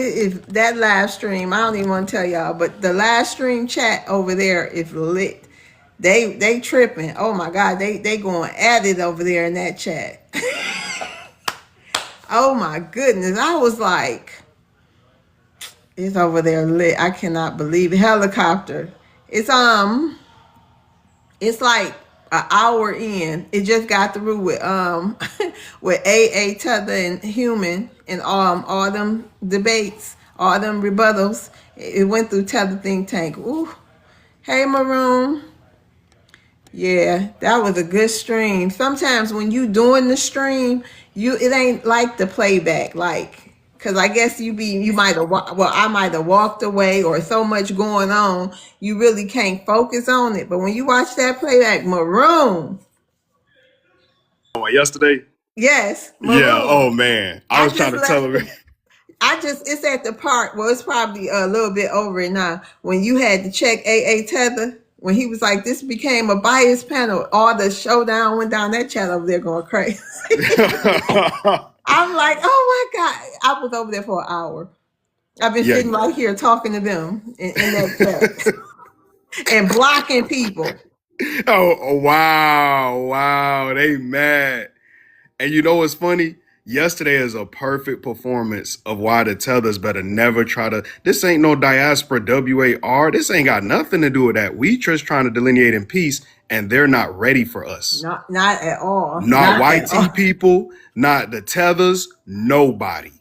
If that live stream, I don't even want to tell y'all, but the live stream chat over there is lit. They tripping. Oh my God, they going at it over there in that chat. Oh my goodness. I was like, it's over there lit. I cannot believe it. Helicopter. It's it's like an hour in. It just got through with with AA Tether and Human and all them debates, all them rebuttals. It went through Tether think tank. Ooh. Hey Maroon. Yeah, that was a good stream. Sometimes when you doing the stream, it ain't like the playback, like, cause I guess you might have I might have walked away or so much going on, you really can't focus on it. But when you watch that playback, Maroon, Yesterday? yes, Yeah. Maroon. Oh man, I I was trying just to tell left. him. It's at the part. Well, it's probably a little bit over it now. When you had to check AA Tether, when he was like, this became a bias panel, all the showdown went down that chat over there going crazy. I'm like, oh my God. I was over there for an hour. I've been Yeah. sitting right here talking to them in that chat and blocking people. Oh wow, they mad. And you know what's funny? Yesterday is a perfect performance of why the tethers better never try to. This ain't no diaspora WAR. This ain't got nothing to do with that. We just trying to delineate in peace, and they're not ready for us. Not at all. Not Not at white tea all. people, not the tethers, nobody.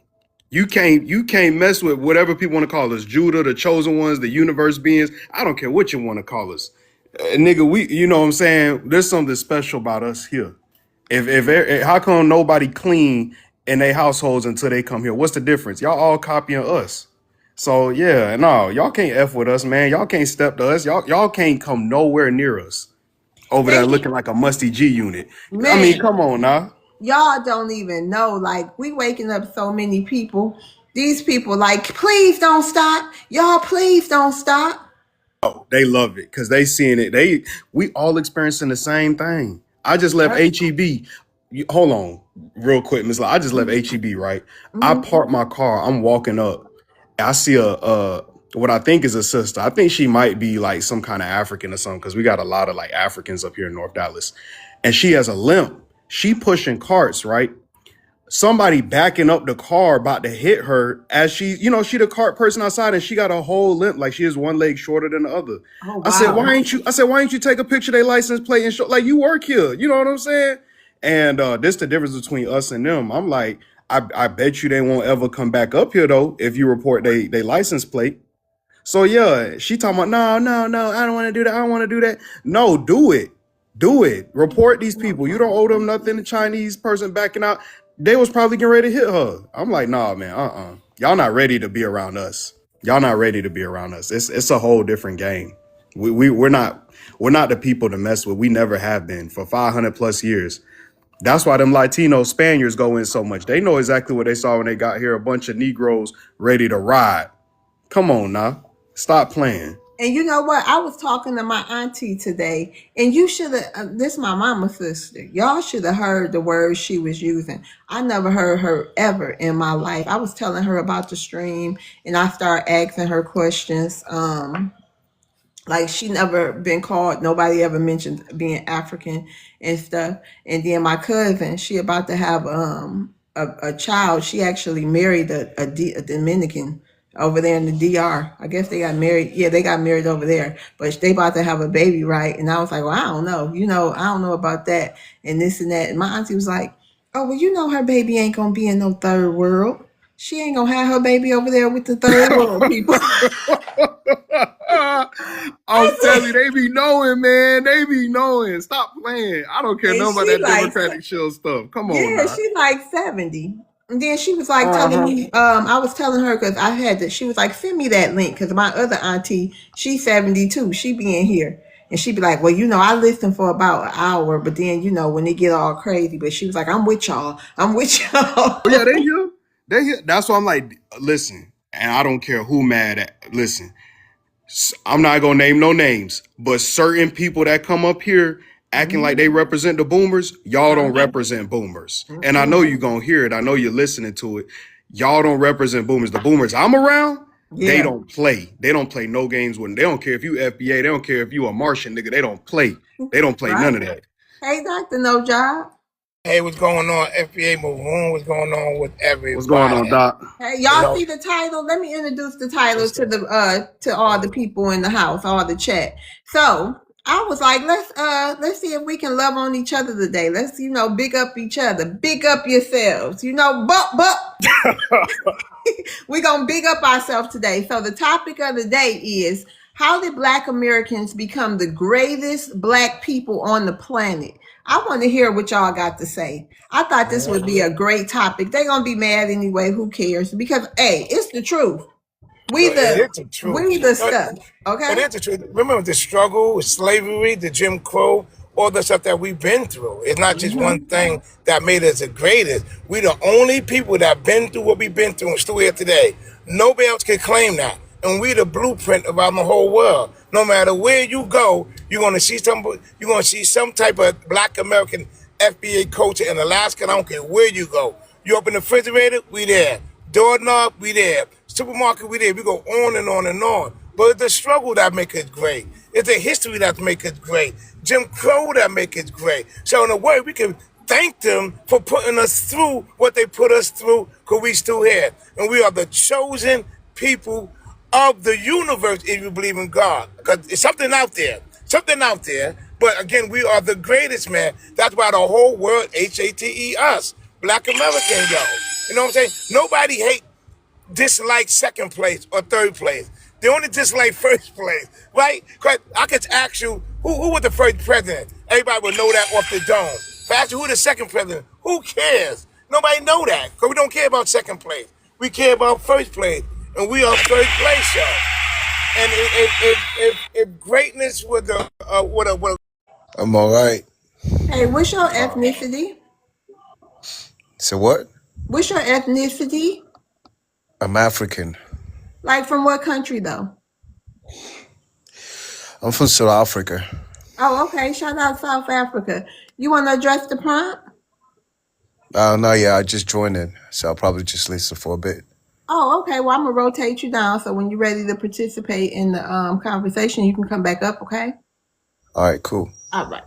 You can't mess with whatever people want to call us, Judah, the chosen ones, the universe beings. I don't care what you want to call us. Nigga, you know what I'm saying? There's something special about us here. If how come nobody clean in their households until they come here? What's the difference? Y'all all copying us. So yeah, no, y'all can't F with us, man. Y'all can't step to us. Y'all can't come nowhere near us over there They looking like a musty G unit. I mean, man, come on now. y'all don't even know. Like, we waking up so many people. These people like, please don't stop. Y'all, please don't stop. Oh, they love it because they seeing it. We all experiencing the same thing. I just left Yep. HEB. Hold on, real quick, Miss. I just left HEB. Right. I Mhm. parked my car. I'm walking up. I see a what I think is a sister. I think she might be like some kind of African or something because we got a lot of like Africans up here in North Dallas, and she has a limp. She pushing carts, right? Somebody backing up the car about to hit her as she the cart person outside and she got a whole limp, like she has one leg shorter than the other. Oh Why wow. ain't you? I said, why ain't you take a picture of their license plate and show like you work here? You know what I'm saying? And this the difference between us and them. I'm like, I bet you they won't ever come back up here though if you report they license plate. So yeah, she talking about no, I don't want to do that. I don't want to do that. No, do it. Do it. Report these people. You don't owe them nothing. The Chinese person backing out. They was probably getting ready to hit her. I'm like, nah, man, Y'all not ready to be around us. Y'all not ready to be around us. It's a whole different game. We're not the people to mess with. We never have been for 500 plus years. That's why them Latino Spaniards go in so much. They know exactly what they saw when they got here. A bunch of Negroes ready to ride. Come on now. Stop playing. And you know what? I was talking to my auntie today, and you should have. This is my mama's sister. Y'all should have heard the words she was using. I never heard her ever in my life. I was telling her about the stream, and I started asking her questions. Like, she never been called. Nobody ever mentioned being African and stuff. And then my cousin, she about to have a child. She actually married a Dominican over there in the DR. I guess they got married. Yeah, they got married over there. But they about to have a baby, right? And I was like, well, I don't know. I don't know about that and this and that. And my auntie was like, oh, well, her baby ain't gonna be in no third world. She ain't gonna have her baby over there with the third world people. I'm telling you, they be knowing, man. They be knowing. Stop playing. I don't care And nothing about she that like, Democratic Shield stuff. Come on yeah, now. she's like 70. And then she was like telling Uh-huh. me, I was telling her because I had to, she was like, send me that link because my other auntie, she's 72. She be in here. And she'd be like, well, I listen for about an hour, but then, when they get all crazy, but she was like, I'm with y'all. I'm with y'all. But yeah, they here. They here. That's why I'm like, listen, and I don't care who mad at. Listen, I'm not gonna name no names, but certain people that come up here acting like they represent the boomers, y'all don't represent boomers. And I know Mm-mm. you gonna hear it. I know you're listening to it. Y'all don't represent boomers. The boomers I'm around, they Yeah. don't play. They don't play no games with them. They don't care if you FBA. They don't care if you a Martian nigga. They don't play. They don't play none Right. of that. Hey, Dr. No Job. Hey, what's going on? FBA move on. What's going on with What's going on, everybody? Doc? Hey, You y'all know, see the title? Let me introduce the title just to all the people in the house, all the chat. So I was like, let's see if we can love on each other today. Let's, big up each other, big up yourselves, but we're gonna big up ourselves today. So the topic of the day is, how did Black Americans become the greatest Black people on the planet? I want to hear what y'all got to say. I thought this would be a great topic. They're gonna be mad anyway. Who cares? Because hey, it's the truth. We it the is the truth. we the stuff. It Okay. is the truth. Remember the struggle, slavery, the Jim Crow, all the stuff that we've been through. It's not just one Mm-hmm. thing that made us the greatest. We the only people that been through what we've been through and still here today. Nobody else can claim that. And we the blueprint around the whole world. No matter where you go, you're gonna see some type of Black American FBA culture in Alaska. I don't care where you go. You open the refrigerator, we there. Doorknob, we there. Supermarket, we there. We go on and on and on. But it's the struggle that make it great. It's the history that make it great. Jim Crow that make it great. So in a way, we can thank them for putting us through what they put us through, because we still here. And we are the chosen people of the universe, if you believe in God. Because it's something out there. Something out there. But again, we are the greatest, man. That's why the whole world, HATE us. Black American, yo. You know what I'm saying? Nobody dislike second place or third place. They only dislike first place, right? Cause I could ask you, who was the first president? Everybody would know that off the dome. If I ask you who the second president, who cares? Nobody know that, because we don't care about second place. We care about first place, and we are first place, yo. And if greatness would I'm all right. Hey, what's your ethnicity? So what? What's your ethnicity? I'm African. Like from what country though? I'm from South Africa. Oh, okay. Shout out South Africa. You want to address the prompt? No, yeah, I just joined in, so I'll probably just listen for a bit. Oh, okay. Well, I'm gonna rotate you down, so when you're ready to participate in the conversation, you can come back up. Okay. All right, cool. All right.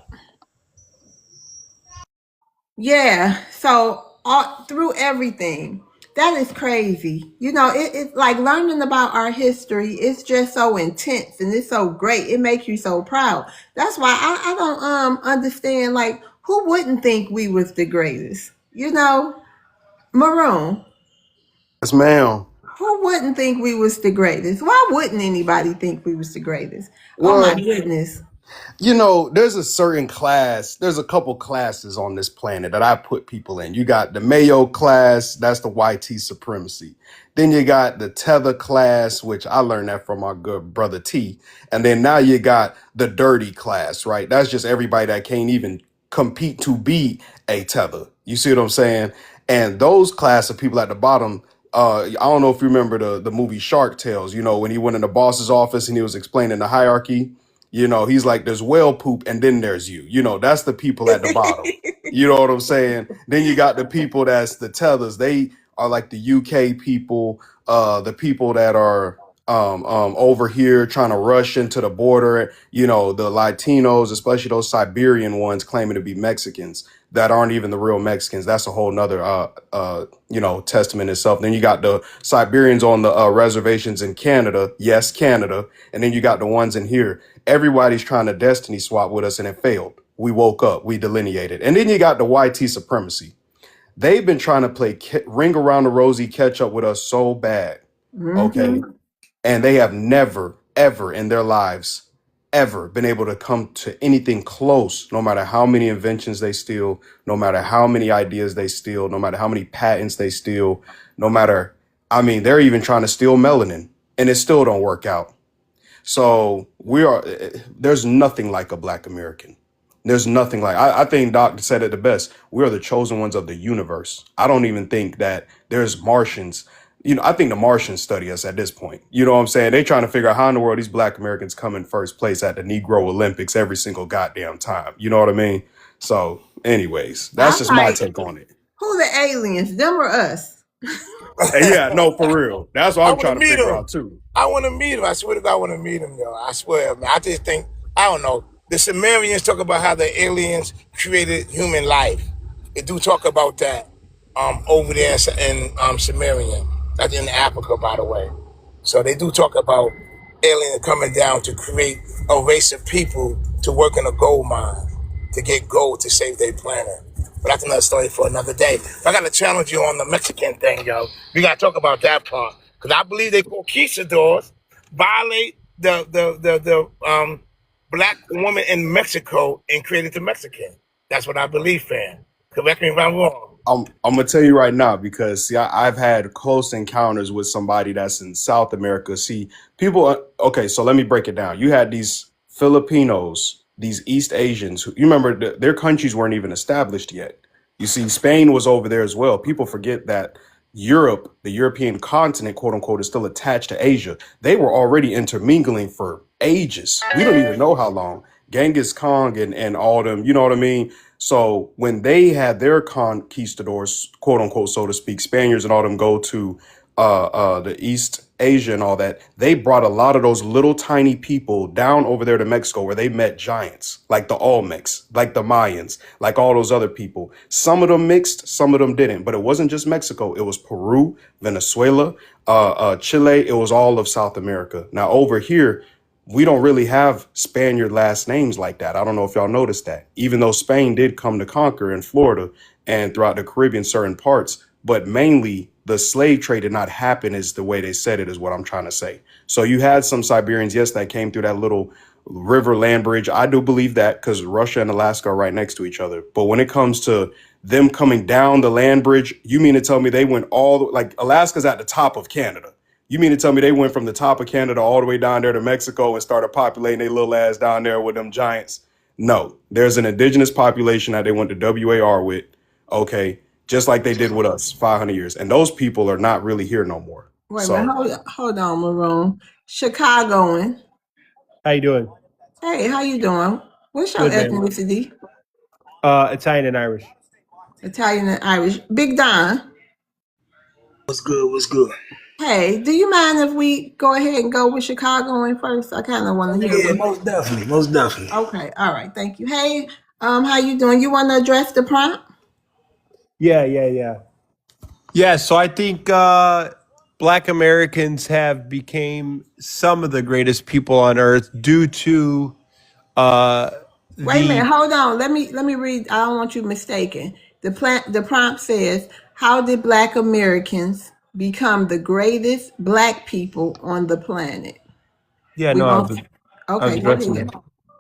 Yeah. So all through everything, that is crazy. It's like learning about our history. It's just so intense and it's so great. It makes you so proud. That's why I don't understand. Like, who wouldn't think we was the greatest? Maroon. Yes, ma'am. Who wouldn't think we was the greatest? Why wouldn't anybody think we was the greatest? Oh my Well, goodness. there's a certain class, there's a couple classes on this planet that I put people in. You got the Mayo class, that's the YT supremacy. Then you got the Tether class, which I learned that from my good brother T. And then now you got the dirty class, right? That's just everybody that can't even compete to be a Tether. You see what I'm saying? And those class of people at the bottom, I don't know if you remember the movie Shark Tales, when he went in the boss's office and he was explaining the hierarchy. He's like, there's whale poop and then there's you. That's the people at the bottom. You know what I'm saying? Then you got the people that's the tethers. They are like the UK people, the people that are over here trying to rush into the border, the Latinos, especially those Siberian ones claiming to be Mexicans that aren't even the real Mexicans. That's a whole nother, testament itself. Then you got the Siberians on the reservations in Canada. Yes, Canada. And then you got the ones in here. Everybody's trying to destiny swap with us and it failed. We woke up, we delineated. And then you got the YT supremacy. They've been trying to play ring around the rosy catch up with us so bad. Okay. Mm-hmm. And they have never, ever in their lives, ever been able to come to anything close, no matter how many inventions they steal, no matter how many ideas they steal, no matter how many patents they steal, they're even trying to steal melanin and it still don't work out. So there's nothing like a Black American. There's nothing like, I think Doc said it the best. We are the chosen ones of the universe. I don't even think that there's Martians. I think the Martians study us at this point. You know what I'm saying? They trying to figure out how in the world these Black Americans come in first place at the Negro Olympics every single goddamn time. You know what I mean? So anyways, that's I'm just my like, take on it. who the aliens? Them or us? And yeah, no, for real. That's what I I'm want to trying to meet figure him. out too. I want to meet him. I swear to God, I want to meet him, yo. I swear, man. I just think, I don't know. The Sumerians talk about how the aliens created human life. They do talk about that over there in Sumerian. That's in Africa, by the way. So they do talk about aliens coming down to create a race of people to work in a gold mine, to get gold to save their planet. But that's another story for another day. I got to challenge you on the Mexican thing, yo. We got to talk about that part. Because I believe they conquistadors violate the black woman in Mexico and created the Mexican. That's what I believe, fam. Correct me if I'm wrong. I'm gonna tell you right now because see, I've had close encounters with somebody that's in South America. See, people. Okay, so let me break it down. You had these Filipinos, these East Asians. Who, you remember their countries weren't even established yet. You see, Spain was over there as well. People forget that Europe, the European continent, quote unquote, is still attached to Asia. They were already intermingling for ages. We don't even know how long. Genghis Khan and all them, you know what I mean? So when they had their conquistadors, quote unquote, so to speak, Spaniards and all them go to the East Asia and all that, they brought a lot of those little tiny people down over there to Mexico where they met giants like the Olmecs, like the Mayans, like all those other people. Some of them mixed, some of them didn't. But it wasn't just Mexico. It was Peru, Venezuela, Chile. It was all of South America. Now over here, we don't really have Spaniard last names like that. I don't know if y'all noticed that, even though Spain did come to conquer in Florida and throughout the Caribbean, certain parts, but mainly the slave trade did not happen as the way they said it is what I'm trying to say. So you had some Siberians, yes, that came through that little river land bridge. I do believe that because Russia and Alaska are right next to each other. But when it comes to them coming down the land bridge, you mean to tell me they went like Alaska's at the top of Canada. You mean to tell me they went from the top of Canada all the way down there to Mexico and started populating their little ass down there with them giants? No, there's an indigenous population that they went to WAR with, okay, just like they did with us 500 years. And those people are not really here no more. Wait a So minute, hold on, Maroon. Chicagoan. How you doing? Hey, how you doing? What's your Good, man. ethnicity? Italian and Irish. Italian and Irish. Big Don. What's good? What's good? Hey, do you mind if we go ahead and go with Chicagoan first? I kind of want to hear Yeah, what. most definitely. Most definitely. Okay, all right, thank you. Hey, how you doing? You want to address the prompt? Yeah, so I think Black Americans have became some of the greatest people on earth due to uh, Wait a minute, the hold on. Let me read. I don't want you mistaken. The prompt says, "How did Black Americans become the greatest Black people on the planet?" yeah We no want. I was Okay, go addressing ahead. that.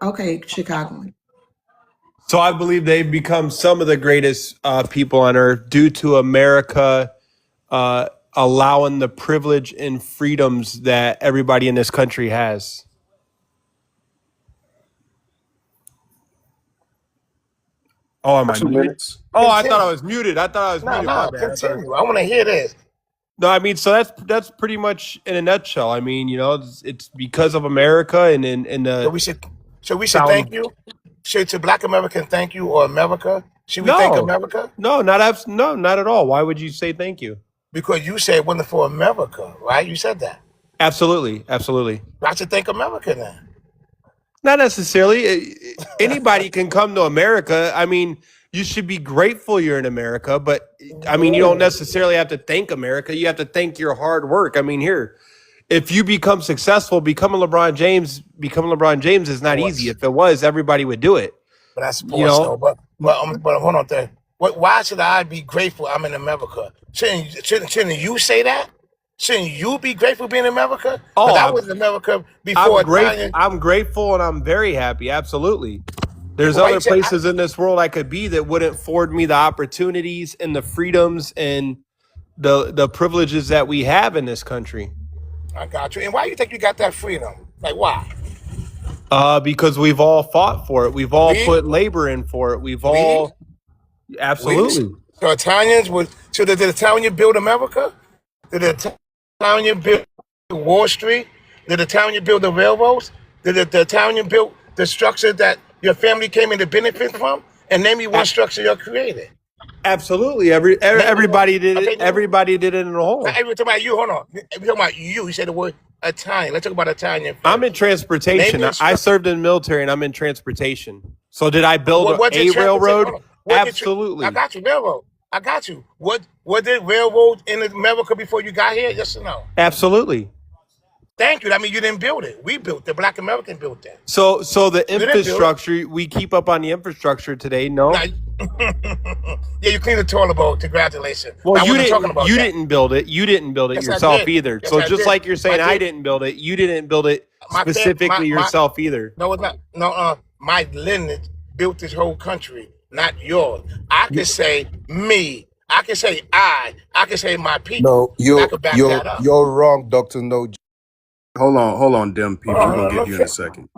Okay, Chicagoan. So I believe they've become some of the greatest people on earth due to America allowing the privilege and freedoms that everybody in this country has. Oh, am I 2 minutes. muted? Oh, I thought I Continue. was muted. I thought I was No, muted. My no, bad. I thought. continue. I want to hear this. No, I mean, so that's pretty much in a nutshell. I mean, it's because of America and in So the we should found. thank you. Should Black American thank you or America? Should we thank No, America? no, not at all. Why would you say thank you? Because you said it wasn't for America, right? You said that. Absolutely, absolutely. I should thank America then. Not necessarily. Anybody can come to America. I mean, you should be grateful you're in America, but I mean, you don't necessarily have to thank America. You have to thank your hard work. I mean, here, if you become successful, becoming LeBron James is not easy. Sports. If it was, everybody would do it. But that's You sports though. know, But hold on there. Why should I be grateful I'm in America? Shouldn't you say that? Shouldn't you be grateful being in America? oh, Because I was in America I'm before grateful. Italian. I'm grateful, and I'm very happy. Absolutely. There's Why you other say places in this world I could be that wouldn't afford me the opportunities and the freedoms and the privileges that we have in this country. I got you. And why you think you got that freedom? Like why? Because we've all fought for it. We've all We put labor in for it. We've we all we absolutely. so Italians would so did the Italian build America? Did the Italian build Wall Street? Did the Italian build the railroads? Did the Italian build the structure that your family came in to benefit from? And name me one A- structure you created. Absolutely. Everybody did it. Everybody did it in a Now, hole. every talking about you, hold on. If you're talking about you said the word Italian. Let's talk about Italian I'm in first. Name transportation. me a I structure. served in the military and I'm in transportation. So did I build What did a transportation? railroad? Hold on. What did I Absolutely. got you, railroad. I got you. What did railroad in America before you got here? Yes or no? Absolutely. Thank you. I mean, you didn't build it. We built it. Black American built that. So the You didn't build it. infrastructure, we keep up on the infrastructure today. Now, No. yeah, you cleaned the toilet bowl. Congratulations. Well, I wasn't talking about you that. didn't build it. You didn't build it Yes, I yourself did. either. Yes, So I just did. like you're I saying I did. didn't build it, you didn't build it My fam, specifically my yourself either. no, it's not. No, my lineage built this whole country, not yours. I could say me. I could say I could say my people, No, and I you're could back you're that up. you're wrong, Doctor No. Hold on, Dem people. We're gonna get you in a second.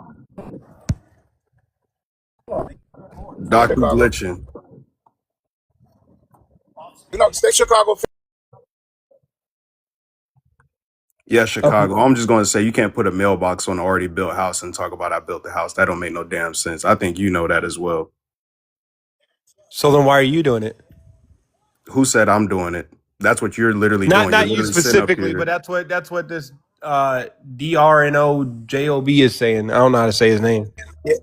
Doc, you Chicago. glitching. Stay Chicago. Yeah, Okay. Chicago. I'm just gonna say you can't put a mailbox on an already built house and talk about I built the house. That don't make no damn sense. I think you know that as well. So then why are you doing it? Who said I'm doing it? That's what you're literally Not doing. You're you literally sitting up specifically, but here. that's what this DRNOJOB is saying. I don't know how to say his name. Yeah,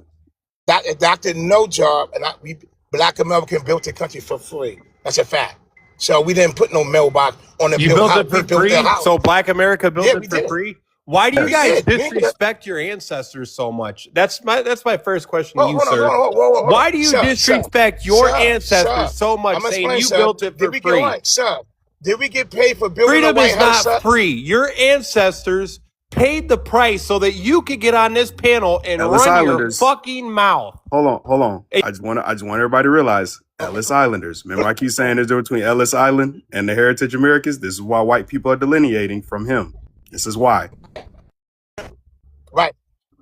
Doctor No Job, and we Black American built the country for free. That's a fact. So we didn't put no mailbox on the You built built house. it We for built the free? house. So Black America built Yeah, it we for did. free? Why do you Yes. We guys did. We did. disrespect your ancestors so much? That's my first question to you, Hold on, sir. hold on. Why do you disrespect your Sir. ancestors so much I'm gonna saying explain, you sir. built it Did for we get free? one, sir? Did we get paid for building the Freedom White is House, not sir? free. Your ancestors paid the price so that you could get on this panel and Ellis run your Islanders. fucking mouth. Hold on. I just want everybody to realize Ellis Islanders. Remember, I keep saying there's a difference between Ellis Island and the Heritage Americans. This is why white people are delineating from him. This is why. Right.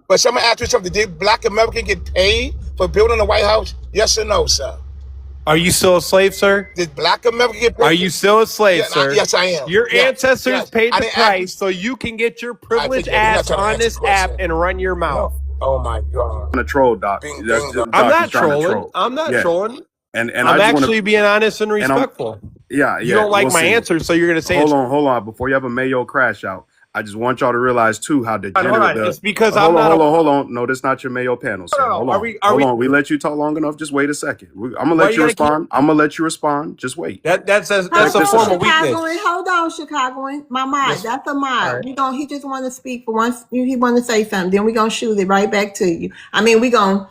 But someone asked me something. Did Black American get paid for building the White House? Yes or no, sir? Are you still a slave, sir? Did Black American get paid? Are you still a slave, Yeah, sir? yes, I am. Your ancestors Yes. paid I the didn't ask price so you can get your I privileged think you're not ass trying to on answer the this app question. and run your mouth. No. Oh my God. Trying to troll, Doc. Bing, That's ding, just, dong. I'm Doc, he's not trying to trolling. troll. I'm not Yeah. trolling. And I'm I just want actually to, being honest and and I'm, respectful. yeah. You don't like We'll my see. answer, so you're going to say Hold on. Before you have a Mayo crash out, I just want y'all to realize too how degenerate the. It's because I'm not Hold on. No, that's not your Mayo panel, sir. No. Hold Are on. we? Hold on. We let you talk long enough. Just wait a second. I'm gonna Why let you you gotta keep? respond. I'm gonna let you respond. Just wait. That's a Check this form out. of weakness. Hold on, Chicagoan. My mod, Yes. that's a All mod. right. He just want to speak for once. He want to say something. Then we gonna shoot it right back to you. I mean, we gonna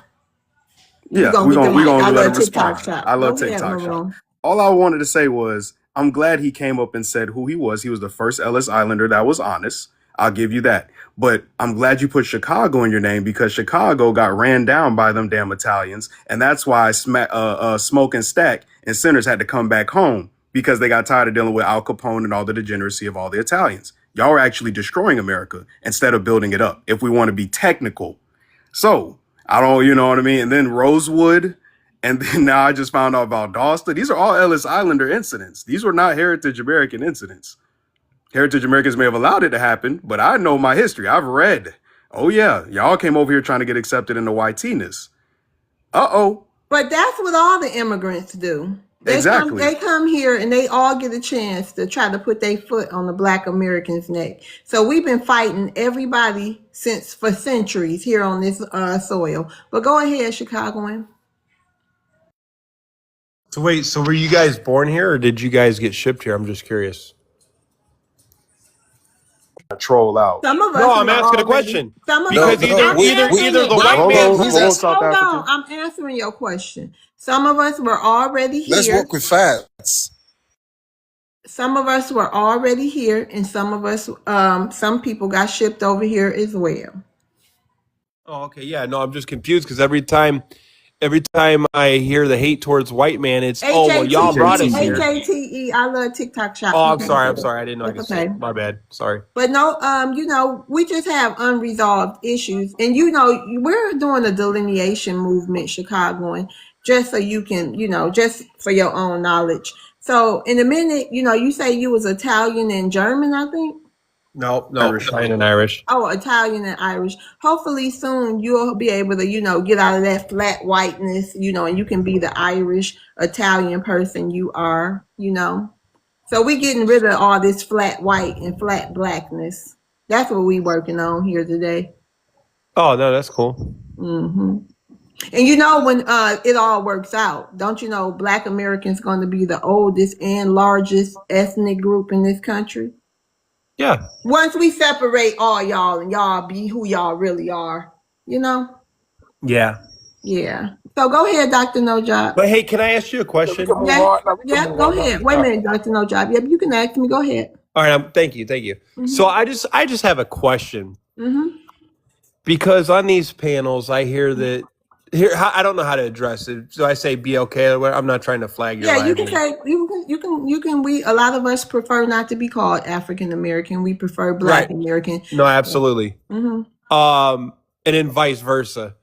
Yeah, get the we mic. I gonna let him love TikTok respond. I shop. love Go ahead, TikTok shop. Maroon. All I wanted to say was I'm glad he came up and said who he was. He was the first Ellis Islander that was honest. I'll give you that. But I'm glad you put Chicago in your name because Chicago got ran down by them damn Italians, and that's why Smoke and Stack and Sinners had to come back home because they got tired of dealing with Al Capone and all the degeneracy of all the Italians. Y'all are actually destroying America instead of building it up. If we want to be technical, so I don't, you know what I mean? And then Rosewood, and then now I just found out about Dawson. These are all Ellis Islander incidents. These were not Heritage American incidents. Heritage Americans may have allowed it to happen, but I know my history. I've read. Oh yeah, y'all came over here trying to get accepted into YT-ness. Uh-oh. But that's what all the immigrants do. Exactly. They come here and they all get a chance to try to put their foot on the Black Americans' neck. So we've been fighting everybody for centuries here on this soil. But go ahead, Chicagoan. So wait, so were you guys born here or did you guys get shipped here? I'm just curious. Troll out. Some of us. No, I'm asking a question. Some of Because us. either the white Hold man. on, South Hold African. on. I'm answering your question. Some of us were already here. Let's work with facts. Some of us were already here, and some of us, some people got shipped over here as well. Oh, okay, yeah. No, I'm just confused because every time I hear the hate towards white man, it's well, y'all brought us here. HATE. I love TikTok shop. Oh, I'm sorry. I didn't know I could That's say. okay. My bad. Sorry. But no, we just have unresolved issues, and we're doing a delineation movement, Chicagoan, just so you can, just for your own knowledge. So in a minute, you say you was Italian and German, I think. No, Irish. Italian and Irish. Oh, Italian and Irish. Hopefully soon you'll be able to, get out of that flat whiteness, and you can be the Irish, Italian person you are. So we getting rid of all this flat white and flat blackness. That's what we working on here today. Oh no, that's cool. hmm And when it all works out, don't you know Black Americans going to be the oldest and largest ethnic group in this country? Yeah. Once we separate all y'all and y'all be who y'all really are, Yeah. Yeah. So go ahead, Dr. No Job. But hey, can I ask you a question? Yeah, go ahead. Wait a minute, Dr. No Job. Yep, you can ask me. Go ahead. All right. Thank you. Mm-hmm. So I just have a question Mm-hmm. because on these panels I hear that I don't know how to address it. So I say BLK. I'm not trying to flag your. Yeah, you can say you can. We a lot of us prefer not to be called African American. We prefer Black Right. American. No, absolutely. Mm-hmm. And then vice versa.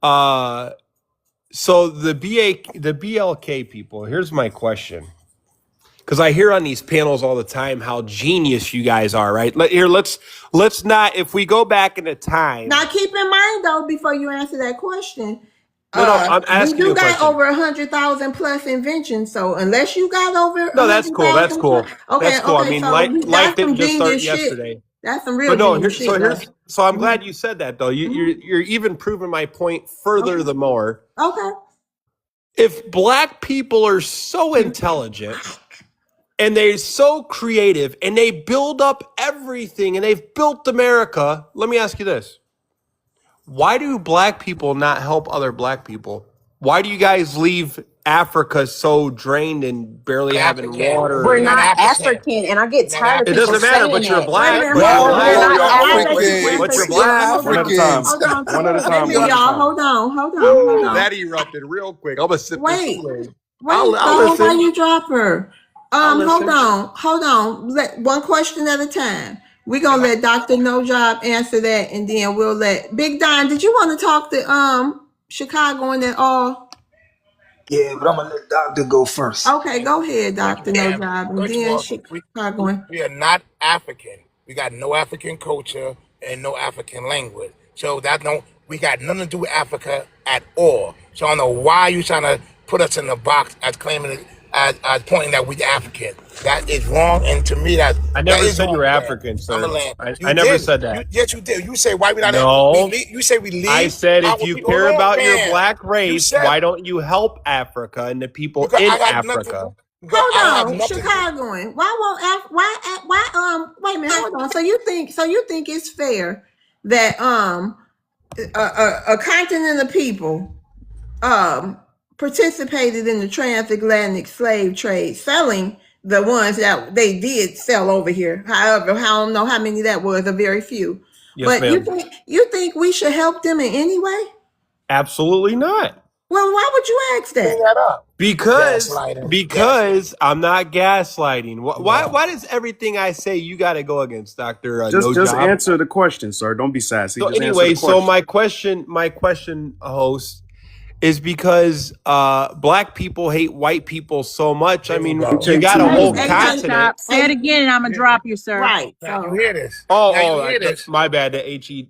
So the BLK people. Here's my question. Because I hear on these panels all the time how genius you guys are, right? Let's not, if we go back in the time. Now keep in mind though, before you answer that question, No, I'm asking you a question. You got over 100,000 plus inventions, so unless you got over, no, that's cool. That's cool. Okay, that's cool. okay. I mean, So life didn't just start shit. yesterday. That's some real genius shit. So I'm glad you said that though. You're even proving my point further the more. Okay. If Black people are so intelligent and they're so creative and they build up everything and they've built America, let me ask you this. Why do Black people not help other Black people? Why do you guys leave Africa so drained and barely having water? We're not African, and I get tired of it people doesn't matter, saying but you're that. Black. We're not But you're Black. One at a time. One at a time. Y'all, hold on. That erupted real quick. I'm gonna sip Wait. this Kool-Aid. Wait, why you drop her? Hold on. One question at a time. We're gonna let Dr. No Job answer that, and then we'll let Big Don. Did you want to talk to Chicago and that all? Yeah, but I'm gonna let Doctor go first. Okay, go ahead, Dr. No Job, and then Chicago. We are not African. We got no African culture and no African language. So we got nothing to do with Africa at all. So I don't know why you trying to put us in the box as claiming it, as pointing that we're African. That is wrong, and to me I never said you were African, sir. I never said that. Yes, you did. You say why we not? No. You say we leave. I said if you care about your Black race, why don't you help Africa and the people in Africa? Hold on, Chicagoan. Why won't wait a minute, hold on. So you think it's fair that a continent of people participated in the transatlantic slave trade, selling the ones that they did sell over here. However, I don't know how many that was, a very few. Yes, but ma'am. you think we should help them in any way? Absolutely not. Well, why would you ask that? Bring that up. Because I'm not gaslighting. Why does everything I say you got to go against, Doctor? Just answer the question, sir. Don't be sassy. So just anyway, answer the question. my question, host, is because Black people hate white people so much. I mean, you got a whole continent. Say it again, and I'm gonna drop you, sir. Right. Now you hear this. My bad. The H. You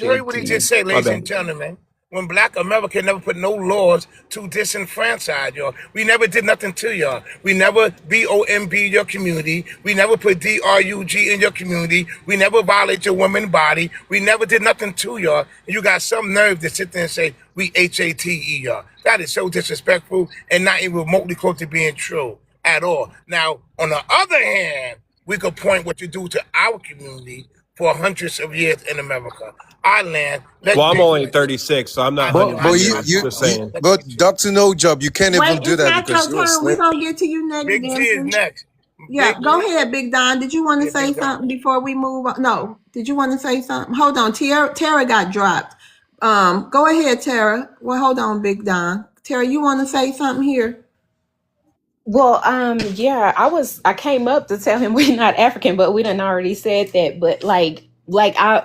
heard what he just said, ladies and gentlemen. When Black America never put no laws to disenfranchise y'all. We never did nothing to y'all. We never BOMB your community. We never put DRUG in your community. We never violate your woman's body. We never did nothing to y'all. And you got some nerve to sit there and say, we HATE y'all. That is so disrespectful and not even remotely close to being true at all. Now, on the other hand, we could point what you do to our community for hundreds of years in America. Our land. I'm only 36, so I'm not. But Dr. No Job, you can't even do that because you're a slave. We're gonna get to you next. Big G is next. Yeah, go ahead, Big Don. Did you want to say something before we move on? No. Did you want to say something? Hold on. Tara got dropped. Go ahead, Tara. Well, hold on, Big Don. Tara, you want to say something here? Well, yeah, I came up to tell him we're not African, but we done already said that. But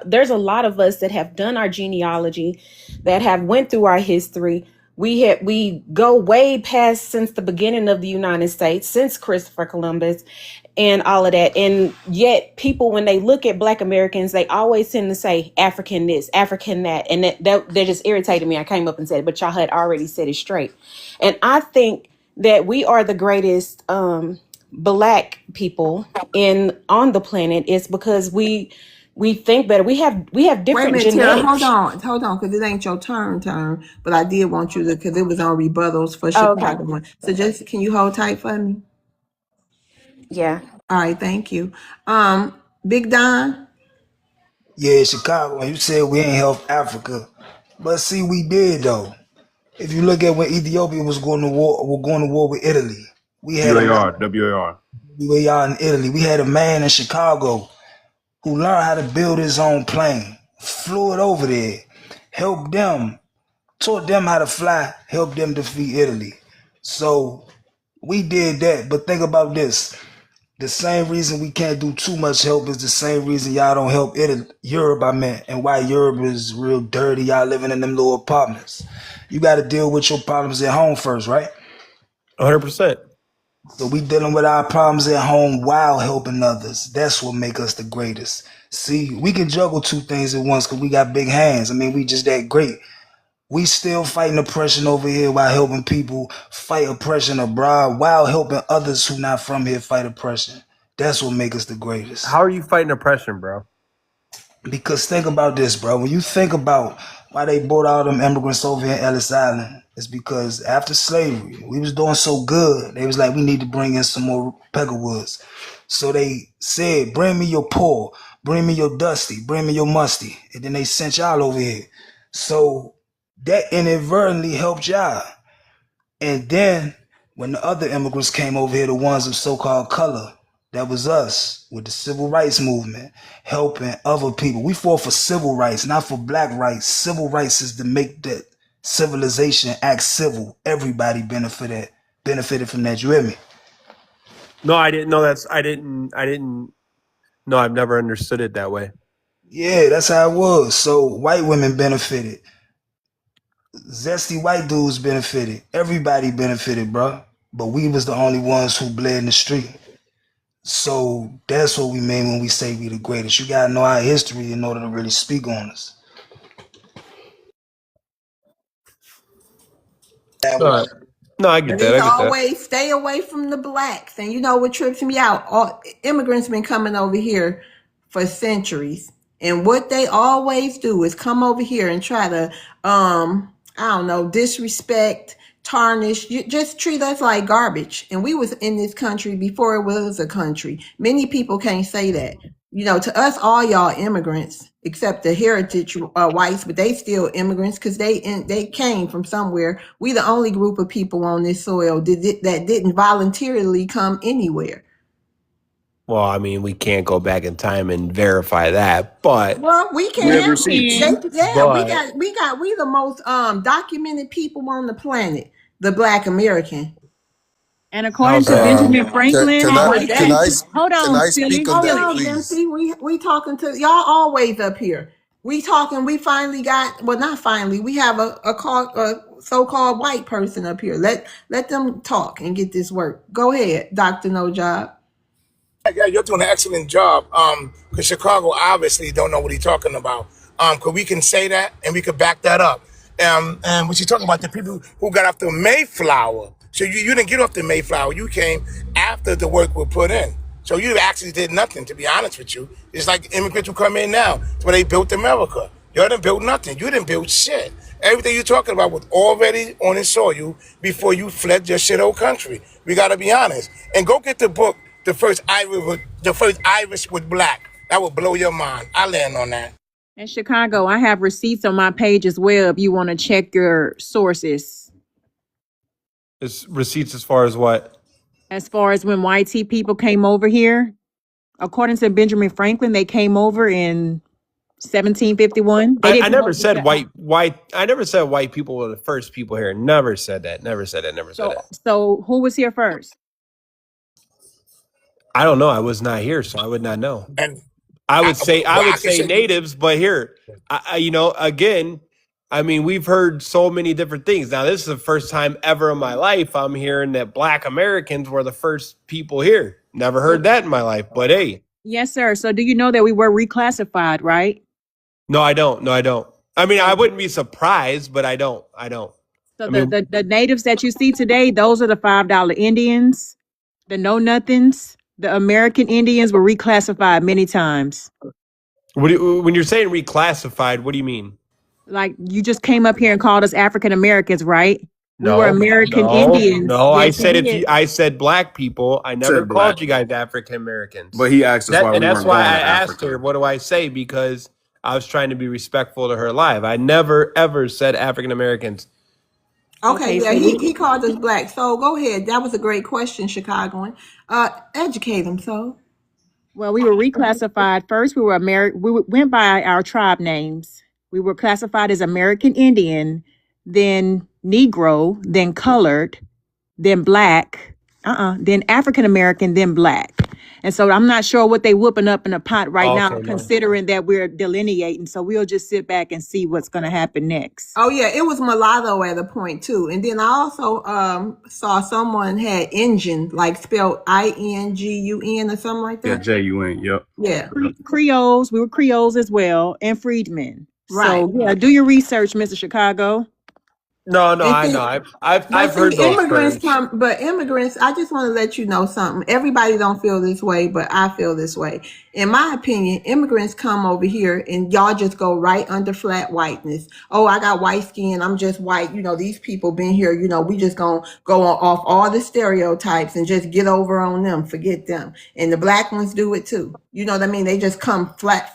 there's a lot of us that have done our genealogy, that have went through our history. We go way past since the beginning of the United States, since Christopher Columbus. and all of that. And yet people, when they look at Black Americans, they always tend to say African this, African that. And that just irritated me. I came up and said it, but y'all had already said it straight. And I think that we are the greatest Black people on the planet is because we think better. We have different Wait a minute, genetics. Tara, hold on, because it ain't your turn. But I did want you to, because it was on rebuttals for Chicago one. So just, can you hold tight for me? Yeah. All right, thank you. Big Don. Yeah, Chicago. You said we ain't helped Africa, but see, we did though. If you look at when Ethiopia was going to war with Italy, we had WAR, WAR. we are in Italy. We had a man in Chicago who learned how to build his own plane, flew it over there, helped them, taught them how to fly, helped them defeat Italy. So we did that. But think about this. The same reason we can't do too much help is the same reason y'all don't help Europe, I meant, and why Europe is real dirty. Y'all living in them little apartments. You got to deal with your problems at home first, right? 100%. So we dealing with our problems at home while helping others. That's what make us the greatest. See, we can juggle two things at once because we got big hands. I mean, we just that great. We still fighting oppression over here while helping people fight oppression abroad while helping others who not from here fight oppression. That's what make us the greatest. How are you fighting oppression, bro? Because think about this, bro. When you think about why they brought all them immigrants over here in Ellis Island, it's because after slavery, we was doing so good. They was like, we need to bring in some more Peckerwoods. So they said, bring me your poor, bring me your dusty, bring me your musty. And then they sent y'all over here. So that inadvertently helped y'all. And then when the other immigrants came over here, the ones of so-called color, that was us with the civil rights movement, helping other people. We fought for civil rights, not for black rights. Civil rights is to make the civilization act civil. Everybody benefited from that. You hear me? No, I didn't know no, I've never understood it that way. Yeah, that's how it was. So white women benefited. Zesty white dudes benefited. Everybody benefited, bro. But we was the only ones who bled in the street. So that's what we mean when we say we the greatest. You gotta know our history in order to really speak on us. No, I get And that. it's I get that. always stay away from the blacks. And you know what trips me out? All immigrants been coming over here for centuries. And what they always do is come over here and try to I don't know, disrespect, tarnish, just treat us like garbage. And we was in this country before it was a country. Many people can't say that. You know, to us, all y'all immigrants, except the heritage whites, but they still immigrants because they came from somewhere. We the only group of people on this soil that didn't voluntarily come anywhere. Well, I mean, we can't go back in time and verify that, but Well, we can. We have receipts. We the most documented people on the planet, the Black American. And according to Benjamin Franklin, Can hold on, I silly. speak on that, Hold on, please? Dempsey. We talking to y'all always up here. We finally got, well, not finally. We have a so-called white person up here. Let them talk and get this work. Go ahead, Dr. No Job. Yeah, you're doing an excellent job. Because Chicago obviously don't know what he's talking about. Because we can say that and we could back that up. And what you're talking about, the people who got off the Mayflower. So you didn't get off the Mayflower. You came after the work was put in. So you actually did nothing, to be honest with you. It's like immigrants who come in now. It's when they built America. You didn't build nothing. You didn't build shit. Everything you're talking about was already on the soil before you fled your shit old country. We got to be honest. And go get the book, The First Irish with Black. That will blow your mind. I land on that. In Chicago, I have receipts on my page as well if you want to check your sources. it's receipts as far as what? As far as when YT people came over here, according to Benjamin Franklin, they came over in 1751. I never said white. I never said white people were the first people here. Never said that. Never said that. So who was here first? I don't know. I was not here, so I would not know. And I would say natives, but here, again, I mean, we've heard so many different things. Now, this is the first time ever in my life I'm hearing that Black Americans were the first people here. Never heard that in my life. But hey, Yes, sir. So do you know that we were reclassified, right? no, I don't. No, I don't. I mean, I So, wouldn't be surprised, but I don't. I don't. so I mean, the natives that you see today, those are the $5 Indians, the know nothings. The American Indians were reclassified many times. when you're saying reclassified, what do you mean? Like you just came up here and called us African Americans, right? We were No, American no, Indians. no. I Yes, you said did. I said black people. I never Said black. called you guys African Americans. But he asked us why we That's weren't why going I to asked her, Africa. what do I say? Because I was trying to be respectful to her live. I never ever said African Americans. Okay, Okay, yeah, so he called us black. So go ahead. That was a great question, Chicagoan. Educate him, so. well, we were reclassified. First, we were went by our tribe names. We were classified as American Indian, then Negro, then colored, then black, then African American, then black. And so I'm not sure what they whooping up in a pot right now, Okay, no. considering that we're delineating. So we'll just sit back and see what's going to happen next. Oh yeah, it was mulatto at a point too. And then I also saw someone had Injun, like spelled INGUN or something like Yeah, that. JUN. Yep. Yeah, Creoles, we were Creoles as well, and freedmen. right. So yeah, do your research, Mr. Chicago. No, And I know. see, I've but heard see, those immigrants terms. come, but immigrants, I just want to let you know something. Everybody don't feel this way, but I feel this way. In my opinion, immigrants come over here and y'all just go right under flat whiteness. Oh, I got white skin. I'm just white. You know, these people been here, you know, we just gonna go off all the stereotypes and just get over on them, forget them. And the black ones do it too. You know what I mean? They just come flat,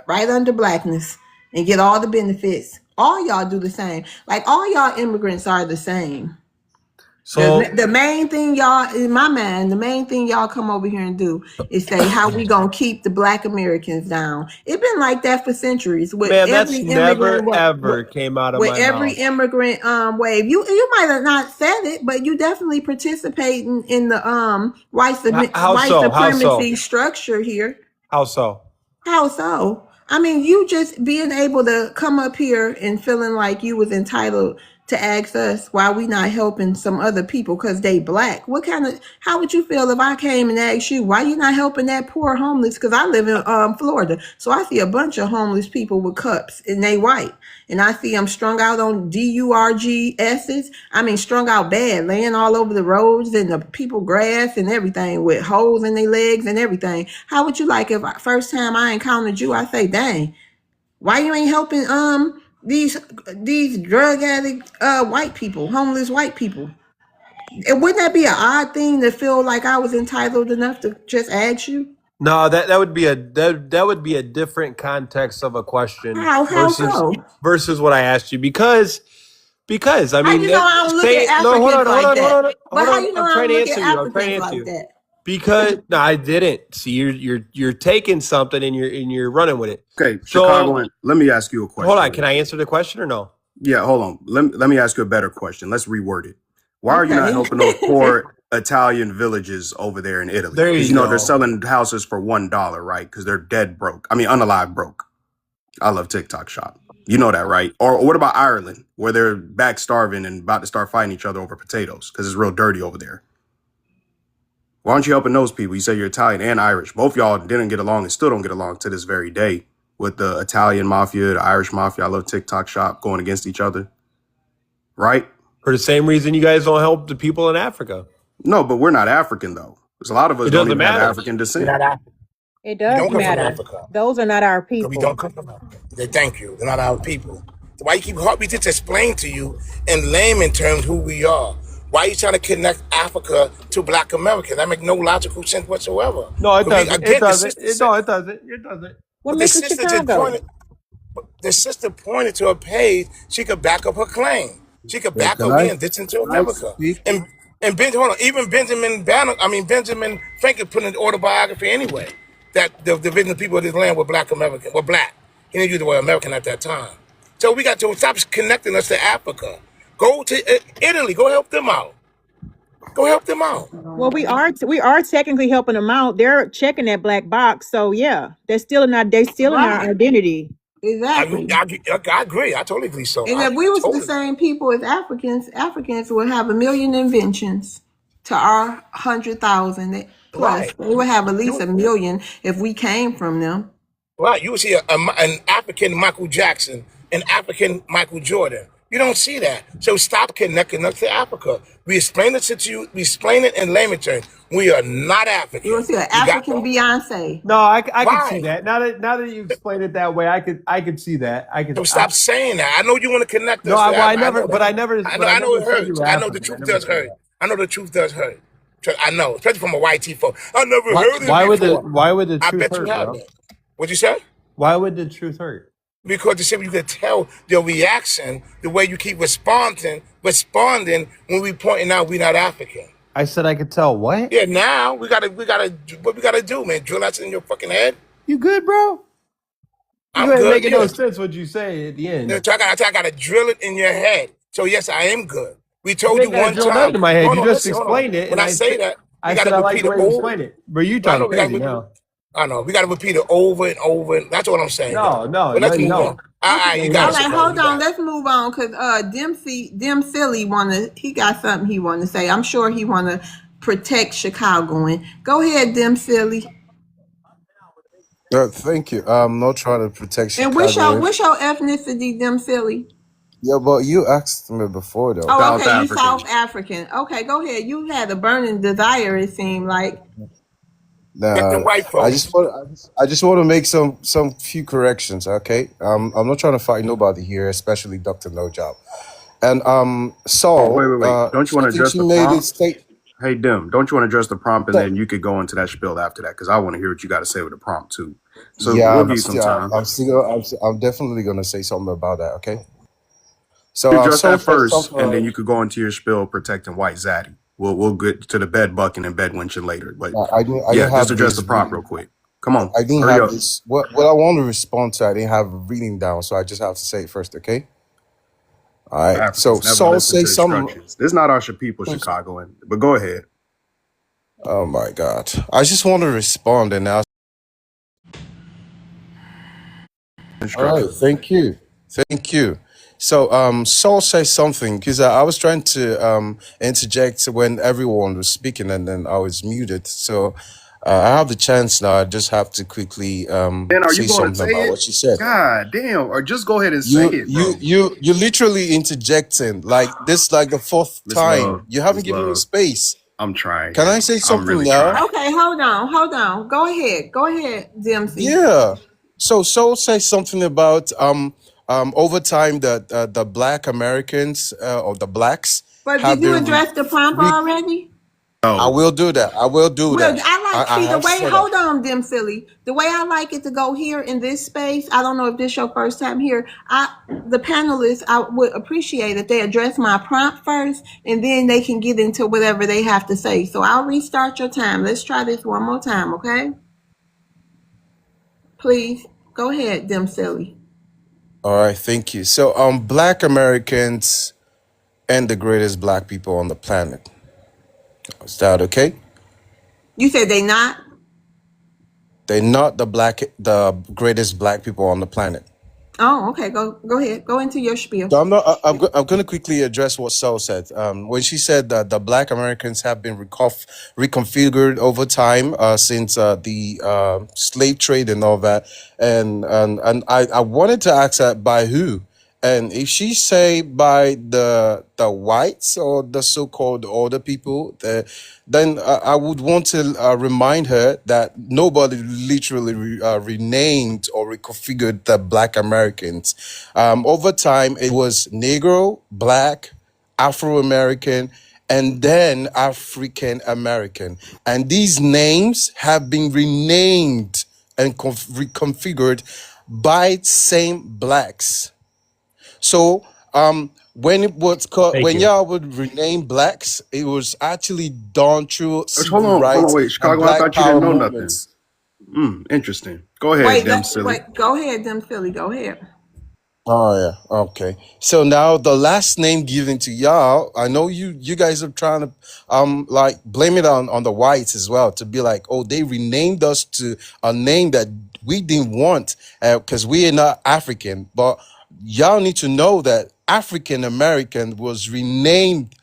right under blackness and get all the benefits. All y'all do the same. Like all y'all immigrants are the same. So The main thing y'all, in my mind, the main thing y'all come over here and do is say how we gonna keep the black Americans down. It's been like that for centuries with man, that's every immigrant never ever came out of with my every mouth. immigrant wave. You might have not said it, but you definitely participating in the How white so? How so? supremacy structure here. How so? How so? I mean, you just being able to come up here and feeling like you was entitled to ask us why we not helping some other people because they black. How would you feel if I came and asked you why you not helping that poor homeless? Because I live in Florida, so I see a bunch of homeless people with cups and they white. And I see them strung out on DURGSs. I mean, strung out bad, laying all over the roads and the people grass and everything with holes in their legs and everything. How would you like if first time I encountered you, I say, dang, why you ain't helping these drug addict white people, homeless white people? And wouldn't that be an odd thing to feel like I was entitled enough to just ask you? No, that would be that would be a different context of a question How so? versus what I asked you because I How mean you know I don't look say at no, Africans like that? hold But how on. you know I'm I trying don't to look at answer you. I'm trying to Africans answer like you. that? Because no, I didn't. See, you're taking something and you're running with it. Okay, So Chicagoan. Let me ask you a question. hold on, can I answer the question or no? Yeah, hold on. Let me ask you a better question. Let's reword it. Why are you not helping those Okay. poor Italian villages over there in Italy? There Because you they're go. selling houses for $1, right? Because they're dead broke. I mean, unalive broke. I love TikTok Shop. You know that, right? Or what about Ireland, where they're back starving and about to start fighting each other over potatoes because it's real dirty over there? Why aren't you helping those people? You say you're Italian and Irish. Both y'all didn't get along and still don't get along to this very day with the Italian mafia, the Irish mafia. I love TikTok Shop going against each other, right? For the same reason you guys don't help the people in Africa. No, but we're not African, though. Because a lot of us It don't doesn't even have matter. African We're descent. not African. It We does don't come from matter. Africa. Those are not our Because we don't people. come from Africa. They thank you. They're not our people. So why you keep hard? We just explain to you in layman terms who we are. Why are you trying to connect Africa to Black America? That makes no logical sense whatsoever. No, it But we, doesn't. It again, the doesn't. sister said, It doesn't. It doesn't. Well, but the Mr. sister just Chicago. pointed. The sister pointed to a page. She could back up her claim. She could Yeah, back up we in addition to America. speak? And hold on, even Benjamin Franklin put in an autobiography anyway that the division of people of this land were Black American, were black. He didn't use the word American at that time. So we got to stop connecting us to Africa. Go to Italy. Go help them out. Go help them out. Well, we are technically helping them out. They're checking that black box, so yeah, they're still in our Right. identity. Exactly. I agree. I totally agree. So And I if we was the totally. same people as Africans, Africans would have a million inventions to our 100,000. plus. Right. They would have at least You a million if we came from them. right. You see an African Michael Jackson, an African Michael Jordan. You don't see that. So stop connecting us to Africa. We explain it to you. We explain it in layman terms. We are not You will African. see an You got African that? Beyonce. No, I could see Why? that. Now that you explain it that way, I could see that. So stop saying that. I know you want to connect No, us to well, Africa. I know that. but I I know never it said you hurts. were I know the African. I truth never does said hurt. that. I know the truth does hurt. I know, especially from a white T folk. I never heard it before. Why would the I truth bet you hurt, have bro? that. What'd you say? Why would the truth hurt? Because you could tell your reaction, the way you keep responding when we pointing out we not African. I said I could tell what? Yeah, now what we gotta do, man? Drill that in your fucking head. You good, bro? You I'm ain't good. making no Yeah. sense what you say at the end. So I gotta drill it in your head. So yes, I am good. We You told you ain't got to one drill nothing time. in my head. Hold You on, just listen, hold on. explained it, When and I say that, we I gotta said I like repeat the it way you over. explained it. But you I talking know we gotta crazy now. I know we gotta repeat it over and over. And that's what I'm saying, No, though. no, But no, let's you move on. don't. All right, No, you you got All it, don't. right, Chicago. hold You on. got it. Let's move on because Dim Philly he got something he wanna say. I'm sure he wanna protect Chicagoan. Go ahead, Dim Philly. Thank you. I'm not trying to protect And Chicago. what's your ethnicity, Dim Philly? Yeah, but you asked me before though. Oh, South okay, you African. South African. Okay, go ahead. You had a burning desire, it seemed like. Get the Nah, white I folks. just want I just want to make some few corrections. Okay, I'm not trying to fight nobody here, especially Dr. No Job. And Oh, Saul, wait. Don't you want I to think address she the made it prompt? state. Hey, Dim, don't you want to address the prompt and So, then you could go into that spiel after that? Because I want to hear what you got to say with the prompt too. So yeah, we'll give you some time. I'm definitely gonna say something about that. Okay. So You address Saul that said first, something. and then you could go into your spiel protecting White Zaddy. We'll get to the bed bucking and bed winching later. But I yeah, didn't just have address the this prompt reading. real quick. Come on, I didn't hurry have up. this. What I want to respond to, I didn't have reading down, so I just have to say it first. Okay. All right. So Africans never Saul listen to says some. instructions. This is not our people, Chicagoan. But go ahead. Oh my God! I just want to respond and ask. All right, Instructions. thank you. So, Saul says something because I was trying to interject when everyone was speaking, and then I was muted. So, I have the chance now. I just have to quickly Man, are you say going to something say about it? what she said. God damn! Or just go ahead and say You, it, you, bro. you, you literally interjecting like this, like the fourth Miss time. Love, You haven't Miss given me Love. space. I'm trying Can I here. say I'm something really now? trying. Okay, hold on. Go ahead, Dempsey. Yeah. So Saul says something about over time that the Black Americans or the blacks But have did you been address the prompt already? I No, will do that. I will do Well, that. I like I see the have way. said that. Hold on, Dim Philly. The way I like it to go here in this space. I don't know if this is your first time here. The panelists, I would appreciate if they address my prompt first, and then they can get into whatever they have to say. So I'll restart your time. Let's try this one more time, okay? Please go ahead, Dim Philly. All right, thank you. So Black Americans and the greatest black people on the planet. Is that okay? You said they not. They're not the greatest black people on the planet. Oh, okay. Go ahead. Go into your spiel. So I'm going to quickly address what Saul said. When she said that the Black Americans have been reconfigured over time since the slave trade and all that, and I wanted to ask that by who, and if she say by the whites or the so-called older people, then I would want to remind her that nobody literally renamed or reconfigured the Black Americans. Over time, it was Negro, Black, Afro American, and then African American. And these names have been renamed and reconfigured by same blacks. So when it was called, Thank when you. y'all would rename blacks, it was actually done through hold civil on, rights wait, and Chicago. I black thought you didn't power know nothing. movements. Interesting. Go ahead, Dim Silly. Wait. Go ahead, Dim Philly. Go ahead. Oh yeah, okay. So now the last name given to y'all, I know you guys are trying to like blame it on the whites as well, to be like, oh, they renamed us to a name that we didn't want because we are not African. But y'all need to know that African American was renamed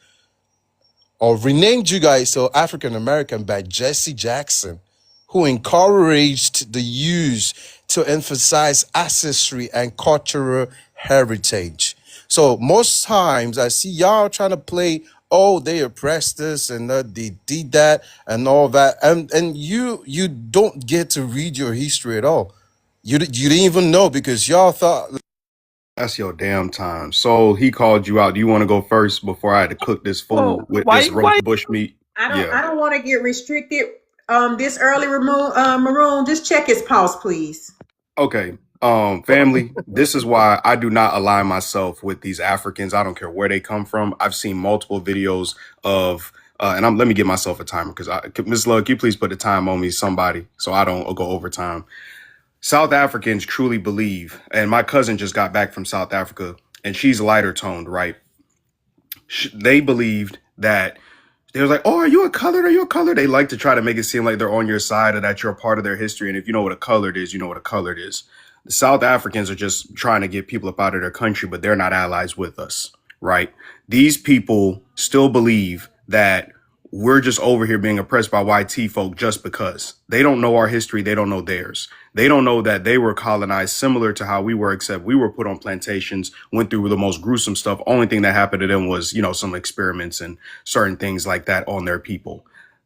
or renamed you guys so African American by Jesse Jackson, who encouraged the use to emphasize ancestry and cultural heritage. So most times I see y'all trying to play, oh, they oppressed us and they did that and all that, and you don't get to read your history at all. You didn't even know because y'all thought. That's your damn time. So he called you out. Do you want to go first before I had to cook this food Well, with why? this Why? roast bush meat? Yeah. I don't want to get restricted. This early maroon. Just check his pulse, please. Okay. Family, this is why I do not align myself with these Africans. I don't care where they come from. I've seen multiple videos of and let me give myself a timer because Ms. Love, can you please put the time on me, somebody, so I don't go over time. South Africans truly believe, and my cousin just got back from South Africa, and she's lighter toned, right? They believed that they was like, oh, are you a colored? Are you a colored? They like to try to make it seem like they're on your side or that you're a part of their history. And if you know what a colored is, you know what a colored is. The South Africans are just trying to get people up out of their country, but they're not allies with us, right? These people still believe that we're just over here being oppressed by YT folk just because. They don't know our history. They don't know theirs. They don't know that they were colonized similar to how we were, except we were put on plantations, went through the most gruesome stuff. Only thing that happened to them was, some experiments and certain things like that on their people.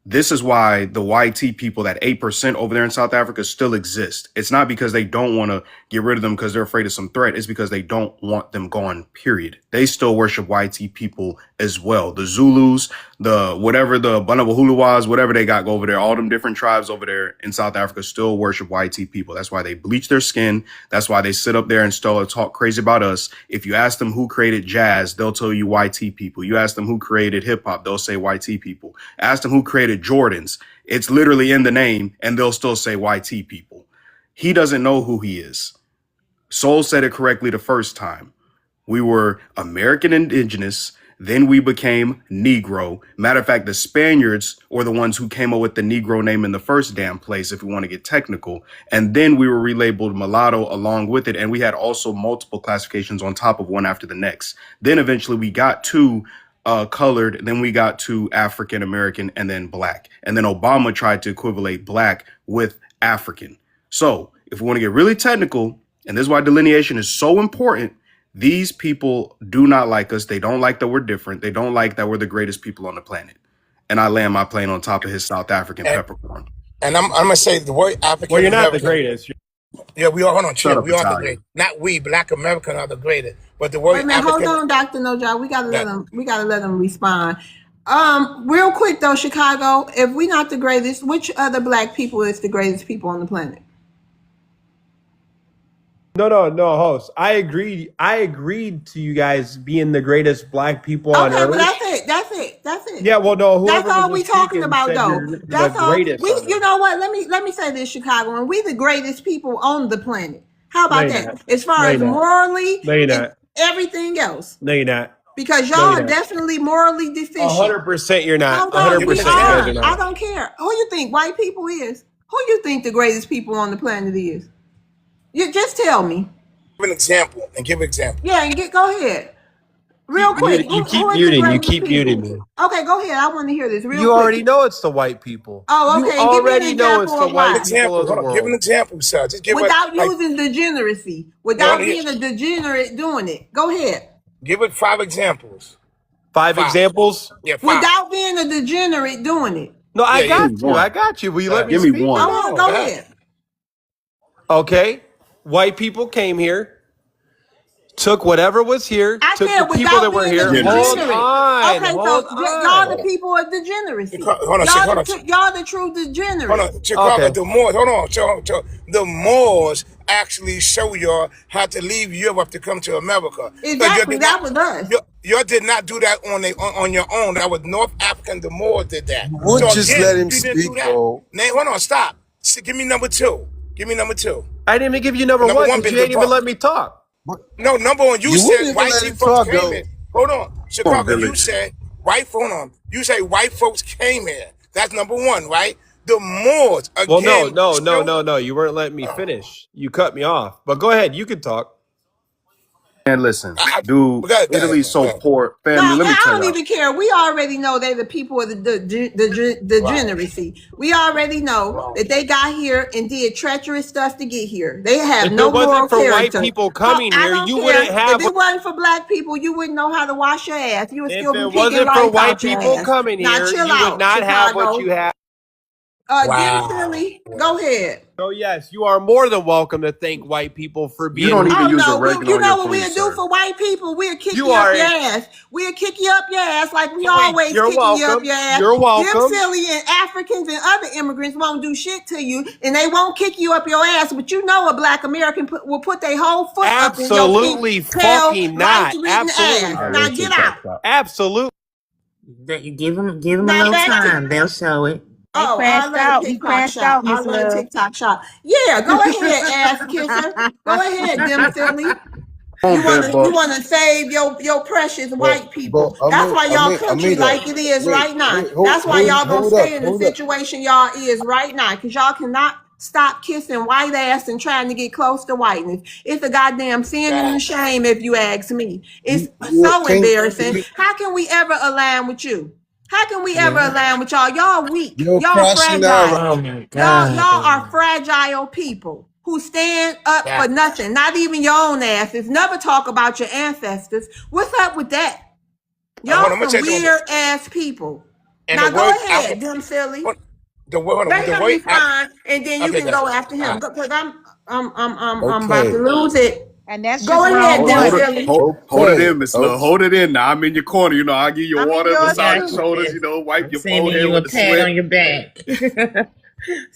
This is why the YT people, that 8% over there in South Africa, still exist. It's not because they don't want to get rid of them because they're afraid of some threat. It's because they don't want them gone, period. They still worship YT people as well. The Zulus, the whatever, the Banabahuluwas, whatever they got over there, all them different tribes over there in South Africa still worship YT people. That's why they bleach their skin. That's why they sit up there and still talk crazy about us. If you ask them who created jazz, they'll tell you YT people. You ask them who created hip hop, they'll say YT people. Ask them who created Jordans. It's literally in the name, and they'll still say YT people. He doesn't know who he is. Soul said it correctly the first time. We were American indigenous, then we became Negro. Matter of fact, the Spaniards were the ones who came up with the Negro name in the first damn place, if we want to get technical. And then we were relabeled mulatto along with it. And we had also multiple classifications on top of one after the next. Then eventually we got to colored, then we got to African American, and then black. And then Obama tried to equivalate black with African. So if we want to get really technical, and this is why delineation is so important, these people do not like us. They don't like that we're different. They don't like that we're the greatest people on the planet. And I land my plane on top of his South African peppercorn. And I'm gonna say the word African. Well, you're not the American. greatest. Yeah, we are. Hold on, Shut chill. up, We are the Italian. great. Not we, Black American are the greatest. But the word Wait a minute, hold African. on, Dr. Nojai. We gotta let him. We gotta let him respond. Real quick though, Chicago. If we're not the greatest, which other black people is the greatest people on the planet? No, host. I agreed to you guys being the greatest black people on Okay, earth. but that's it. Yeah, well, no, whoever That's all was we just talking speaking about, said though. you're That's the all. greatest on You earth. know what? Let me say this, Chicago, and we the greatest people on the planet. How about No, you're that? not. As far No, as you're not. morally No, you're and not. everything else, No, you're not. because No, y'all you're are not. definitely morally deficient. 100% you're not. Hold on, 100% we you guys are. are I not. don't care who you think white people is. Who you think the greatest people on the planet is? You just tell me. Give an example and give an example. Yeah, and go ahead. Real quick, You keep who is the muting. You greatest keep muting people? me. Okay, go ahead. I want to hear this real You quick. already know it's the white people. Oh, You okay. And give me an already know it's example the of white why. people of the Hold on, give an world. example, sir. Just give Without it like using degeneracy, you without only being a degenerate doing it. Go ahead. give it 5 examples. 5 5. examples? Yeah, 5. Without being a degenerate doing it. No, I Yeah, yeah. got you. I got you. Will you let me Give me speak? one. I want to go ahead. Okay. White people came here, took whatever was here, I took the said people that without were being a here. Degeneracy. degenerate. Hold Okay, on. so y'all the people of degeneracy. Hold on, Y'all the true degenerates. Hold on, Chicago. Okay. The Moors. Hold on, the Moors actually show y'all how to leave Europe to come to America. Exactly, that was us. You did not do that on your own. That was North African. The Moors did that. You would So just again, let him you didn't do speak, that. though. Now, hold on, stop. Give me number 2. Give me number 2. I didn't even give you number Number one one because been you ain't even debunked. let me talk. No, number 1. You You wouldn't said even white let him folks talk, came though. here. Hold on, Chicago. Billy. You said white. Hold on. You say white folks came here. That's number 1, right? The Moors Well, again. no. You weren't letting me finish. You cut me off. But go ahead. You can talk. And listen, Go dude, ahead, go ahead, Italy's go so ahead. poor. No, Family, let me I tell don't y'all. even care. We already know they're the people of the Right, degeneracy. We already know right. that they got here and did treacherous stuff to get here. They have If no it moral wasn't for white character. people coming I here, don't you care. wouldn't If have. it wasn't for black people, you wouldn't know how to wash your ass. You would If still be it kicking wasn't for lights white out your people ass. coming Now here, chill you would out, not have what Chicago. you have. Dim Wow. Philly, go ahead. So yes, you are more than welcome to thank white people for You being don't who even Oh use no, oregano you on your know what food, we'll do sir. for white people? We'll kick you you up your are. ass. We'll kick you up your ass like we Wait, always you're kicking you up welcome. your ass. You're Them welcome. silly and Africans and other immigrants won't do shit to you, and they won't kick you up your ass. But you know a black American will put their whole foot up in your pink, Absolutely pale, fucking rice not. ridden Absolutely. ass. All right, Now little get TikTok out. shop. Absolutely. That you give them a Now little back to time, they'll show it. He Oh, I crashed love out. He TikTok crashed shop. out, I Miss love Love. TikTok shop. Yeah, go ahead, ass kisser. Go ahead, Dim Philly. Come You on, bed wanna you bugs. wanna save your precious white But people. That's why y'all country Amida, like it is wait, right now. wait, That's why y'all gonna hold up, stay in the hold up. situation y'all is right now. Cause y'all cannot stop kissing white ass and trying to get close to whiteness. It's a goddamn sin and a Facts. shame if you ask me. It's You so can embarrassing. you, How can we ever align with you? How can we ever yeah. align with y'all? Y'all weak. You're Y'all crashing out. fragile. Oh my Y'all are God. fragile people who stand up for Facts. nothing, not even your own asses. Never talk about your ancestors. What's up with that? Hold on, Y'all I'm gonna some tell you something. weird ass people. And the Now go word ahead, Afro, Dim Silly. hold on, Let the him word respond, and then you okay, can good. go after All him. right. Because I'm about to Okay. lose it. And that's Go just ahead, round Hold, Dim hold it, one. Silly. hold it Okay. in, Miss Love. Okay. Hold it in. Now I'm in your corner. You know, I give you I'm in water, yours massage your Yes, too. shoulders. yes. You know, wipe I'm your sending forehead you a with the pat sweat. on your back.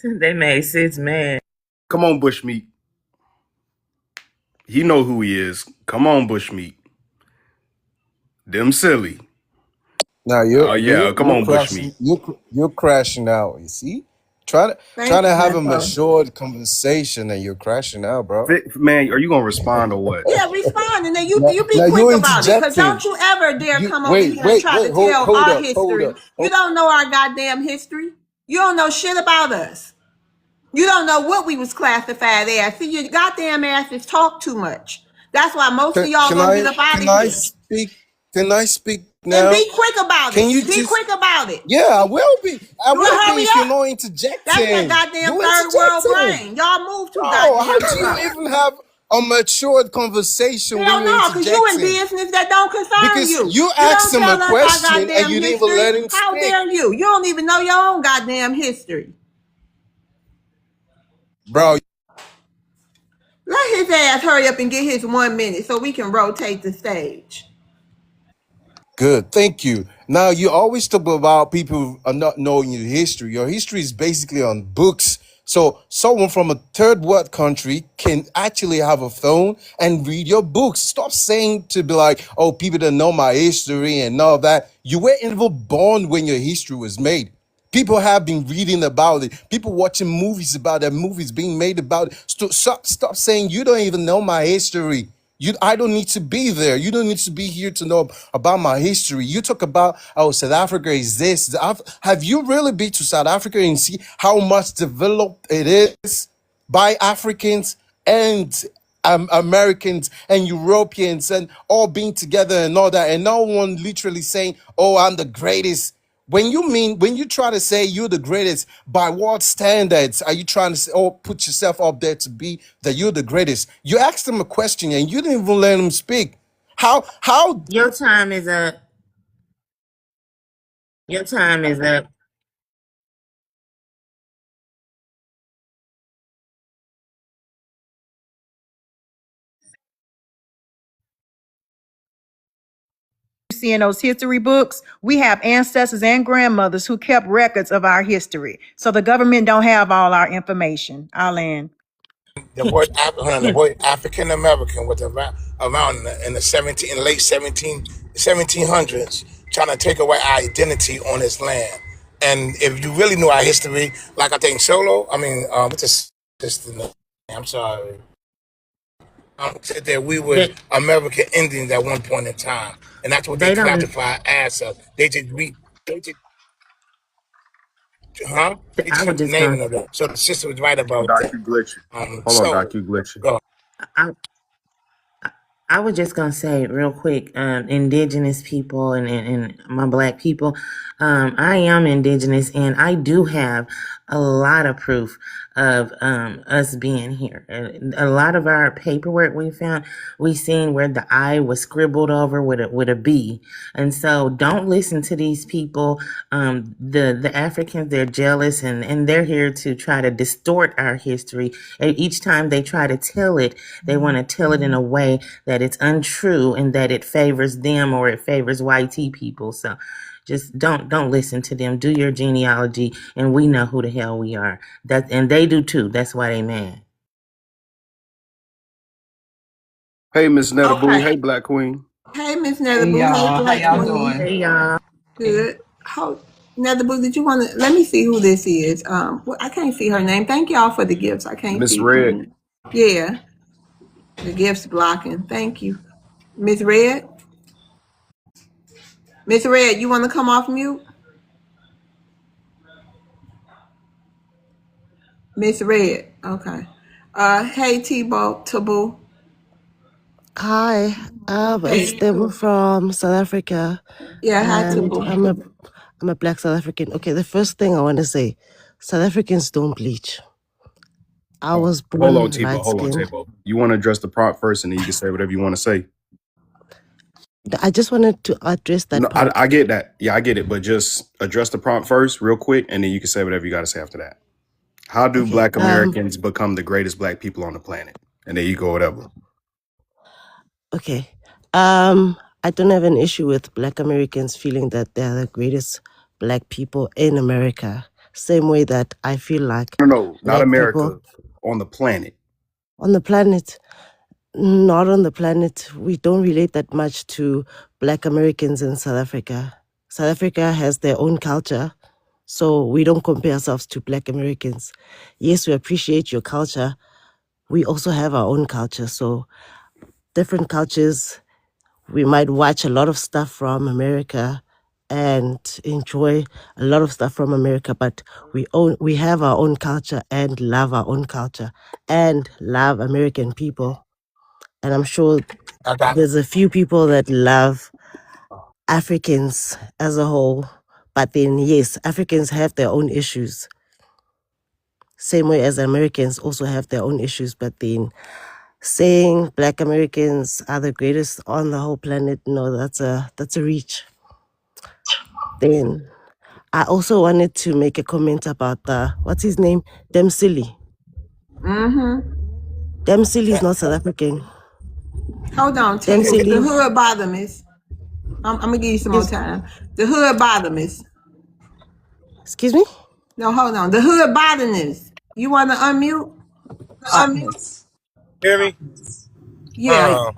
They made sis mad. Come on, Bushmeat. You know who he is. Come on, Bushmeat. Them silly. Now Oh yeah, come you're on, Bushmeat. crashing you're crashing out. You see, trying Thank to you, have a Nepo. matured conversation and you're crashing out, bro. Man, are you gonna respond or what? Yeah, respond, and then you be Now quick you're about it. Cause don't interjecting. you ever dare You come over here and try to tell hold our up, hold history. up. You don't know our goddamn history. You don't know shit about us. You don't know what we was classified as. See, your goddamn asses talk too much. That's why most of y'all Can gonna get I up out can of I here. speak? Can I speak And now? be quick about Can it. you Be just? quick about it. Yeah, I will be. I You will be hurry if you're up. not That's that interjecting. goddamn You third world interjecting, brain. Y'all move too bro. How goddamn do you slow. even have a matured conversation when Hell you're no, because you in interjecting? business that don't concern Because you. you You asked don't him a tell us our question and goddamn you didn't even history. let him How speak, dare you? You don't even know your own goddamn history. bro. Let his ass hurry up and get his 1 minute so we can rotate the stage. Good, thank you. Now you always talk about people are not knowing your history. Your history is basically on books. So someone from a third world country can actually have a phone and read your books. Stop saying to be like, oh, people don't know my history and all that. You weren't even born when your history was made. People have been reading about it. People watching movies about it, movies being made about it. Stop saying you don't even know my history. I don't need to be there. You don't need to be here to know about my history. You talk about, oh, South Africa is this. Have you really been to South Africa and see how much developed it is by Africans and Americans and Europeans and all being together and all that, and no one literally saying, "Oh, I'm the greatest." When you try to say you're the greatest, by what standards are you trying to say, oh, put yourself up there to be that you're the greatest? You asked him a question and you didn't even let him speak. How Your time is up. Your time is up. See in those history books, we have ancestors and grandmothers who kept records of our history. So the government don't have all our information. I'll land. The word African American was around in the 17 in late 1700s, trying to take away our identity on this land. And if you really knew our history, like I think Solo, I mean, what's this? I'm sorry. Said that we were They American Indians at one point in time, and that's what they they don't. classify as us. They just, huh? They I was changed the just naming gonna. of that. So the sister was right about Doc, that. you glitching. Hold on, Doc, So you glitching. go. I I was just gonna say real quick, indigenous people and my black people. I am indigenous, and I do have a lot of proof of us being here. A lot of our paperwork we seen where the I was scribbled over with a B, and so don't listen to these people. The Africans, they're jealous, and they're here to try to distort our history. And each time they try to tell it, they want to tell it in a way that it's untrue and that it favors them or it favors YT people. So just don't listen to them. Do your genealogy, and we know who the hell we are. And they do too. That's why they mad. Hey, Miss Nettaboo. Okay. Hey, Black Queen. Hey, Miss Hey Netherboo. Hey, y'all, how Black y'all Queen. doing? Hey y'all. Good. How, Netherboo, did you want to? Let me see who this is. Well, I can't see her name. Thank y'all for the gifts. I can't Miss see her Red. name. Yeah, the gifts blocking. Thank you, Miss Red. Miss Red, you want to come off mute? Miss Red. Okay. Hey, T-Bo, Taboo. Hi, it's Hey. Deborah from South Africa, Yeah, hi, and Taboo. I'm a black South African. Okay, the first thing I want to say, South Africans don't bleach. I was Hold on, born Tebow. light Hold on, skinned. Tebow. You want to address the prompt first, and then you can say whatever you want to say. I just wanted to address that No, part. I get that. Yeah, I get it. But just address the prompt first, real quick, and then you can say whatever you got to say after that. How do Okay. Black Americans become the greatest Black people on the planet? And there you go, whatever. Okay. I don't have an issue with Black Americans feeling that they're the greatest Black people in America. Same way that I feel like No, not Black people America, on the planet. on the planet. Not on the planet. We don't relate that much to Black Americans in South Africa. South Africa has their own culture, so we don't compare ourselves to Black Americans. Yes, we appreciate your culture. We also have our own culture, so different cultures. We might watch a lot of stuff from America and enjoy a lot of stuff from America, but we have our own culture and love our own culture and love American people. And I'm sure I got there's a few people that love Africans as a whole, but then yes, Africans have their own issues. Same way as Americans also have their own issues, but then saying Black Americans are the greatest on the whole planet, no, that's a reach. Then I also wanted to make a comment about what's his name? Demsili. Mm-hmm. Demsili is not South African. Hold on, T-Boo. The Demsili hood bottom is. I'm gonna give you some more is, time. The hood bottom is. excuse me? No, hold on. The hood bottom is. You want to unmute? Hear me? Yeah. Uh,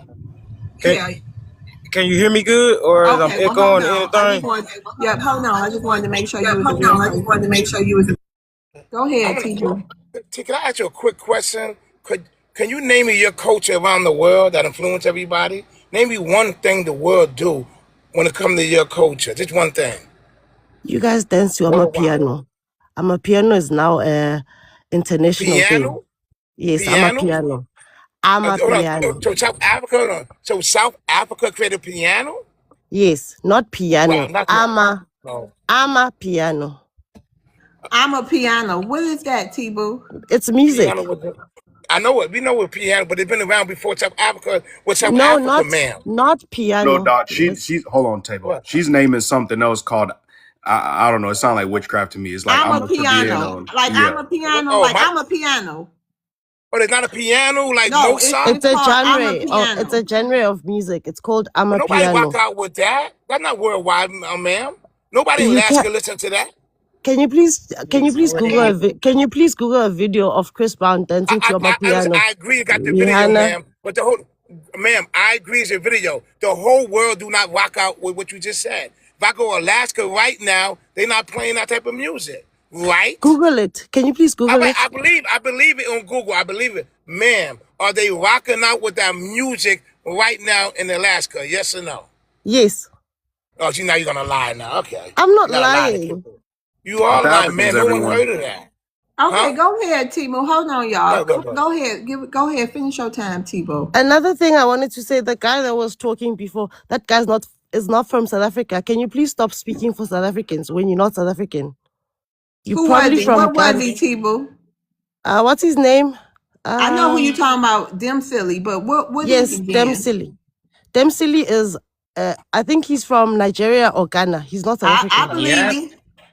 can, can you hear me good, or is I'm Okay. Well, hold echoing on. I just anything? want. Yep. Hold on. I just wanted to make sure you was a real person. Go I'm ahead, gonna. T-Boo. Can I ask you a quick question? Can you name me your culture around the world that influence everybody? Name me one thing the world do when it comes to your culture. Just one thing. You guys dance to Worldwide. Amapiano. Amapiano is now a international thing. Piano? Yes, Piano? Amapiano. Hold on. Amapiano. So South Africa. Hold on. So South Africa created piano? Yes, not Wow, piano. not that. No. Amapiano. I'm a piano. What is that, T-Boo? It's music. Piano was. I know it. We know what piano, but it's been around before South Africa. With South No, Africa, not ma'am. not No, piano. Doc. She's hold on, Tabo. What? She's naming something else called I don't know. It sounds like witchcraft to me. It's like I'm I'm a a piano. piano. Like I'm Yeah. a piano. Oh Like my. I'm a piano. Oh, there's not a piano like No, Mozart. It's it's a called I'm a genre. Oh, it's a piano. genre of music. It's called But nobody rock Amapiano. out with that. That's not worldwide, ma'am. Nobody in You can Alaska listen to that. can you please Google Wait. can you please Google a video of Chris Brown dancing to Listen, Amapiano? I agree. You got the video, Rihanna. ma'am. But the whole, ma'am, I agree. It's a video. The whole world do not rock out with what you just said. If I go Alaska right now, they're not playing that type of music, right? Google it. Can you please Google it? I believe it on Google. I believe it, ma'am. Are they rocking out with that music right now in Alaska? Yes or no? Yes. Oh, see, now you're gonna lie now. Okay, I'm not you gotta lie to lying. people. You South are lying, Africans, man. No one everyone. heard of that. Okay, Huh? go ahead, Timo. Hold on, y'all. Go. Go ahead. Go ahead. Finish your time, Tebow. Another thing I wanted to say, the guy that was talking before, that guy's not is not from South Africa. Can you please stop speaking for South Africans when you're not South African? You're Who was probably he? from What was Ghana. he, Tebow? What's his name? I know who you talking about, them silly, but what is he Yes, then? Dempsey. Dempsey is, I think he's from Nigeria or Ghana. He's not South I African. believe Yep. him.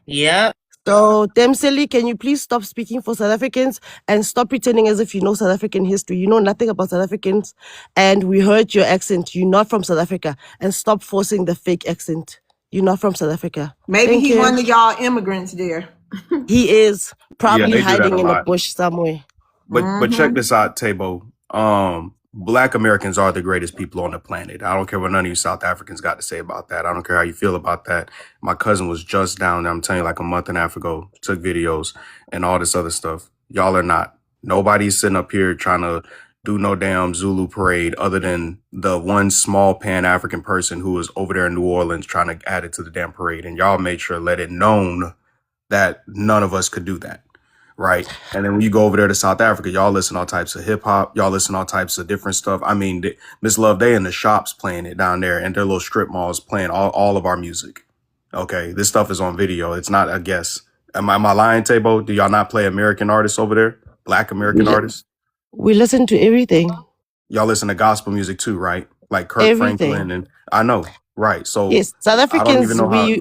Yep. So, Dempsey, can you please stop speaking for South Africans and stop pretending as if you know South African history? You know nothing about South Africans, and we heard your accent. You're not from South Africa, and stop forcing the fake accent. You're not from South Africa. Maybe Thank he you. one of y'all immigrants there. He is Yeah, probably they do that a hiding in a lot. bush somewhere. But check this out, Tabo. Black Americans are the greatest people on the planet. I don't care what none of you South Africans got to say about that. I don't care how you feel about that. My cousin was just down there, I'm telling you, like a month and a half ago, took videos and all this other stuff. Y'all are not. Nobody's sitting up here trying to do no damn Zulu parade other than the one small Pan-African person who was over there in New Orleans trying to add it to the damn parade. And y'all made sure let it known that none of us could do that. Right. And then when you go over there to South Africa, y'all listen to all types of hip hop. Y'all listen to all types of different stuff. I mean, Miss Love, they in the shops playing it down there and their little strip malls playing all of our music. Okay. This stuff is on video. It's not a guess. Am I lying, Tabo? Do y'all not play American artists over there? Black We, American li- artists? we listen to everything. Y'all listen to gospel music too, right? Like Kirk Franklin Everything. and I know. Right. So Yes, South I don't even Africans, know how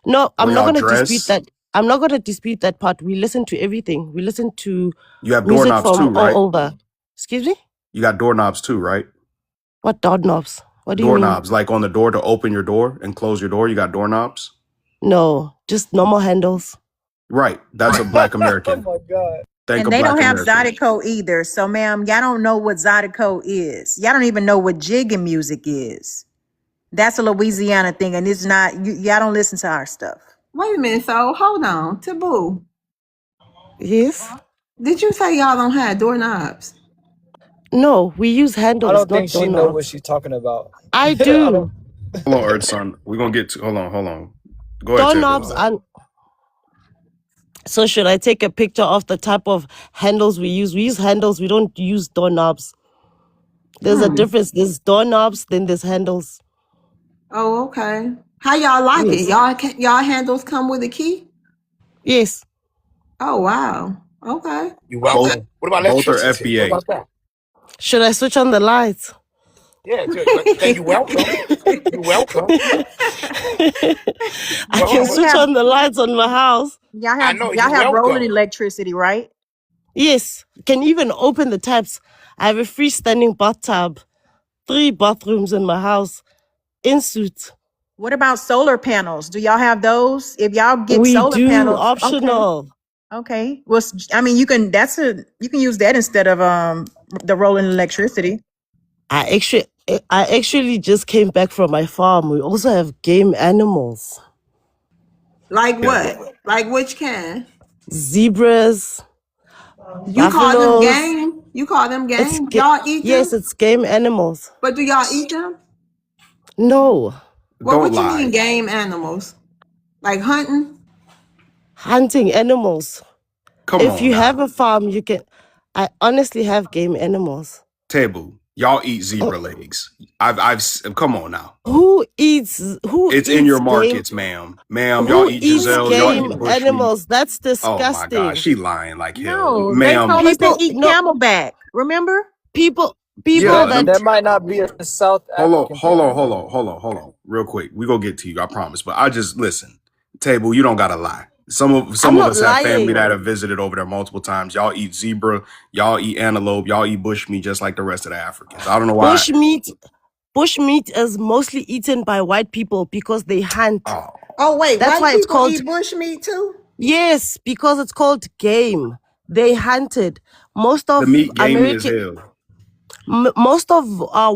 no, I'm when not y'all going to dispute dress, that. I'm not going to dispute that part. We listen to everything. We listen to you have music doorknobs from too, all right? over. Excuse me? You got doorknobs too, right? What doorknobs? What do you mean? Doorknobs, like on the door to open your door and close your door. You got doorknobs. No, just normal handles. Right. That's a Black Oh American. my God. Think And a they Black don't have American. Zydeco either. So, ma'am, y'all don't know what Zydeco is. Y'all don't even know what jigging music is. That's a Louisiana thing, and it's not. Y'all don't listen to our stuff. Wait a minute, so hold on. Taboo. Yes? Did you say y'all don't have doorknobs? No, we use I handles, don't think not she know what doorknobs. she's talking about. I I do. don't. Hold on, Earth Son. We're gonna get to hold on. Go ahead, Doorknobs Tabo. are. So, should I take a picture of the type of handles we use? We use handles, we don't use doorknobs. There's a difference. There's doorknobs, then there's handles. Oh, okay. How y'all like it? Yes. Y'all handles come with a key? Yes. Oh wow. Okay. You Both welcome. What about both are electricity? What FBA. about that? Should I switch on the lights? Yeah, then you welcome. You welcome. You I can And they welcome. switch have on the lights on my house. I know you y'all have rolling welcome. electricity, right? Yes. Can even open the taps. I have a freestanding bathtub, 3 bathrooms in my house, in suite. What about solar panels? Do y'all have those? If y'all get We solar do panels, okay. optional. Okay. Well, I mean, you can. You can use that instead of the rolling electricity. I actually just came back from my farm. We also have game animals. Like Yeah. what? Like which kind? Zebras, You call them buffaloes. game? You call them It's game? Y'all eat yes, them? it's game animals. But do y'all eat them? No, Well, Don't what you mean lie. game animals? Like hunting? hunting animals. Come If on you have now. a farm, you can. I honestly have game animals. Table. Y'all eat zebra legs. Come on now. Who eats? Who It's in eats your game? markets, ma'am. Ma'am, y'all Who eat eats Giselle, y'all eat game bushmeat. animals? That's Oh my gosh, disgusting. she lying like hell. No, they Ma'am, told us they People, eat no camelback. Remember? people, people yeah, That that that might not be a South African thing. hold on. Real quick. We gonna get to you, I promise. But I just listen. Table, you don't gotta lie. Some I'm of not us have family that lying. have visited over there multiple times. Y'all eat zebra, y'all eat antelope, y'all eat bushmeat just like the rest of the Africans. I don't know why. Bushmeat is mostly eaten by white people because they hunt. Oh, Oh wait, That's white why it's people called, eat bush meat too? yes, because it's called game. They hunted. Most the of meat gamey as American, hell. most of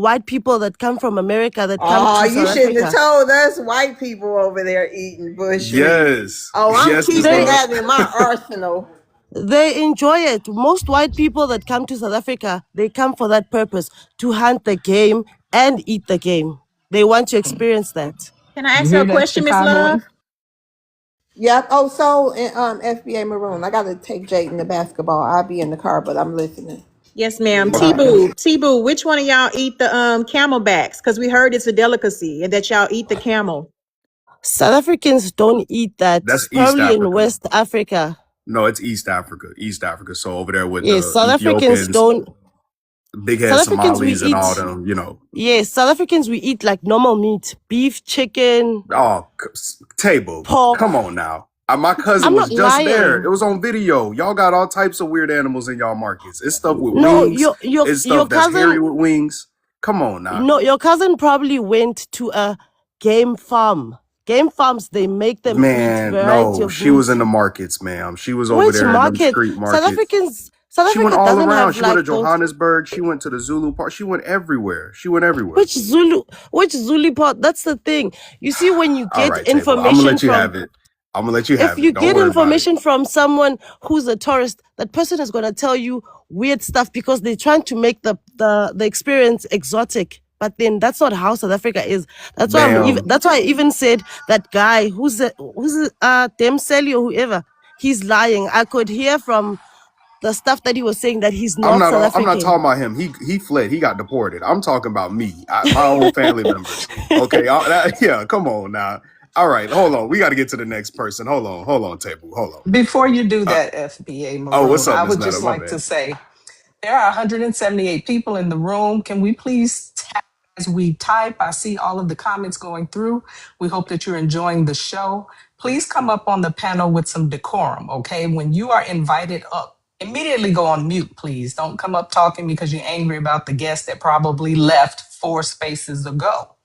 white people that come from America that come Oh, to you South shouldn't have Africa, told us white people over there eating bush meat. Yes. Oh, I'm Yes, Miss keeping they Love. that in my arsenal. they enjoy it. Most white people that come to South Africa, they come for that purpose, to hunt the game and eat the game. They want to experience that. Can I You ask you hear a that, question, Miss Love? Chicagoans? Yep. Oh, so FBA Maroon. I gotta take Jayden to basketball. I'll be in the car, but I'm listening. Yes, ma'am. All right. T-Boo, which one of y'all eat the camelbacks? Because we heard it's a delicacy and that y'all eat the camel. South Africans don't eat that. That's East Probably in Africa. West Africa. No, it's East Africa. East Africa. So over there with Yes, the South Africans Ethiopians, don't. big head South Africans we Somalis and all eat. them, you know. Yes, South Africans we eat like normal meat, beef, chicken, Oh, table. pork. Come on now. My cousin I'm was not just there. lying. It was on video. Y'all got all types of weird animals in y'all markets. It's stuff with No, wings. It's your stuff that's hairy cousin. with wings. Come on now. No, your cousin probably went to a game farm. Game farms, they make them eat Man, variety no. of She was in meat. the markets, ma'am. She was over Which there in them market? street South markets. South She went Africa all doesn't around. have She went to like those. Johannesburg. She went to the Zulu Park. She went everywhere. She went everywhere. Which Zulu part? That's the thing. You see, when you All get right, table. I'm gonna information let you from, have it. I'm gonna let you if have you it. Don't get worry about it. information from someone who's a tourist, that person is gonna tell you weird stuff because they're trying to make the experience exotic. But then that's not how South Africa is. That's why Ma'am, that's why I even said that guy who's Demseli or whoever, he's lying. I could hear from the stuff that he was saying that he's not South I'm not African. talking about him. He fled. He got deported. I'm talking about me, my own family members. Okay, yeah. Come on now. All right, hold on. We got to get to the next person. Hold on, table. Hold on. Before you do that, FBA Oh, what's Maroon, up, I Miss would Netta? just My like to bad. say there are 178 people in the room. Can we please tap as we type? I see all of the comments going through. We hope that you're enjoying the show. Please come up on the panel with some decorum, okay? When you are invited up, immediately go on mute, please. Don't come up talking because you're angry about the guest that probably left 4 spaces ago.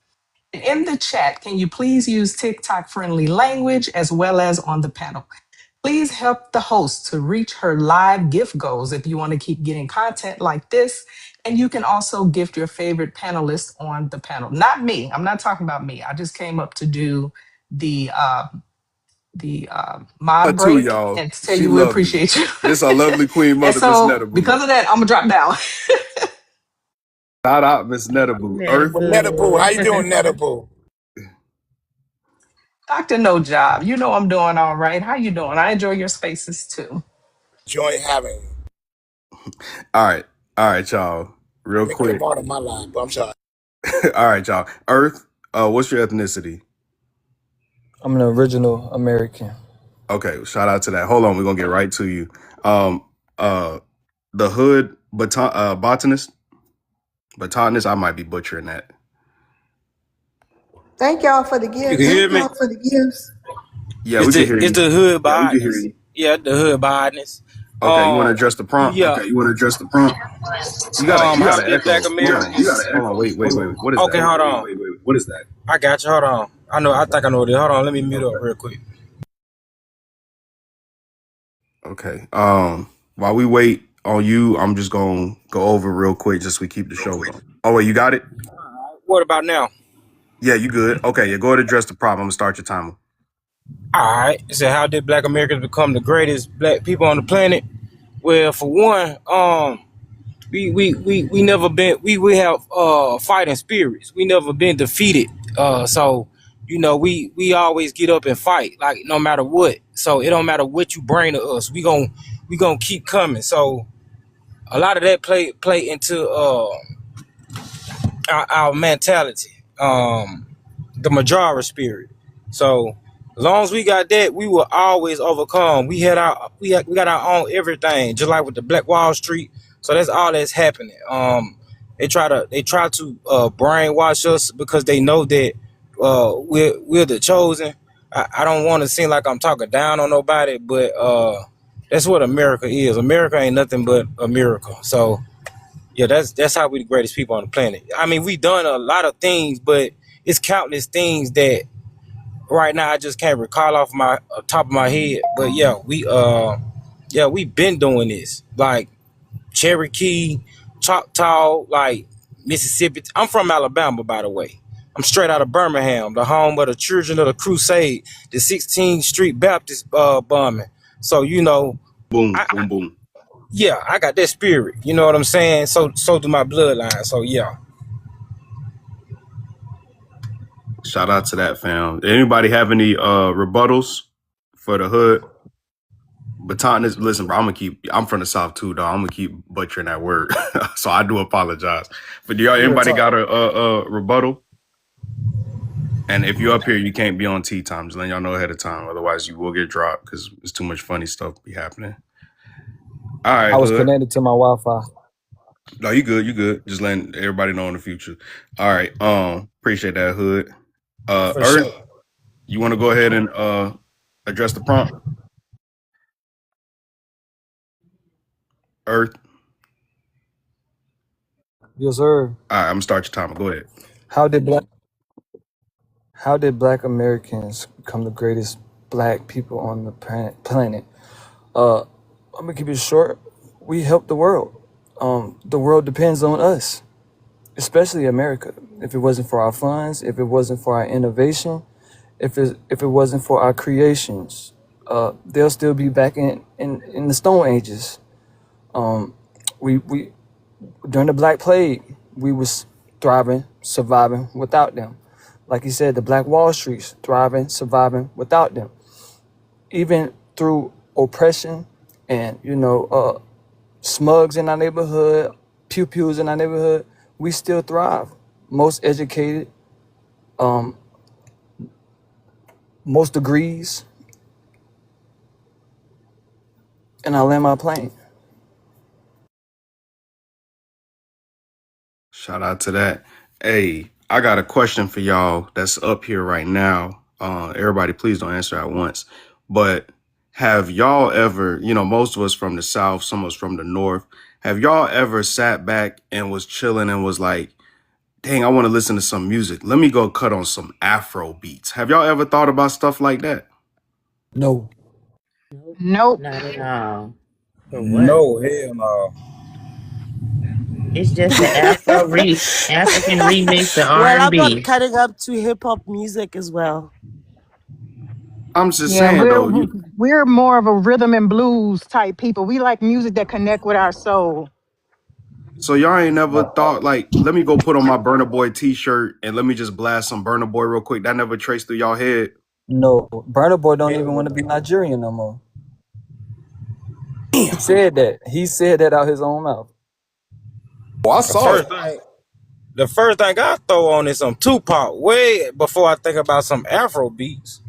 In the chat, can you please use TikTok friendly language as well as on the panel? Please help the host to reach her live gift goals if you want to keep getting content like this. And you can also gift your favorite panelist on the panel. Not me. I'm not talking about me. I just came up to do the mod Too, break y'all. and to tell She you we lovely. appreciate you. This our lovely queen And mother, Miss so Netta Boo. because of that, I'm gonna drop down. Shout out, Miss Netta Boo. Earth. Never. Netapoo, how you doing, Netapoo? Dr. No Job, you know I'm doing all right. How you doing? I enjoy your spaces too. Joy having you. All right, y'all. Real Making a quick. part of my life, but I'm sorry. All right, y'all. Earth. What's your ethnicity? I'm an original American. Okay, shout out to that. Hold on, we're gonna get right to you. The hood botanist. I might be butchering that. Thank y'all for the You gifts. can hear me? Yeah, we can hear It's you. the hood bideness. Yeah, the hood bideness. Okay, you want to address the prompt? Yeah. You got How an did echo. Black Americans? Hold on, wait. What is Okay, that? hold on. What is that? I got you. Hold on. I think I know what it is. Hold on. Let me mute up real quick. Okay. While we wait on you, I'm just gonna go over real quick just so we keep the show going. Oh wait, you got it? What about now? Yeah, you good. Okay, yeah, go ahead and address the problem. I'm gonna start your timer. All right. So how did Black Americans become the greatest black people on the planet? Well, for one, we never been we have fighting spirits. We never been defeated. So we always get up and fight, like no matter what. So it don't matter what you bring to us. We gonna keep coming. So a lot of that play into our mentality. The majority spirit. So as long as we got that, we will always overcome. We got our own everything, just like with the Black Wall Street. So that's all that's happening. They try to brainwash us because they know that we're the chosen. I don't want to seem like I'm talking down on nobody, but that's what America is. America ain't nothing but a miracle. So yeah, that's how we the greatest people on the planet. I mean, we done a lot of things, but it's countless things that right now I just can't recall off my top of my head. But yeah, we been doing this. Like Cherokee, Choctaw, like Mississippi. I'm from Alabama, by the way. I'm straight out of Birmingham, the home of the Children of the Crusade, the 16th Street Baptist bombing. So Boom, boom, boom. yeah, I got that spirit. You know what I'm saying? So do my bloodline. So yeah. Shout out to that, fam. Anybody have any rebuttals for the hood. Baton is listen, bro. I'm from the South too, dog. I'm gonna keep butchering that word, so I do apologize. But do y'all Real anybody talk. got a rebuttal? And if you're up here, you can't be on tea time. Just letting y'all know ahead of time. Otherwise, you will get dropped because it's too much funny stuff be happening. All I right, was hood. connected to my Wi-Fi. No, you good. You good. Just letting everybody know in the future. All right. Appreciate that, hood. For Earth, sure. you want to go ahead and address the prompt? Earth. Yes, sir. All right. I'm gonna start your timer. Go ahead. How did black How did Black Americans become the greatest Black people on the planet? Uh, I'm gonna keep it short. We help the world. The world depends on us, especially America. If it wasn't for our funds, if it wasn't for our innovation, if it wasn't for our creations, they'll still be back in the Stone Ages. We during the Black Plague, we was thriving, surviving without them. Like you said, the Black Wall Streets thriving, surviving without them. Even through oppression and smugs in our neighborhood, pew pews in our neighborhood, we still thrive. Most educated, most degrees, and I land my plane. Shout out to that. Hey, I got a question for y'all that's up here right now. Everybody, please don't answer at once. But have y'all ever, most of us from the South, some of us from the North, have y'all ever sat back and was chilling and was like, dang, I want to listen to some music. Let me go cut on some Afro beats. Have y'all ever thought about stuff like that? No. Nope, Nope. not at all. For what? No, hell no. It's just the African remix of Well, I'm not R&B. cutting up to hip hop music as well. I'm just Yeah, saying though, we're more of a rhythm and blues type people. We like music that connect with our soul. so y'all ain't never No. thought like, let me go put on my Burner Boy t-shirt and let me just blast some Burner Boy real quick. That never traced through y'all head. No. Burna Boy don't even Hell want to be no. Nigerian no more. He said that. He said that out his own mouth. Oh, I The saw it. first thing the first thing I throw on is some Tupac way before I think about some Afro beats.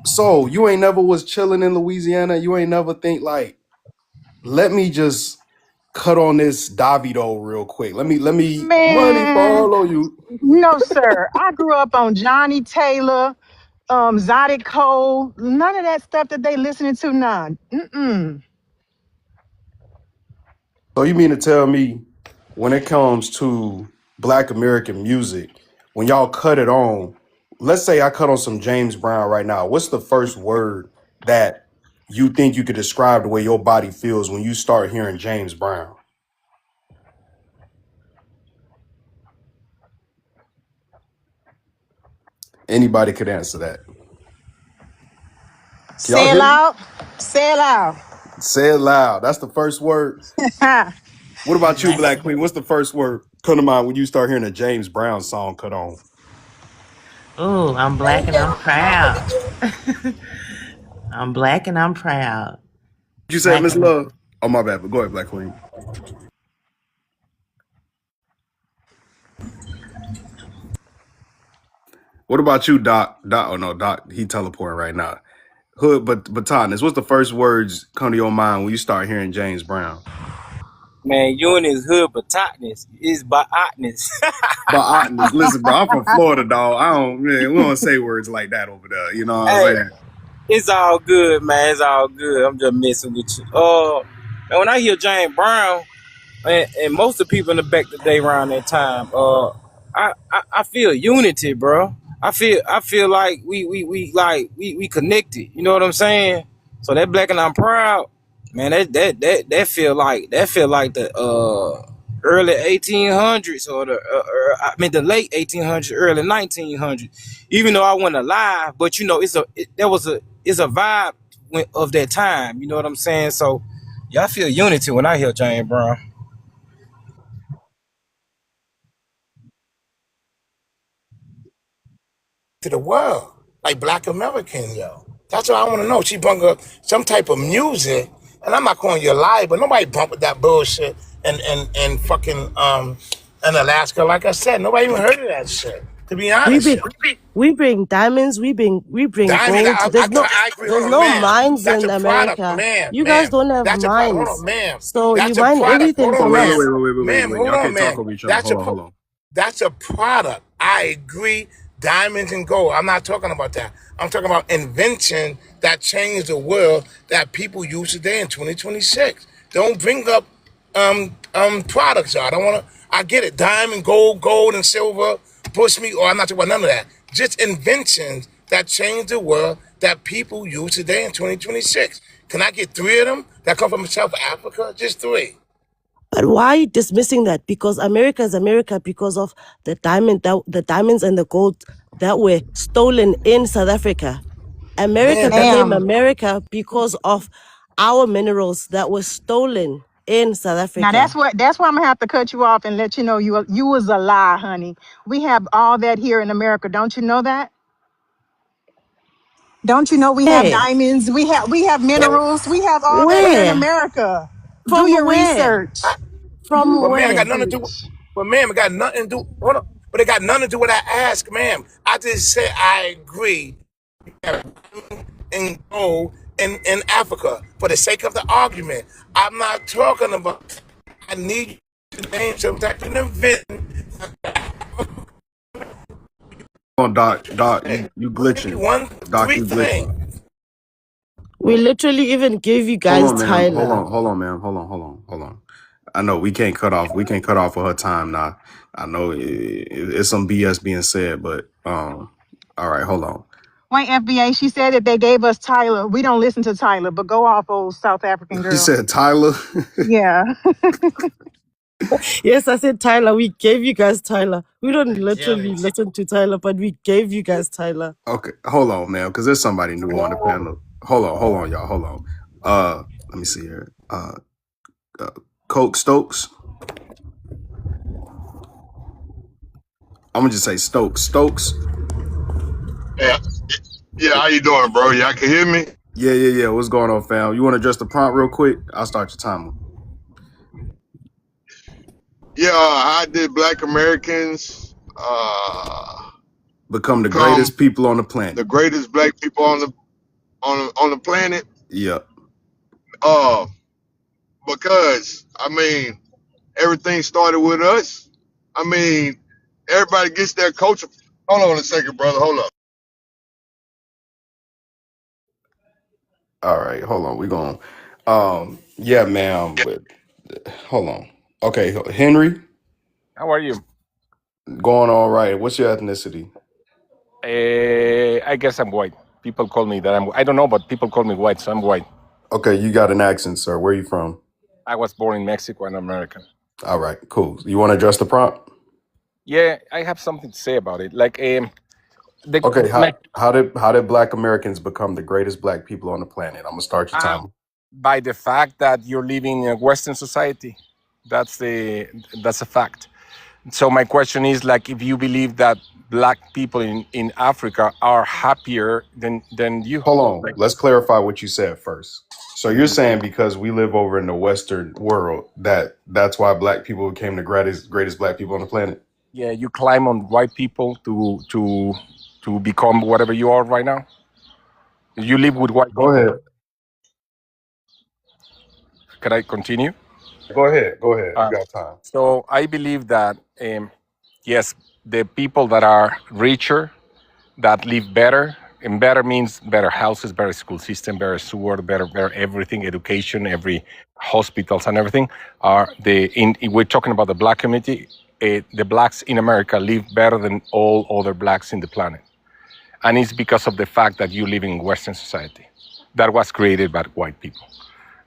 So you ain't never was chilling in Louisiana. You ain't never think like, let me just cut on this Davido real quick. Let me money Man, follow you. no, sir. I grew up on Johnny Taylor, Zydeco, none of that stuff that they listening to now. Mm-mm. So you mean to tell me when it comes to Black American music, when y'all cut it on, let's say I cut on some James Brown right now. What's the first word that you think you could describe the way your body feels when you start hearing James Brown? Anybody could answer that. Can y'all Say it hear me? loud. Say it loud. Say it loud. That's the first word. What about you, Black. Black Queen? What's the first word come to mind when you start hearing a James Brown song cut on? Oh, I'm black and I'm proud. I'm black and I'm proud. You said Black Miss and Love? Oh, my bad. But go ahead, Black Queen. What about you, Doc? Doc, oh no, Doc, he teleporting right now. Hood, but Batanas, what's the first words come to your mind when you start hearing James Brown? Man, you and his hood bototness is bototness. Botnas, listen, bro, I'm from Florida, dog. We don't say words like that over there. You know what I'm Hey, saying? it's all good, man. It's all good. I'm just messing with you. And when I hear James Brown, and most of the people in the back today around that time, I feel unity, bro. I feel like we connected. You know what I'm saying? So that black and I'm proud, man. That feel like the early 1800s or the late 1800s, early 1900s. Even though I wasn't alive, but it's a vibe of that time. You know what I'm saying? So yeah, I feel unity when I hear James Brown. To the world. like Black American, yo. That's what I want to know. She brought up some type of music, and I'm not calling you a liar, but nobody bump with that bullshit and fucking in Alaska. Like I said, nobody even heard of that shit. To be We honest, bring yo. we bring diamonds, we bring Diamond, gold. I agree. Hold There's on, no ma'am. mines That's in a product, America. ma'am, You guys ma'am. don't have That's a product. Hold mines. on, ma'am. So you That's a mine product. Hold everything on, from Wait, wait, ma'am. us. wait, wait, wait, wait, Ma'am, wait. hold Y'all on, can't talk ma'am. over each other. Hold on, hold on. That's a product. I agree. Diamonds and gold. I'm not talking about that. I'm talking about invention that changed the world that people use today in 2026. Don't bring up products. I don't want to. I get it. Diamond, gold and silver, bushmeat. Or I'm not talking about none of that. Just inventions that changed the world that people use today in 2026. Can I get three of them that come from South Africa? Just three. But why dismissing that? Because America is America because of the diamonds and the gold that were stolen in South Africa. America Man, became Ma'am. America because of our minerals that were stolen in South Now Africa. that's where I'm gonna have to cut you off and let you know you was a lie, honey. We have all that here in America. Don't you know that? Don't you know we have Where? diamonds? We have minerals. We have all that here in Where? America. Do From your where? I, research. From but Do ma'am, it got where? nothing to do. research. But ma'am, it got nothing to do. Hold on. But it got nothing to do with what I asked, ma'am. I just said I agree and go in Africa for the sake of the argument. I'm not talking about. I need you to name some type of event. Hold on, Doc, you Give me glitching. one, Doc, three you glitching. things. We literally even gave you Hold guys on, ma'am. Hold Tyler. on, hold on, ma'am. Hold on. I know we can't cut off. We can't cut off for her time now. I know it's some BS being said, but all right, hold on. Wait, FBA. She said that they gave us Tyler. We don't listen to Tyler, but go off, old South African You girl. said Tyler. Yeah. Yes, I said Tyler. We gave you guys Tyler. We don't I'm literally jealous. listen to Tyler, but we gave you guys Tyler. Okay, hold on, ma'am, because there's somebody new on the panel. Hold on, y'all. Hold on. Let me see here. Uh Coke Stokes. I'm gonna just say Stokes. Stokes. Yeah, yeah. How you doing, bro? Y'all can hear me? Yeah. What's going on, fam? You want to address the prompt real quick? I'll start your timer. Yeah. How did Black Americans Become the become greatest people on the the planet. greatest Black people on the planet? Yep. Uh, because I mean, everything started with us. I mean, everybody gets their culture. Hold on a second, brother. Hold up. All right, hold on. We going. Yeah, ma'am. But hold on. Okay, Henry, How are you? going all right. What's your ethnicity? I guess I'm white. People call me that I don't know, but people call me white, so I'm white. Okay, you got an accent, sir. Where you from? I was born in Mexico and I'm American. All right, cool. You want to address the prompt? Yeah, I have something to say about it. Like, the Okay, my how did Black Americans become the greatest Black people on the planet? I'm gonna start your um, timer. by the fact that you're living in a Western society, that's a fact. So my question is, like, if you believe that Black people in Africa are happier than you. Hold on. Like, Let's clarify what you said first. So you're saying because we live over in the Western world that's why Black people became the greatest Black people on the planet? yeah, you climb on white people to become whatever you are right now. You live with white Go people. ahead. Can I continue? Go ahead. Go ahead. You Uh, got time. so I believe that yes, the people that are richer, that live better, and better means better houses, better school system, better sewer, better everything, education, every hospitals and everything. Are we're talking about the Black community. The Blacks in America live better than all other Blacks in the planet, and it's because of the fact that you live in Western society that was created by white people.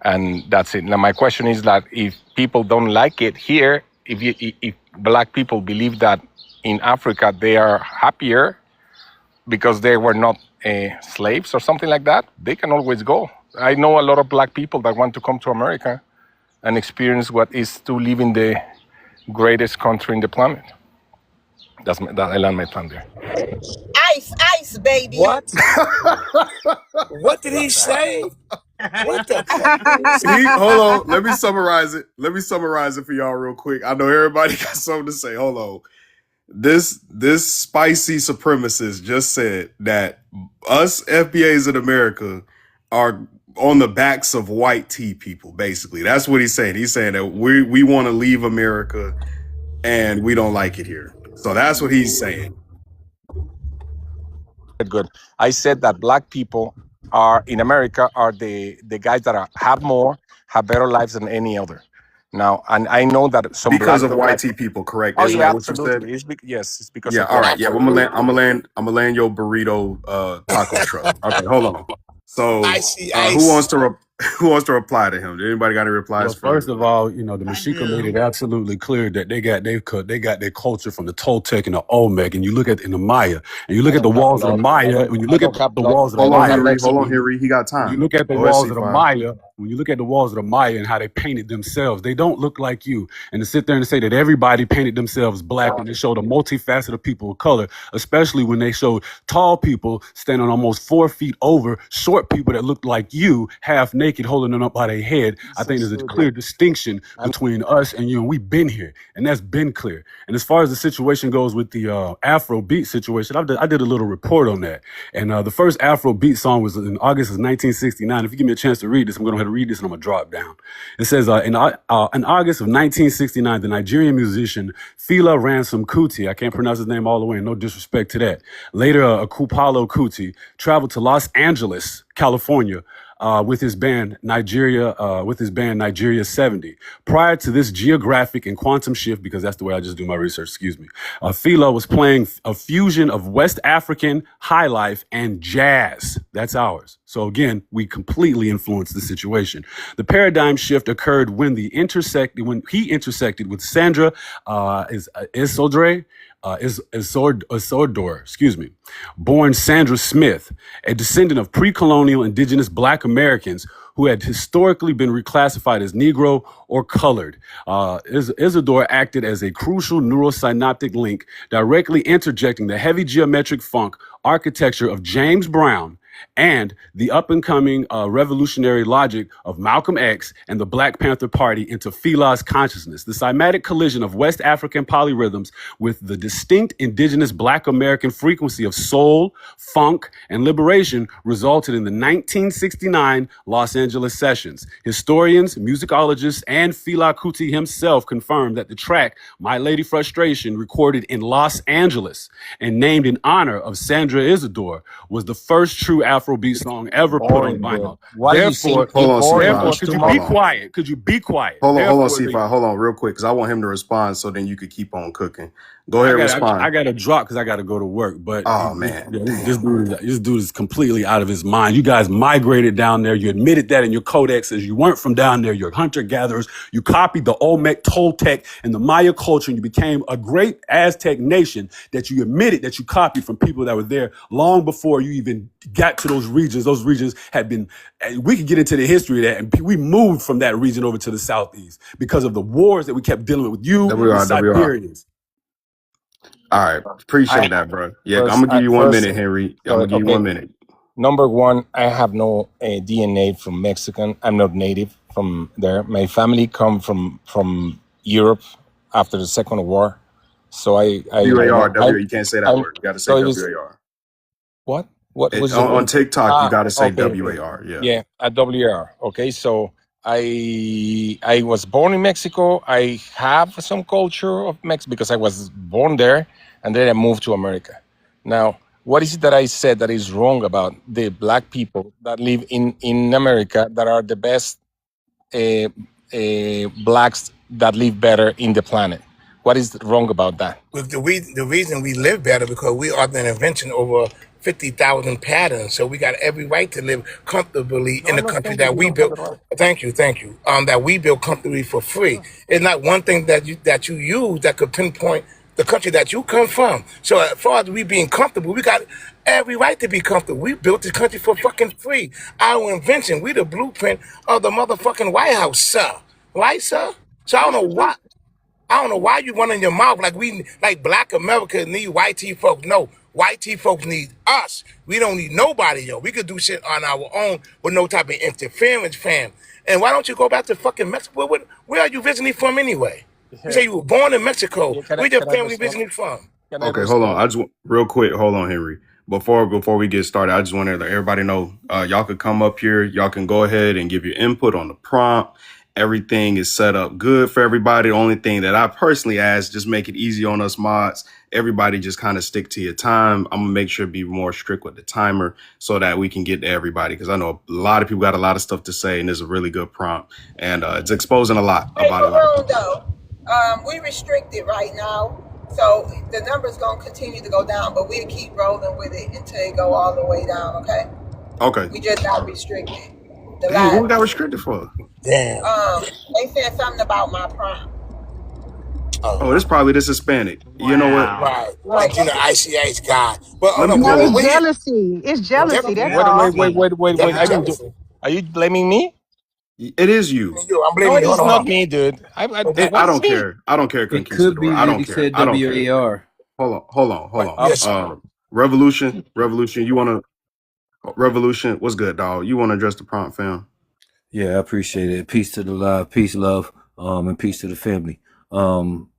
And that's it. Now, my question is that if people don't like it here, if Black people believe that in Africa they are happier because they were not slaves or something like that, they can always go. I know a lot of Black people that want to come to America and experience what is to live in the greatest country in the planet. I land my plane there. Ice, ice, baby. What? What did he say? What the fuck did he say? See, hold on. Let me summarize it. Let me summarize it for y'all real quick. I know everybody got something to say. Hold on. This spicy supremacist just said that us FBAs in America are on the backs of white tea people. Basically, that's what he's saying. He's saying that we want to leave America and we don't like it here. So that's what he's saying. Good. I said that black people are in America are the guys that have more, have better lives than any other. Now, and I know that some Because black of white tea people, correct? Oh Isn't yeah, that what you said? absolutely. Yes, it's because Yeah, of all white. right. Yeah, I'm gonna land your burrito taco truck. Okay, hold on. So Icy who ice. wants to who wants to reply to him? Did anybody got any replies Well, for first of all, you know, the Mexica made do. it absolutely clear that they got their culture from the Toltec and the Olmec, and you look at in the Maya, and you look I at the don't have walls of the blood. Maya. When you I look at don't have the blood. walls of the I Hold don't on, have Maya, Henry. Hold Mexican. on, Henry. He got when you time. look at the Go ahead, walls of the C5. Maya, when you look at the walls of the Maya and how they painted themselves, they don't look like you. And to sit there and say that everybody painted themselves black when they showed a multifaceted people of color, especially when they showed tall people standing almost 4 feet over short people that looked like you, half naked, holding them up by their head. I think there's a clear distinction between us and you, and we've been here, and that's been clear. And as far as the situation goes with the Afro beat situation, I did a little report on that. And the first Afro beat song was in August of 1969. If you give me a chance to read this, I'm going to go ahead and read this, and I'm going to draw it down. It says, in August of 1969, the Nigerian musician Fela Ransom Kuti, I can't pronounce his name all the way, and no disrespect to that, later Kupalo Kuti, traveled to Los Angeles, California, with his band Nigeria 70. Prior to this geographic and quantum shift, because that's the way I just do my research, excuse me, Fela was playing a fusion of West African high life and jazz. That's ours. So again, we completely influenced the situation. The paradigm shift occurred when he intersected with Sandra Isidore, born Sandra Smith, a descendant of pre-colonial indigenous black Americans who had historically been reclassified as Negro or colored. Isidore acted as a crucial neurosynaptic link, directly interjecting the heavy geometric funk architecture of James Brown and the up-and-coming revolutionary logic of Malcolm X and the Black Panther Party into Fela's consciousness. The cymatic collision of West African polyrhythms with the distinct indigenous Black American frequency of soul, funk, and liberation resulted in the 1969 Los Angeles sessions. Historians, musicologists, and Fela Kuti himself confirmed that the track My Lady Frustration, recorded in Los Angeles and named in honor of Sandra Isidore, was the first true Afrobeat song ever put on Boring, bro. vinyl. Why do you Therefore, think Hold it on, boring C5. goes could too you much? be Hold on. quiet? Could you be quiet? Hold on, Therefore, C5. Hold on, real quick, because I want him to respond. So then you could keep on cooking. Go ahead, I respond. got to drop because I got to go to work. But Oh man, this damn. dude is completely out of his mind. You guys migrated down there. You admitted that in your codexes. You weren't from down there. You're hunter gatherers. You copied the Olmec, Toltec, and the Maya culture, and you became a great Aztec nation that you admitted that you copied from people that were there long before you even got to those regions. Those regions had been. We could get into the history of that, and we moved from that region over to the southeast because of the wars that we kept dealing with you and WR, WR. Siberians. All right, I appreciate that, bro. Yeah, I'm first, gonna give you 1 minute, first, Henry. I'm sorry, gonna give you okay. 1 minute. Number one, I have no DNA from Mexican. I'm not native from there. My family come from Europe after the Second War. So WAR, WAR. You can't say that I'm word. You got to say so it was WAR. what? What was the On word? TikTok, you got to say Okay. WAR. Yeah. Yeah, at WR. Okay, so I was born in Mexico. I have some culture of Mexico because I was born there, and then I moved to America. Now, what is it that I said that is wrong about the black people that live in America that are the best blacks that live better in the planet? What is wrong about that? With the reason we live better because we are the invention over 50,000 patterns. So we got every right to live comfortably No, in I'm the not country saying that that you we don't have built. the right. Thank you. That we built comfortably for free. It's not one thing that you use that could pinpoint the country that you come from. So as far as we being comfortable, we got every right to be comfortable. We built this country for fucking free. Our invention. We the blueprint of the motherfucking White House, sir. Right, sir? So I don't know why. I don't know why you running your mouth like Black America need white T folks. No, white T folks need us. We don't need nobody, yo. We could do shit on our own with no type of interference, fam. And why don't you go back to fucking Mexico? Where are you visiting from anyway? You Yeah, say you were born in Mexico. yeah, Where your can I family respond? visiting from? Can I Okay, hold on. respond? I just real quick. Hold on, Henry. Before we get started, I just want to let everybody know. Y'all could come up here. Y'all can go ahead and give your input on the prompt. Everything is set up good for everybody. The only thing that I personally ask, just make it easy on us mods. Everybody just kind of stick to your time. I'm gonna make sure to be more strict with the timer so that we can get to everybody. Because I know a lot of people got a lot of stuff to say, and it's a really good prompt, and it's exposing a lot Hey, about a lot of Haroon, people. though, we restricted right now, so the number's gonna continue to go down, but we'll keep rolling with it until it go all the way down. Okay? Okay. We just got restricted. The Dang, what we live. got restricted for? Damn. They said something about my prompt. Oh, Oh, this probably this Hispanic. You know what? Wow. right. Well, Like, ICH guy. But Let me No, pull it's what it. he jealousy. It's it's jealousy. definitely That's Wait, all. wait, wait, jealousy. wait, wait, wait. Definitely I didn't do. jealousy. Are you blaming me? It is you. I'm No, blaming it you. is Hold not on. me, dude. I What is don't me? care. I don't care, It could Conquistador. be I that don't he care. said I don't care. WAR. Hold on. Yes. Revolution. You want to Revolution? What's good, dog? You want to address the prompt, fam? Yeah, I appreciate it. Peace to the live, peace, love, and peace to the family. Um,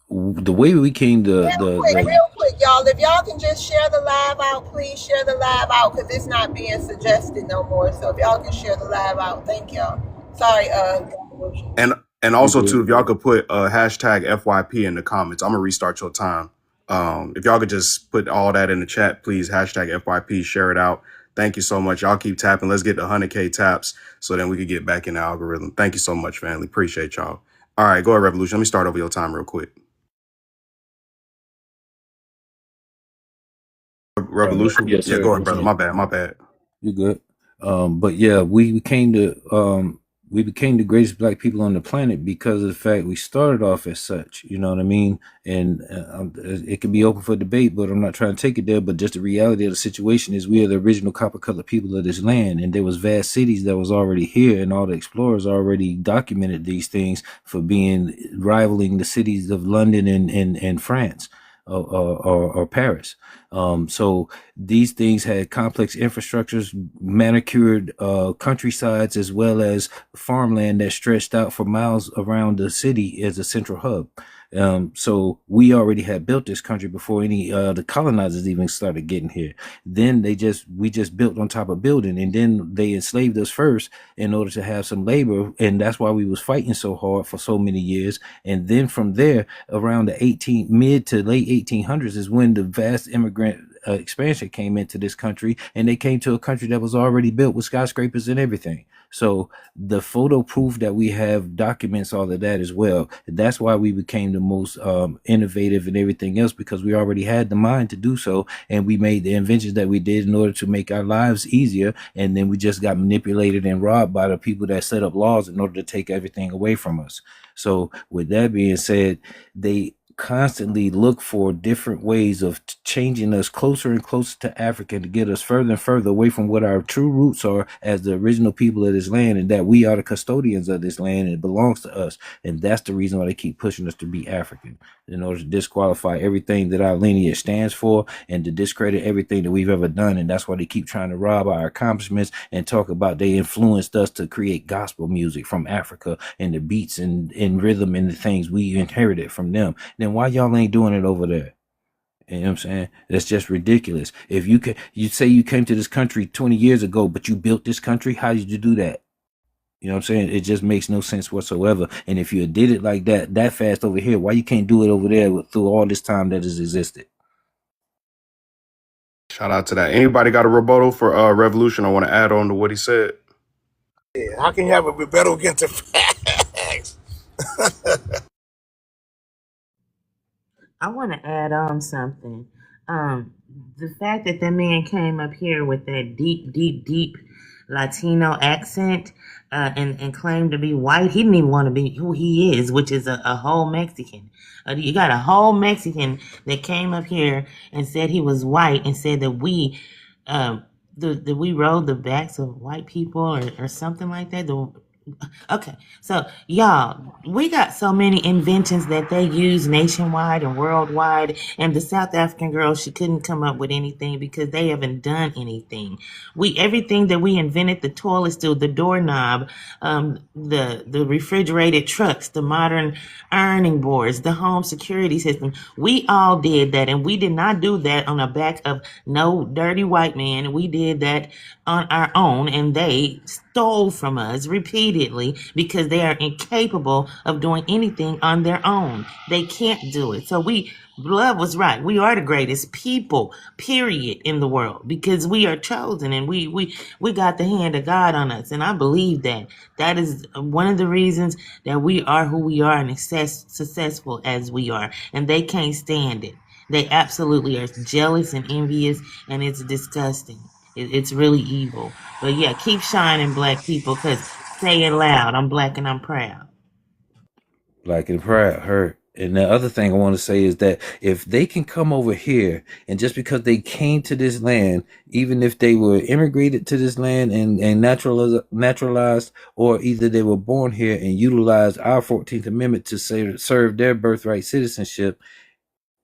the way we came to the real quick, y'all. If y'all can just share the live out, please share the live out because it's not being suggested no more. So if y'all can share the live out, thank y'all. Sorry, And and you also too, good. if y'all could put hashtag FYP in the comments, I'm gonna restart your time. If y'all could just put all that in the chat, please hashtag FYP, share it out. Thank you so much. Y'all keep tapping. Let's get to 100K taps so then we can get back in the algorithm. Thank you so much, family. Appreciate y'all. All right, go ahead, Revolution. Let me start over your time real quick. Revolution. Yes, Yeah, sir. go ahead, Yes, brother. sir. My bad. You good. But yeah, we became the greatest black people on the planet because of the fact we started off as such. You know what I mean? And it can be open for debate, but I'm not trying to take it there. But just the reality of the situation is we are the original copper colored people of this land, and there was vast cities that was already here, and all the explorers already documented these things for being rivaling the cities of London and France or Paris. So these things had complex infrastructures, manicured countrysides, as well as farmland that stretched out for miles around the city as a central hub. So we already had built this country before any the colonizers even started getting here. Then we just built on top of building, and then they enslaved us first in order to have some labor, and that's why we was fighting so hard for so many years. And then from there, around the mid to late 1800s is when the vast immigrant expansion came into this country, and they came to a country that was already built with skyscrapers and everything. So the photo proof that we have documents all of that as well. That's why we became the most innovative and everything else, because we already had the mind to do so, and we made the inventions that we did in order to make our lives easier. And then we just got manipulated and robbed by the people that set up laws in order to take everything away from us. So with that being said, they constantly look for different ways of changing us closer and closer to Africa to get us further and further away from what our true roots are as the original people of this land, and that we are the custodians of this land and it belongs to us. And that's the reason why they keep pushing us to be African, in order to disqualify everything that our lineage stands for and to discredit everything that we've ever done. And that's why they keep trying to rob our accomplishments and talk about they influenced us to create gospel music from Africa and the beats and rhythm and the things we inherited from them. Then why y'all ain't doing it over there? You know what I'm saying? That's just ridiculous. If you say you came to this country 20 years ago, but you built this country, how did you do that? You know what I'm saying? It just makes no sense whatsoever. And if you did it like that fast over here, why you can't do it over there through all this time that has existed? Shout out to that. Anybody got a rebuttal for Revolution? I want to add on to what he said. Yeah. How can you have a rebuttal against the facts? I want to add on something. Um, the fact that that man came up here with that deep, deep, deep Latino accent and claimed to be white, he didn't even want to be who he is, which is a whole Mexican. You got a whole Mexican that came up here and said he was white and said that that we rode the backs of white people or something like that. Okay, so y'all, we got so many inventions that they use nationwide and worldwide. And the South African girl, she couldn't come up with anything because they haven't done anything. We everything that we invented, the toilet stool, the doorknob, the refrigerated trucks, the modern ironing boards, the home security system. We all did that, and we did not do that on the back of no dirty white man. We did that on our own, and they stole from us repeatedly because they are incapable of doing anything on their own. They can't do it. So Blood was right. We are the greatest people, period, in the world because we are chosen and we got the hand of God on us. And I believe that. That is one of the reasons that we are who we are and successful as we are. And they can't stand it. They absolutely are jealous and envious, and it's disgusting. It's really evil. But yeah, keep shining, black people, because say it loud. I'm black and I'm proud. Black and proud, her. And the other thing I want to say is that if they can come over here and just because they came to this land, even if they were immigrated to this land and naturalized, or either they were born here and utilized our 14th Amendment to serve their birthright citizenship,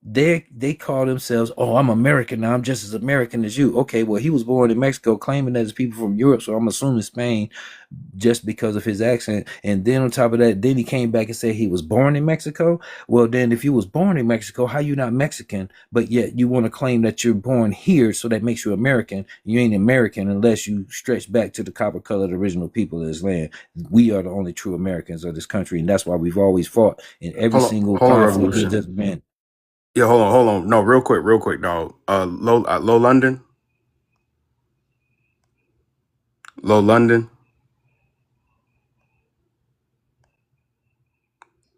they call themselves, oh, I'm American now. I'm just as American as you. Okay, well, he was born in Mexico, claiming that it's people from Europe, so I'm assuming Spain, just because of his accent. And then on top of that, then he came back and said he was born in Mexico. Well, then if you was born in Mexico, how you not Mexican? But yet you want to claim that you're born here, so that makes you American. You ain't American unless you stretch back to the copper-colored original people of this land. We are the only true Americans of this country, and that's why we've always fought in every single Hold on, conflict Revolution. that's been. Yeah, hold on. No, real quick, dog. Low London, Low London,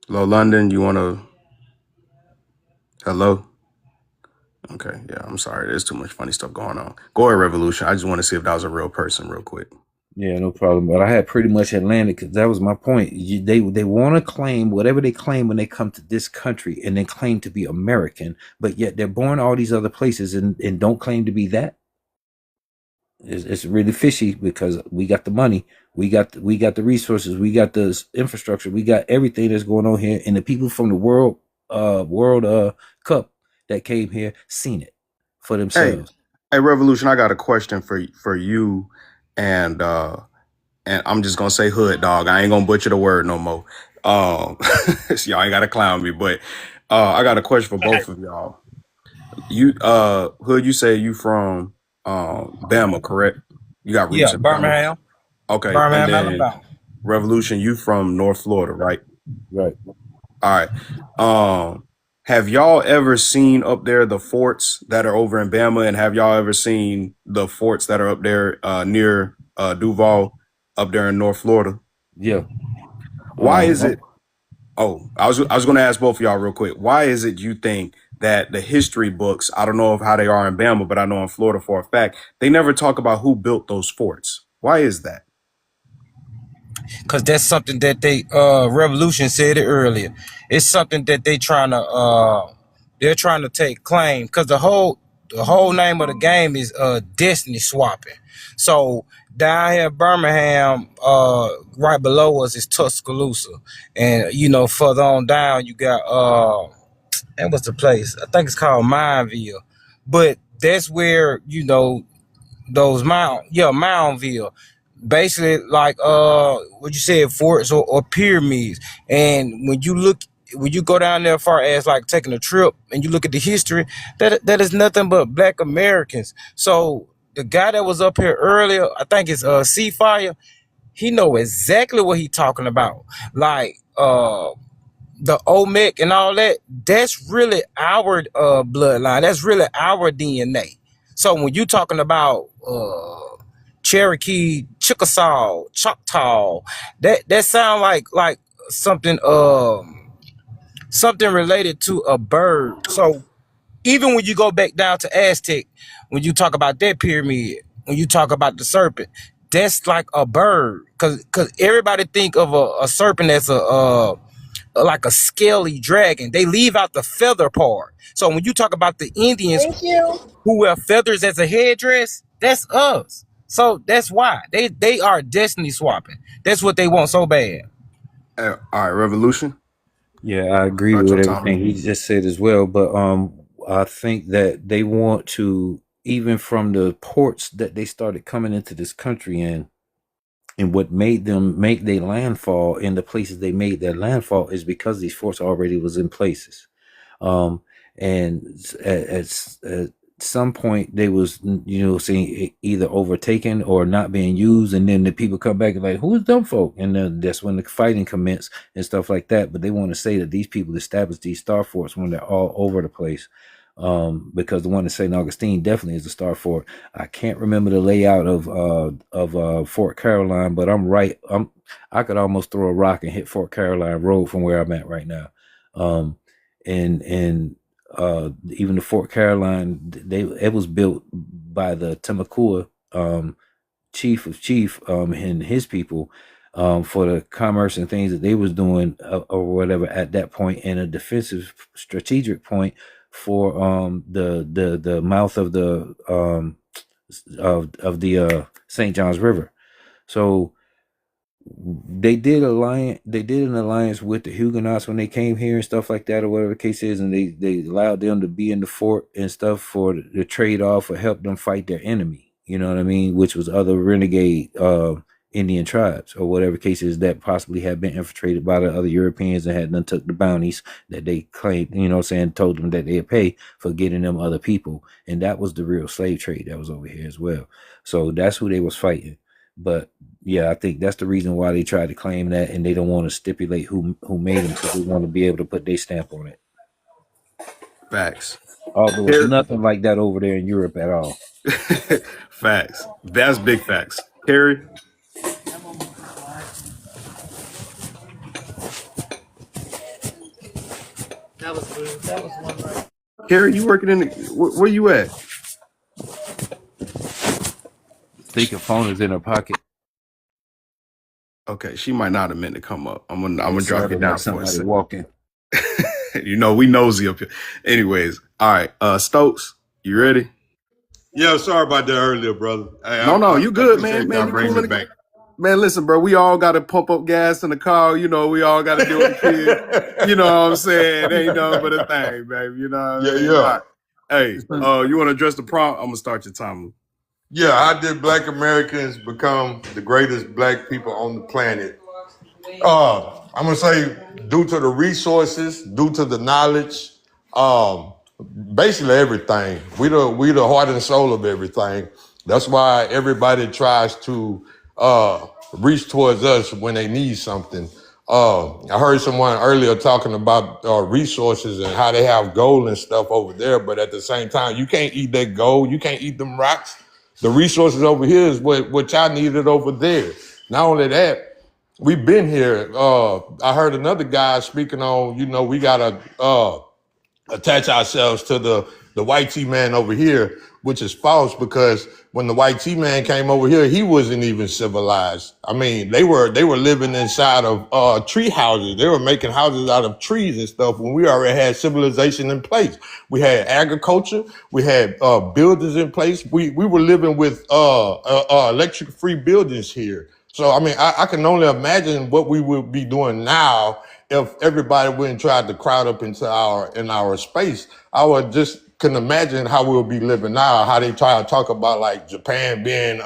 Low London. You wanna? Hello. Okay, yeah. I'm sorry. There's too much funny stuff going on. Go ahead, Revolution. I just want to see if that was a real person, real quick. Yeah, no problem. But I had pretty much Atlantic because that was my point. They want to claim whatever they claim when they come to this country and then claim to be American, but yet they're born all these other places and don't claim to be that. It's really fishy because we got the money, we got the resources, we got the infrastructure, we got everything that's going on here, and the people from the world cup that came here seen it for Hey, themselves. hey, Revolution. I got a question for you, and I'm just gonna say hood dog. I ain't gonna butcher the word no more. So y'all ain't gotta clown me, but I got a question for both of y'all. You hood, you say you from Bama, correct? You got roots Yeah, in Bama. Birmingham, Okay, and Birmingham, then Alabama. Revolution, you from North Florida, right? Right. All right. Have y'all ever seen up there the forts that are over in Bama, and have y'all ever seen the forts that are up there near Duval up there in North Florida? Yeah. Why is I'm it? Oh, I was going to ask both of y'all real quick. Why is it you think that the history books, I don't know of how they are in Bama, but I know in Florida for a fact, they never talk about who built those forts? Why is that? Because that's something that they Revolution said it earlier. It's something that they're trying to take claim because the whole name of the game is destiny swapping. So down here in Birmingham, right below us is Tuscaloosa, and further on down you got and what's the place? I think it's called Mineville, but that's where those Moundville, basically like what you said, forts or pyramids. And when you go down there, far as like taking a trip and you look at the history, that is nothing but black Americans. So the guy that was up here earlier, I think it's Seafire, he know exactly what he talking about. Like the Olmec and all that, that's really our bloodline. That's really our DNA. So when you talking about Cherokee, Chickasaw, Choctaw, that sound like something something related to a bird. So even when you go back down to Aztec, when you talk about that pyramid, when you talk about the serpent, that's like a bird. Cause everybody think of a serpent as a like a scaly dragon. They leave out the feather part. So when you talk about the Indians Thank you. who wear feathers as a headdress, that's us. So that's why they are destiny swapping. That's what they want so bad. All right, Revolution. Yeah, I agree Start with your timer. everything he just said as well. But I think that they want to, even from the ports that they started coming into this country in, and what made them make their landfall in the places they made their landfall is because these forts already was in places. Um, and at some point they was, saying either overtaken or not being used, and then the people come back and like, who's them folk? And then that's when the fighting commenced and stuff like that. But they want to say that these people established these star forts when they're all over the place. Because the one in St. Augustine definitely is a star fort. I can't remember the layout of Fort Caroline, but I could almost throw a rock and hit Fort Caroline Road from where I'm at right now. And even the Fort Caroline, it was built by the Timucua chief and his people for the commerce and things that they was doing or whatever at that point, and a defensive strategic point for the mouth of the of the St. Johns River. So they did an alliance with the Huguenots when they came here and stuff like that, or whatever the case is, and they allowed them to be in the fort and stuff for the trade off or help them fight their enemy, you know what I mean, which was other renegade Indian tribes or whatever cases that possibly had been infiltrated by the other Europeans and had done took the bounties that they claimed, told them that they'd pay for getting them other people. And that was the real slave trade that was over here as well. So that's who they was fighting. But yeah, I think that's the reason why they tried to claim that, and they don't want to stipulate who made them, because they want to be able to put their stamp on it. Facts. Although it's nothing like that over there in Europe at all. Facts. That's big facts. Carrie. That was good. That was one right. Carrie, you working in the, where you at? Think your phone is in her pocket. Okay, she might not have meant to come up. I'm gonna It drop you sounded down like for a somebody second. walking. We nosy up here. Anyways, all right. Stokes, you ready? Yeah, sorry about that earlier, brother. Hey, No, you I good, man. appreciate Man, y'all you bringing cool me in the back. man. Listen, bro, we all got to pump up gas in the car. We all got to deal with the kids. You know what I'm saying? Ain't nothing but a thing, baby. You know what I mean? All right. Hey, you want to address the prompt? I'm gonna start your timer. Yeah, how did Black Americans become the greatest Black people on the planet? I'm gonna say due to the resources, due to the knowledge, um, basically everything. We the heart and soul of everything. That's why everybody tries to reach towards us when they need something. I heard someone earlier talking about resources and how they have gold and stuff over there, but at the same time, you can't eat that gold. You can't eat them rocks. The resources over here is what y'all needed over there. Not only that, we've been here. I heard another guy speaking on, we gotta attach ourselves to the white T man over here, which is false, because when the white T man came over here, he wasn't even civilized. I mean, they were living inside of tree houses. They were making houses out of trees and stuff when we already had civilization in place. We had agriculture, we had buildings in place. We were living with electric free buildings here. So I mean, I can only imagine what we would be doing now if everybody wouldn't try to crowd up into our space. I would just can imagine how we'll be living now, how they try to talk about like Japan being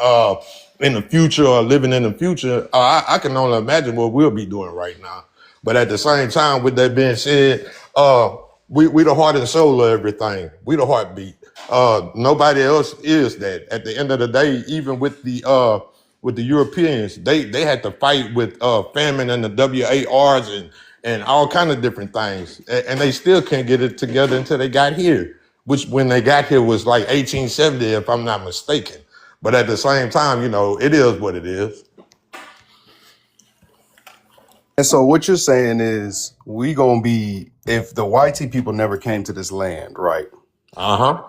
in the future or living in the future. I can only imagine what we'll be doing right now. But at the same time, with that being said, we the heart and soul of everything. We the heartbeat. Nobody else is that. At the end of the day, even with the Europeans, they had to fight with famine and the WARs and all kind of different things, and they still can't get it together until they got here. Which when they got here was like 1870, if I'm not mistaken. But at the same time, it is what it is. And so what you're saying is we gonna be, if the YT people never came to this land, right? Uh-huh.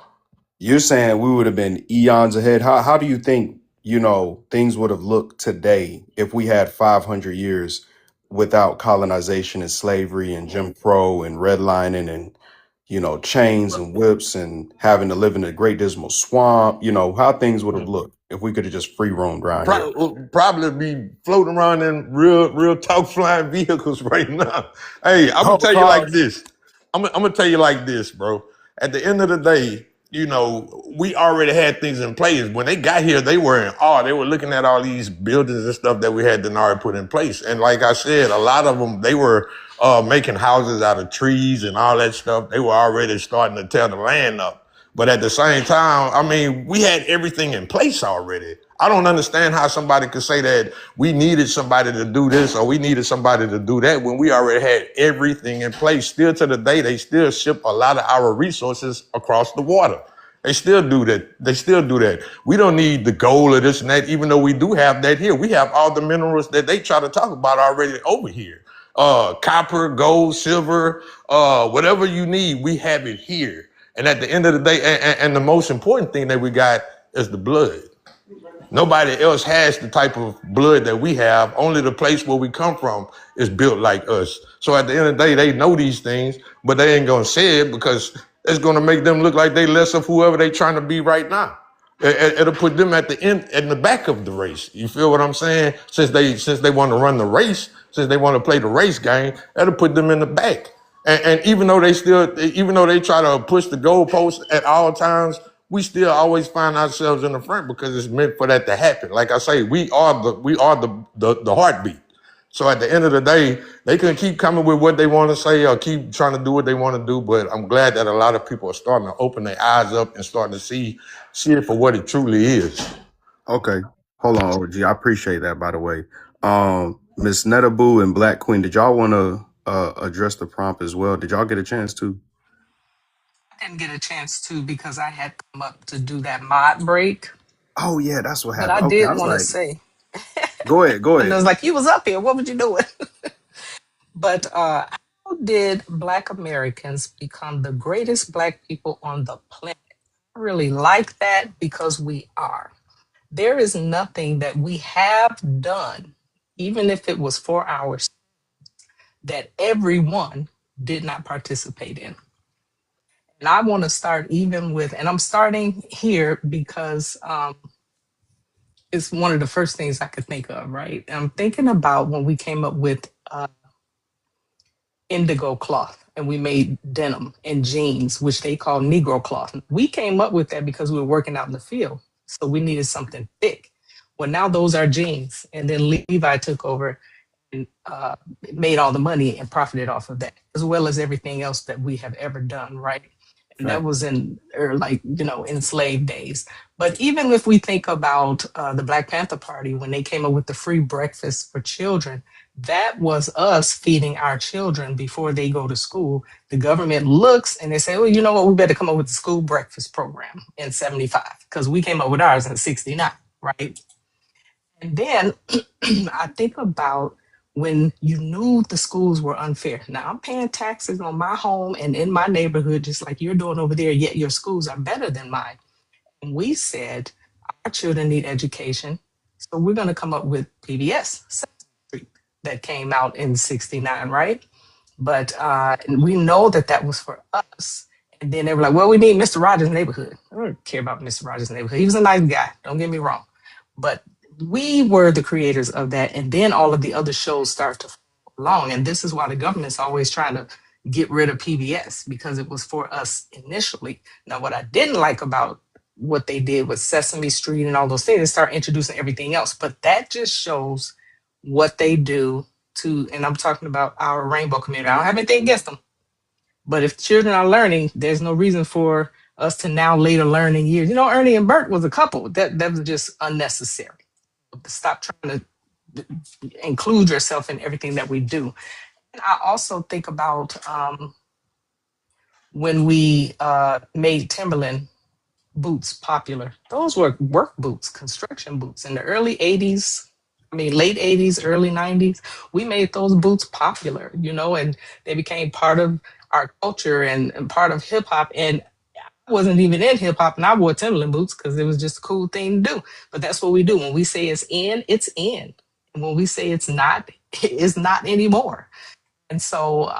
You're saying we would have been eons ahead. How do you think, things would have looked today if we had 500 years without colonization and slavery and Jim Crow and redlining and chains and whips and having to live in a great dismal swamp, how things would have Mm. looked if we could have just free roamed around here. Probably be floating around in real talk flying vehicles right now. Hey, I'm gonna Hover tell you like cars. this. I'm gonna tell you like this, bro. At the end of the day, we already had things in place. When they got here, they were in awe. They were looking at all these buildings and stuff that we had done already put in place. And like I said, a lot of them, they were making houses out of trees and all that stuff. They were already starting to tear the land up. But at the same time, I mean, we had everything in place already. I don't understand how somebody could say that we needed somebody to do this or we needed somebody to do that when we already had everything in place. Still to the day, they still ship a lot of our resources across the water. They still do that. They still do that. We don't need the gold or this and that, even though we do have that here. We have all the minerals that they try to talk about already over here. Copper, gold, silver, whatever you need, we have it here. And at the end of the day, and the most important thing that we got is the blood. Nobody else has the type of blood that we have. Only the place where we come from is built like us. So at the end of the day, they know these things, but they ain't gonna say it because it's gonna make them look like they less of whoever they trying to be right now. It'll put them at the end, in the back of the race. You feel what I'm saying? Since they want to run the race, since they want to play the race game, that'll put them in the back. And even though they try to push the goalposts at all times, we still always find ourselves in the front because it's meant for that to happen. Like I say, we are the heartbeat. So at the end of the day, they can keep coming with what they want to say or keep trying to do what they want to do. But I'm glad that a lot of people are starting to open their eyes up and starting to see it for what it truly is. Okay. Hold on, OG. I appreciate that, by the way. Miss Netaboo and Black Queen, did y'all want to address the prompt as well? Did y'all get a chance to? I didn't get a chance to because I had come up to do that mod break. Oh, yeah, that's what But I happened. Okay, I did was want to like, say, go ahead, go and I was ahead. like, you was up here. What was you doing? But how did Black Americans become the greatest Black people on the planet? I really like that because we are. There is nothing that we have done, even if it was 4 hours, that everyone did not participate in. And I want to start even with, and I'm starting here because it's one of the first things I could think of, right? And I'm thinking about when we came up with indigo cloth and we made denim and jeans, which they call Negro cloth. We came up with that because we were working out in the field. So we needed something thick. Well, now those are jeans. And then Levi took over and made all the money and profited off of that, as well as everything else that we have ever done, right? And that Fact. was in, or like, enslaved days. But even if we think about the Black Panther Party, when they came up with the free breakfast for children, that was us feeding our children before they go to school. The government looks and they say, well, you know what, we better come up with the school breakfast program in 75, because we came up with ours in 69, right? And then I think about when you knew the schools were unfair. Now I'm paying taxes on my home and in my neighborhood, just like you're doing over there, yet your schools are better than mine. And we said our children need education. So we're going to come up with PBS, Sesame Street, that came out in 69, right? But we know that that was for us. And then they were like, well, we need Mr. Rogers' Neighborhood. I don't care about Mr. Rogers' Neighborhood. He was a nice guy. Don't get me wrong. But we were the creators of that. And then all of the other shows start to follow along. And this is why the government's always trying to get rid of PBS, because it was for us initially. Now, what I didn't like about what they did with Sesame Street and all those things, they start introducing everything else. But that just shows what they do to, and I'm talking about our rainbow community. I don't have anything against them, but if children are learning, there's no reason for us to now later learn in years. Ernie and Bert was a couple. That was just unnecessary. Stop trying to include yourself in everything that we do. And I also think about when we made Timberland boots popular. Those were work boots, construction boots in the early 80s. I mean, late 80s, early 90s. We made those boots popular, and they became part of our culture and part of hip hop. And I wasn't even in hip hop and I wore Timberland boots because it was just a cool thing to do. But that's what we do. When we say it's in, it's in. And when we say it's not, it's not anymore. And so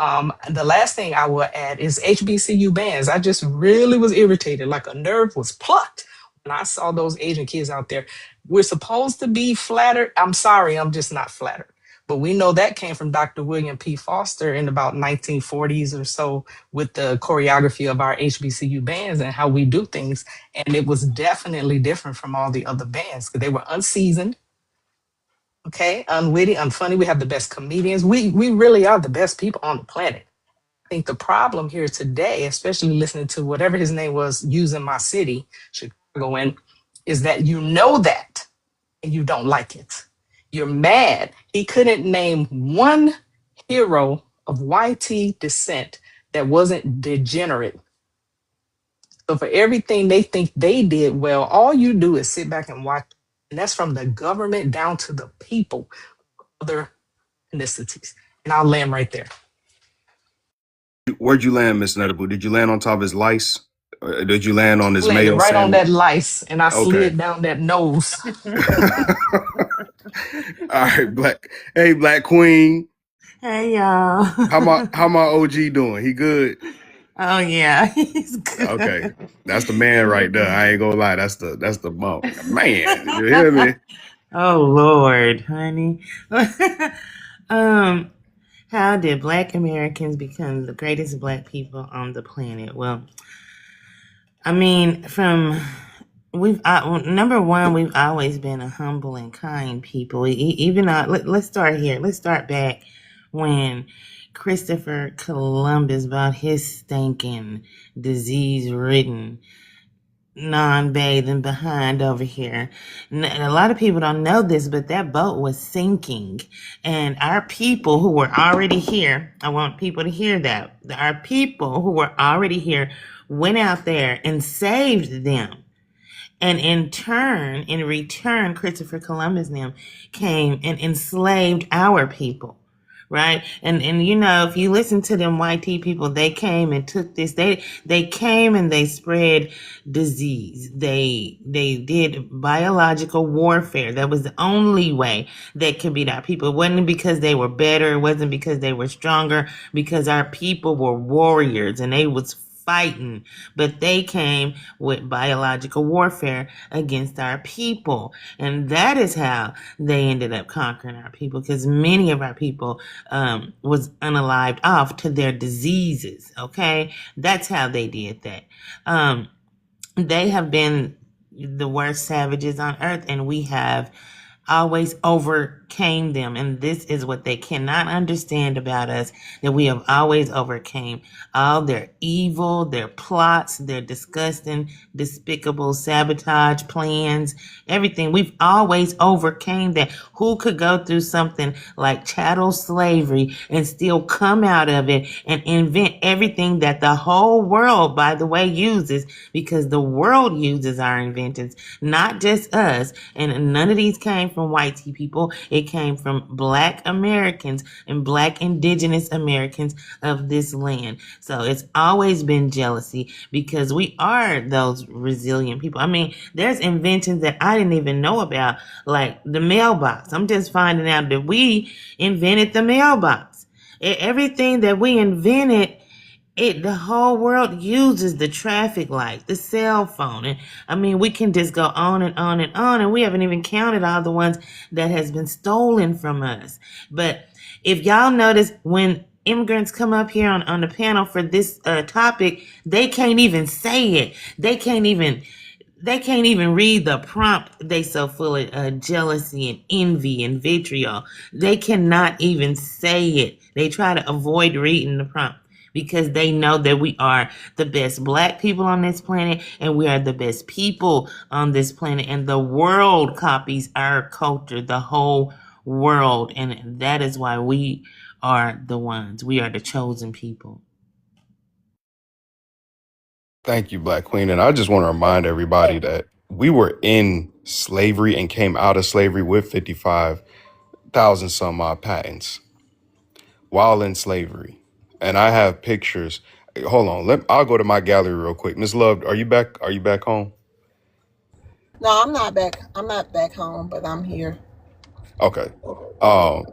the last thing I will add is HBCU bands. I just really was irritated, like a nerve was plucked when I saw those Asian kids out there. We're supposed to be flattered. I'm sorry, I'm just not flattered. But we know that came from Dr. William P. Foster in about 1940s or so with the choreography of our HBCU bands and how we do things. And it was definitely different from all the other bands because they were unseasoned, okay, unwitty, unfunny. We have the best comedians. We really are the best people on the planet. I think the problem here today, especially listening to whatever his name was using my city, Chicago, in, is that you know that and you don't like it. You're mad. He couldn't name one hero of YT descent that wasn't degenerate. So for everything they think they did well, all you do is sit back and watch. And that's from the government down to the people, other ethnicities. And I'll land right there. Where'd you land, Miss Nedible? Did you land on top of his lice? Or did you land on his Landed mayo right on that sandwich? lice and I Okay. slid down that nose. All right, Black. Hey, Black Queen. Hey y'all. How my OG doing? He good? Oh yeah, he's Okay. good. That's the man right there. I ain't gonna lie. That's the bump. Man, you hear me? Oh Lord, honey. um, how did Black Americans become the greatest Black people on the planet? Well, I mean, number one, we've always been a humble and kind people. Even let's start here. Let's start back when Christopher Columbus brought his stinking disease-ridden non-bathing behind over here. And a lot of people don't know this, but that boat was sinking, and our people who were already here, I want people to hear that, our people who were already here went out there and saved them. And in return, Christopher Columbus and them came and enslaved our people. Right. And you know, if you listen to them YT people, they came and took this, they came and they spread disease. They did biological warfare. That was the only way they could beat our people. It wasn't because they were better, it wasn't because they were stronger, because our people were warriors and they was fighting, but they came with biological warfare against our people, and that is how they ended up conquering our people, because many of our people was unalived off to their diseases. Okay, that's how they did that. They have been the worst savages on earth, and we have always overcame them. And this is what they cannot understand about us, that we have always overcame all their evil, their plots, their disgusting, despicable sabotage plans, everything. We've always overcame that. Who could go through something like chattel slavery and still come out of it and invent everything that the whole world, by the way, uses? Because the world uses our inventions, not just us. And none of these came from white people. It came from Black Americans and Black indigenous Americans of this land. So it's always been jealousy, because we are those resilient people. I mean, there's inventions that I didn't even know about, like the mailbox. I'm just finding out that we invented the mailbox. Everything that we invented, the whole world uses the traffic light, the cell phone. And I mean, we can just go on and on and on, and we haven't even counted all the ones that has been stolen from us. But if y'all notice, when immigrants come up here on the panel for this topic, they can't even say it. They can't even read the prompt. They so full of jealousy and envy and vitriol. They cannot even say it. They try to avoid reading the prompt, because they know that we are the best Black people on this planet, and we are the best people on this planet, and the world copies our culture, the whole world. And that is why we are the ones. We are the chosen people. Thank you, Black Queen. And I just want to remind everybody that we were in slavery and came out of slavery with 55,000 some odd patents while in slavery. And I have pictures. Hold on. I'll go to my gallery real quick. Miss Love, are you back? Are you back home? No, I'm not back. I'm not back home, but I'm here. Okay.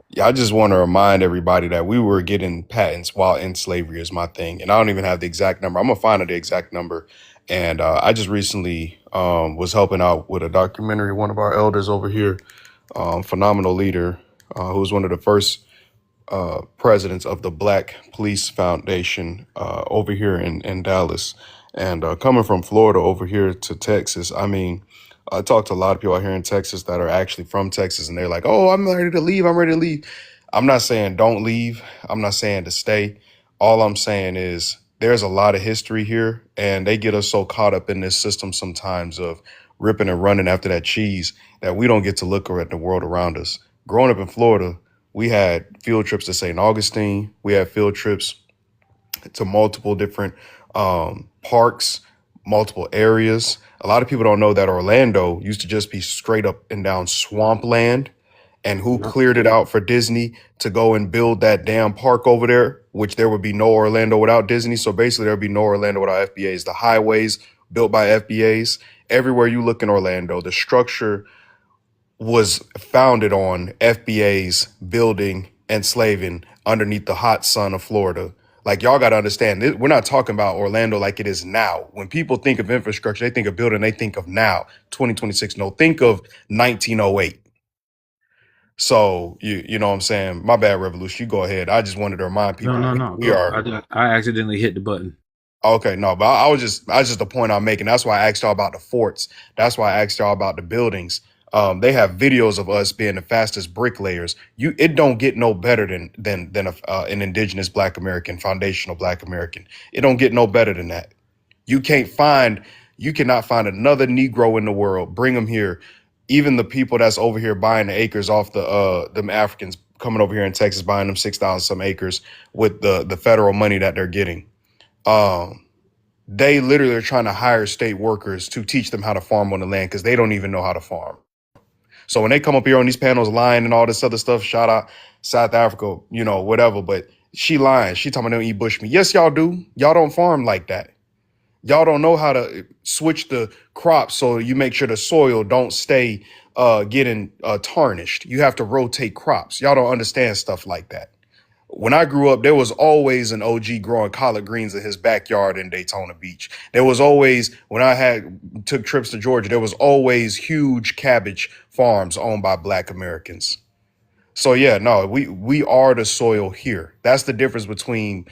Yeah, I just want to remind everybody that we were getting patents while in slavery is my thing, and I don't even have the exact number. I'm gonna find out the exact number. And I just recently was helping out with a documentary. One of our elders over here, phenomenal leader, who was one of the first presidents of the Black Police Foundation over here in Dallas. And coming from Florida over here to Texas, I mean, I talked to a lot of people out here in Texas that are actually from Texas, and they're like, oh, I'm ready to leave. I'm ready to leave. I'm not saying don't leave. I'm not saying to stay. All I'm saying is there's a lot of history here, and they get us so caught up in this system sometimes of ripping and running after that cheese that we don't get to look at the world around us. Growing up in Florida, we had field trips to St. Augustine. We had field trips to multiple different parks, multiple areas. A lot of people don't know that Orlando used to just be straight up and down swampland. And who cleared it out for Disney to go and build that damn park over there, which there would be no Orlando without Disney. So basically there would be no Orlando without FBAs. The highways built by FBAs, everywhere you look in Orlando, the structure was founded on FBA's building and slaving underneath the hot sun of Florida. Like, y'all got to understand, we're not talking about Orlando like it is now. When people think of infrastructure, they think of building, they think of now, 2026. No, think of 1908. So, you know what I'm saying? My bad, Revolution. You go ahead. I just wanted to remind No, people no, no. we Go. are. I accidentally hit the button. Okay, no, but I was just the point I'm making. That's why I asked y'all about the forts. That's why I asked y'all about the buildings. They have videos of us being the fastest bricklayers. It don't get no better than an indigenous Black American, foundational Black American. It don't get no better than that. You cannot find another Negro in the world. Bring them here. Even the people that's over here buying the acres off them Africans coming over here in Texas, buying them 6,000 some acres with the federal money that they're getting. They literally are trying to hire state workers to teach them how to farm on the land because they don't even know how to farm. So when they come up here on these panels lying and all this other stuff, shout out South Africa, whatever. But she lying. She talking about they don't eat bushmeat. Yes, y'all do. Y'all don't farm like that. Y'all don't know how to switch the crops so you make sure the soil don't stay getting tarnished. You have to rotate crops. Y'all don't understand stuff like that. When I grew up, there was always an OG growing collard greens in his backyard in Daytona Beach. There was always, when I took trips to Georgia, there was always huge cabbage farms owned by Black Americans. So yeah, no, we are the soil here. That's the difference between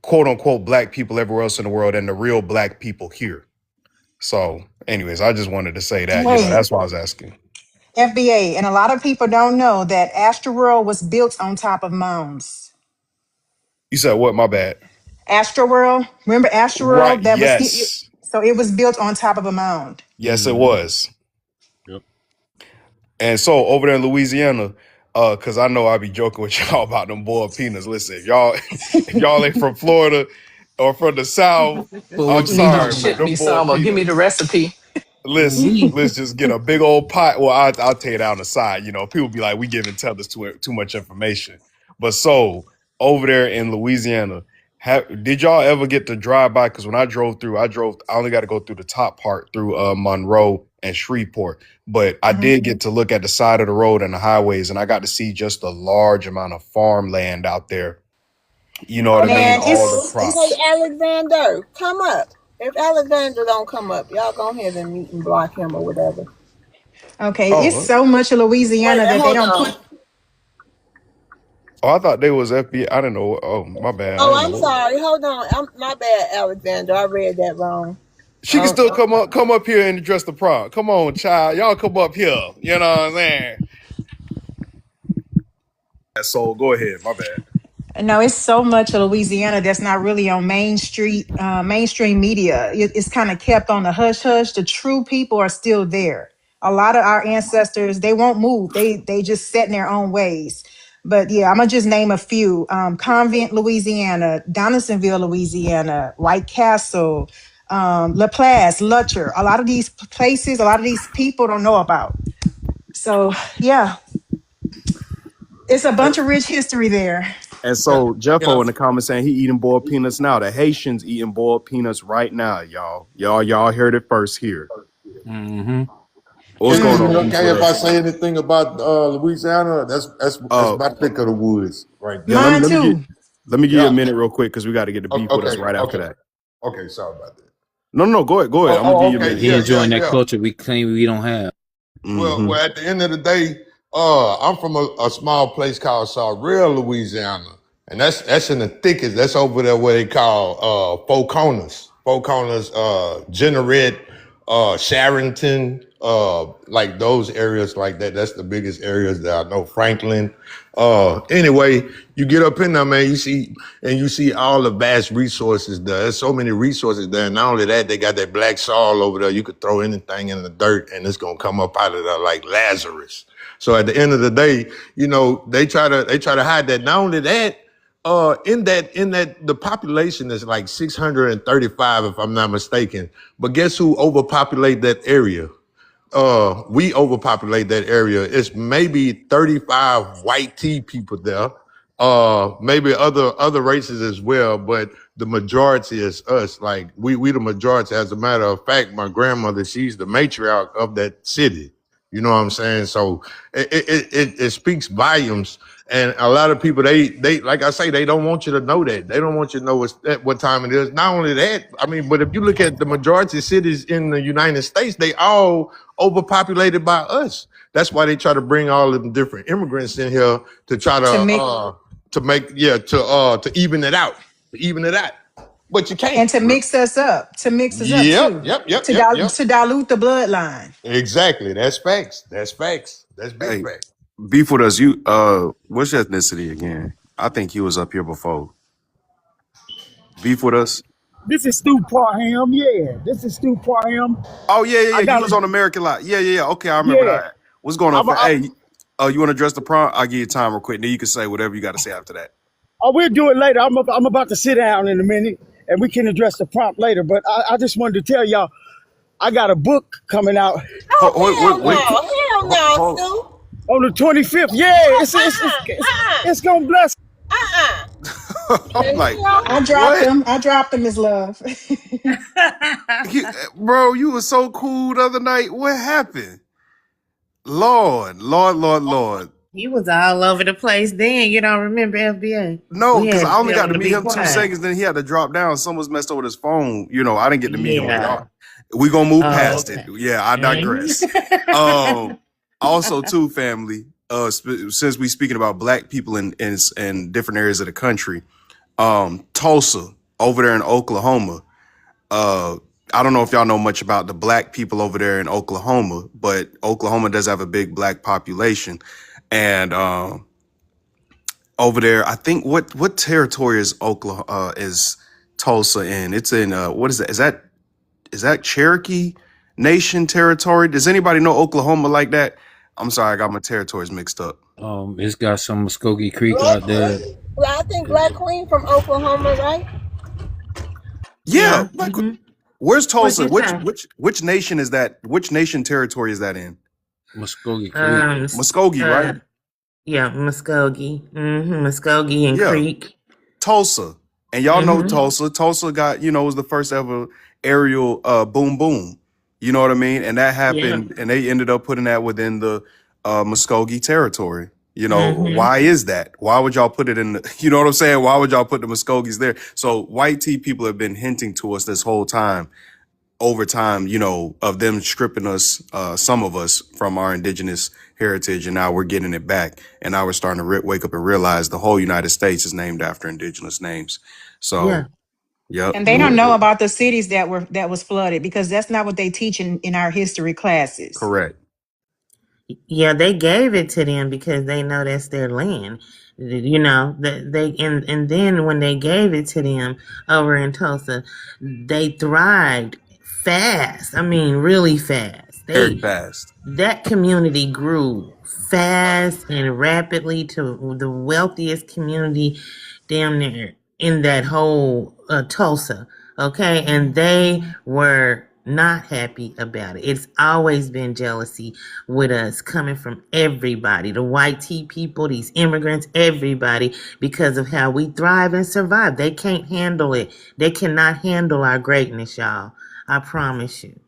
quote unquote Black people everywhere else in the world and the real Black people here. So anyways, I just wanted to say that, Wait, that's why I was asking. FBA, and a lot of people don't know that Astroworld was built on top of mounds. You said what? My bad. Astroworld, remember Right. Astroworld? Yes. So it was built on top of a mound. Yes, it was. Yep. And so over there in Louisiana, because I know I be joking with y'all about them boiled peanuts. Listen, if y'all ain't from Florida or from the South, Well, I'm you need to sorry, but ship them me boiled some or give me the peanuts. recipe. Listen, let's just get a big old pot. Well, I'll tell you that on the side. People be like, we giving tellers too much information. But so over there in Louisiana, did y'all ever get to drive by? Because when I drove through, I only got to go through the top part through Monroe and Shreveport. But I Mhm. did get to look at the side of the road and the highways, and I got to see just a large amount of farmland out there. You know what I mean? Man, All the it's Hey, crops. it's Alexander, come up. If Alexander don't come up, y'all go ahead and mute and block him or whatever. okay. It's Oh, so much of Wait, Louisiana that they hold don't on. put. I thought they was FBI. I didn't know. Oh, my bad. I Oh, didn't I'm know. sorry. Hold on. My bad, Alexander. I read that wrong. She can still come up here and address the problem. Come on, child. Y'all come up here. You know what I'm saying? So go ahead. My bad. No, it's so much of Louisiana that's not really on mainstream media. It's kind of kept on the hush hush. The true people are still there. A lot of our ancestors, they won't move. They just set in their own ways. But yeah, I'm gonna just name a few: Convent, Louisiana; Donaldsonville, Louisiana; White Castle, Laplace, Lutcher. A lot of these places, a lot of these people don't know about. So yeah, it's a bunch of rich history there. And Yeah, so yeah. Jeffo in the comments saying he eating boiled peanuts now. The Haitians eating boiled peanuts right now, y'all. Y'all heard it first here. Mm-hmm. What's going on, It's Beef okay with if I us? say anything about Louisiana? That's Uh, my pick of the woods right yeah, there. Mine too. let me give you a Yeah. minute real quick because we got to get the beef with us Okay. right after Okay. that. Okay. Sorry about that. No, no, no, go ahead, go ahead. I'm gonna give you a Okay. minute. He Yeah. Yeah. enjoying that Yeah. culture we claim we don't have. Well, Mm-hmm. at the end of the day, I'm from a small place called Sorrel, Louisiana, and that's in the thickest. That's over there where they call Four Corners, Jeanerette, Sharonton, like those areas like that. That's the biggest areas that I know. Franklin. Anyway, you get up in there, man. You see all the vast resources there. There's so many resources there. And not only that, they got that black soil over there. You could throw anything in the dirt, and it's gonna come up out of there like Lazarus. So at the end of the day, they try to hide that. Not only that, in that the population is like 635, if I'm not mistaken. But guess who overpopulate that area? We overpopulate that area. It's maybe 35 white tea people there. Maybe other races as well, but the majority is us. Like we the majority. As a matter of fact, my grandmother, she's the matriarch of that city. You know what I'm saying? So it speaks volumes. And a lot of people, they like I say, they don't want you to know that. They don't want you to know what time it is. Not only that, I mean, but if you look at the majority of cities in the United States, they all overpopulated by us. That's why they try to bring all of the different immigrants in here to try To make to even it out, But you can't. and to mix us up, to mix us up Yep, too, yep, yep, to yep, yep. to dilute the bloodline. Exactly. That's facts. That's facts. That's big Hey, facts. beef with us. You what's your ethnicity again? I think you was up here before. Beef with us. This is Stu Parham. Yeah, this is Stu Parham. Oh yeah, yeah, yeah. I You got was a on American Lot. Yeah, yeah, yeah. Okay, I remember yeah. that. What's going on? I'm. I, Hey, you want to address the prompt? I'll give you time real quick. Then you can say whatever you got to say after that. oh, we'll do it later. I'm about to sit down in a minute, and we can address the prompt later. But I just wanted to tell y'all, I got a book coming out Hold, Oh, wait, wait, hell hold, no, hold. Stu. on the 25th. Yeah, Oh, it's gonna bless. uh-uh. I'm The like, hell? what? I dropped him his love. Bro, you was so cool the other night. What happened? Lord, Lord, Lord, Lord. He was all over the place then. You don't remember FBA? No, We because had I to only tell got him to to meet be him two quiet. seconds. Then he had to drop down. Someone's messed over his phone. I didn't get to meet him, but Yeah. y'all, we gonna move Oh, past it. okay. Yeah, I digress. Um, also, too, family. Since we speaking about black people in different areas of the country, Tulsa over there in Oklahoma. Uh, I don't know if y'all know much about the black people over there in Oklahoma, but Oklahoma does have a big black population, and over there, I think what territory is Oklahoma is Tulsa in? It's in what is that? Is that Cherokee Nation territory? Does anybody know Oklahoma like that? I'm sorry, I got my territories mixed up. It's got some Muskogee Creek Black out there. Queen? Well, I think Black Queen from Oklahoma, right? Yeah, Yeah. like where's What Tulsa? you Which say? which which nation is that? Which nation territory is that in? Muskogee Creek. Um. Muskogee, Uh. right? Yeah. Muskogee. Muskogee and Yeah, Creek. Tulsa. And y'all know Mm-hmm. Tulsa. Tulsa got, was the first ever aerial boom boom. You know what I mean? And that Yeah. happened, and they ended up putting that within the Muskogee territory. Mm-hmm. Why is that? Why would y'all put it in the, you know what I'm saying? Why would y'all put the Muskogees there? So white tea people have been hinting to us this whole time, over time, of them stripping us, some of us, from our indigenous heritage, and now we're getting it back. And now we're starting to wake up and realize the whole United States is named after indigenous names. Yeah. So, yep, And they Yeah. don't know about the cities that was flooded because that's not what they teach in our history classes. correct. Yeah, they gave it to them because they know that's their land. And then when they gave it to them over in Tulsa, they thrived fast. I mean, really fast. Very fast. That community grew fast and rapidly to the wealthiest community damn near in that whole Tulsa. Okay. And they were not happy about it. It's always been jealousy with us coming from everybody, the white tea people, these immigrants, everybody, because of how we thrive and survive. They can't handle it. They cannot handle our greatness, y'all. I promise you.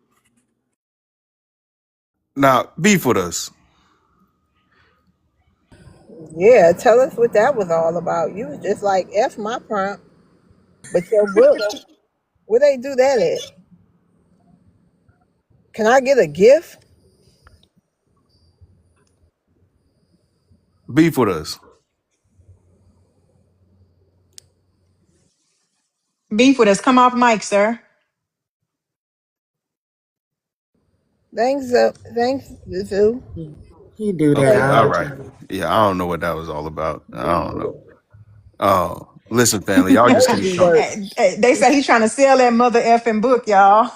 Now, beef with us. Yeah, tell us what that was all about. You was just like F my prompt, but your book, where they do that at? Can I get a gift? Beef with us. Beef with us. Come off mic, sir. Thanks, Zoo. He do that Okay, Okay, all all the right. time. Yeah, I don't know what that was all about. I don't know. Oh, listen, family, y'all just keep crazy talking. work. They say he's trying to sell that mother effing book, y'all.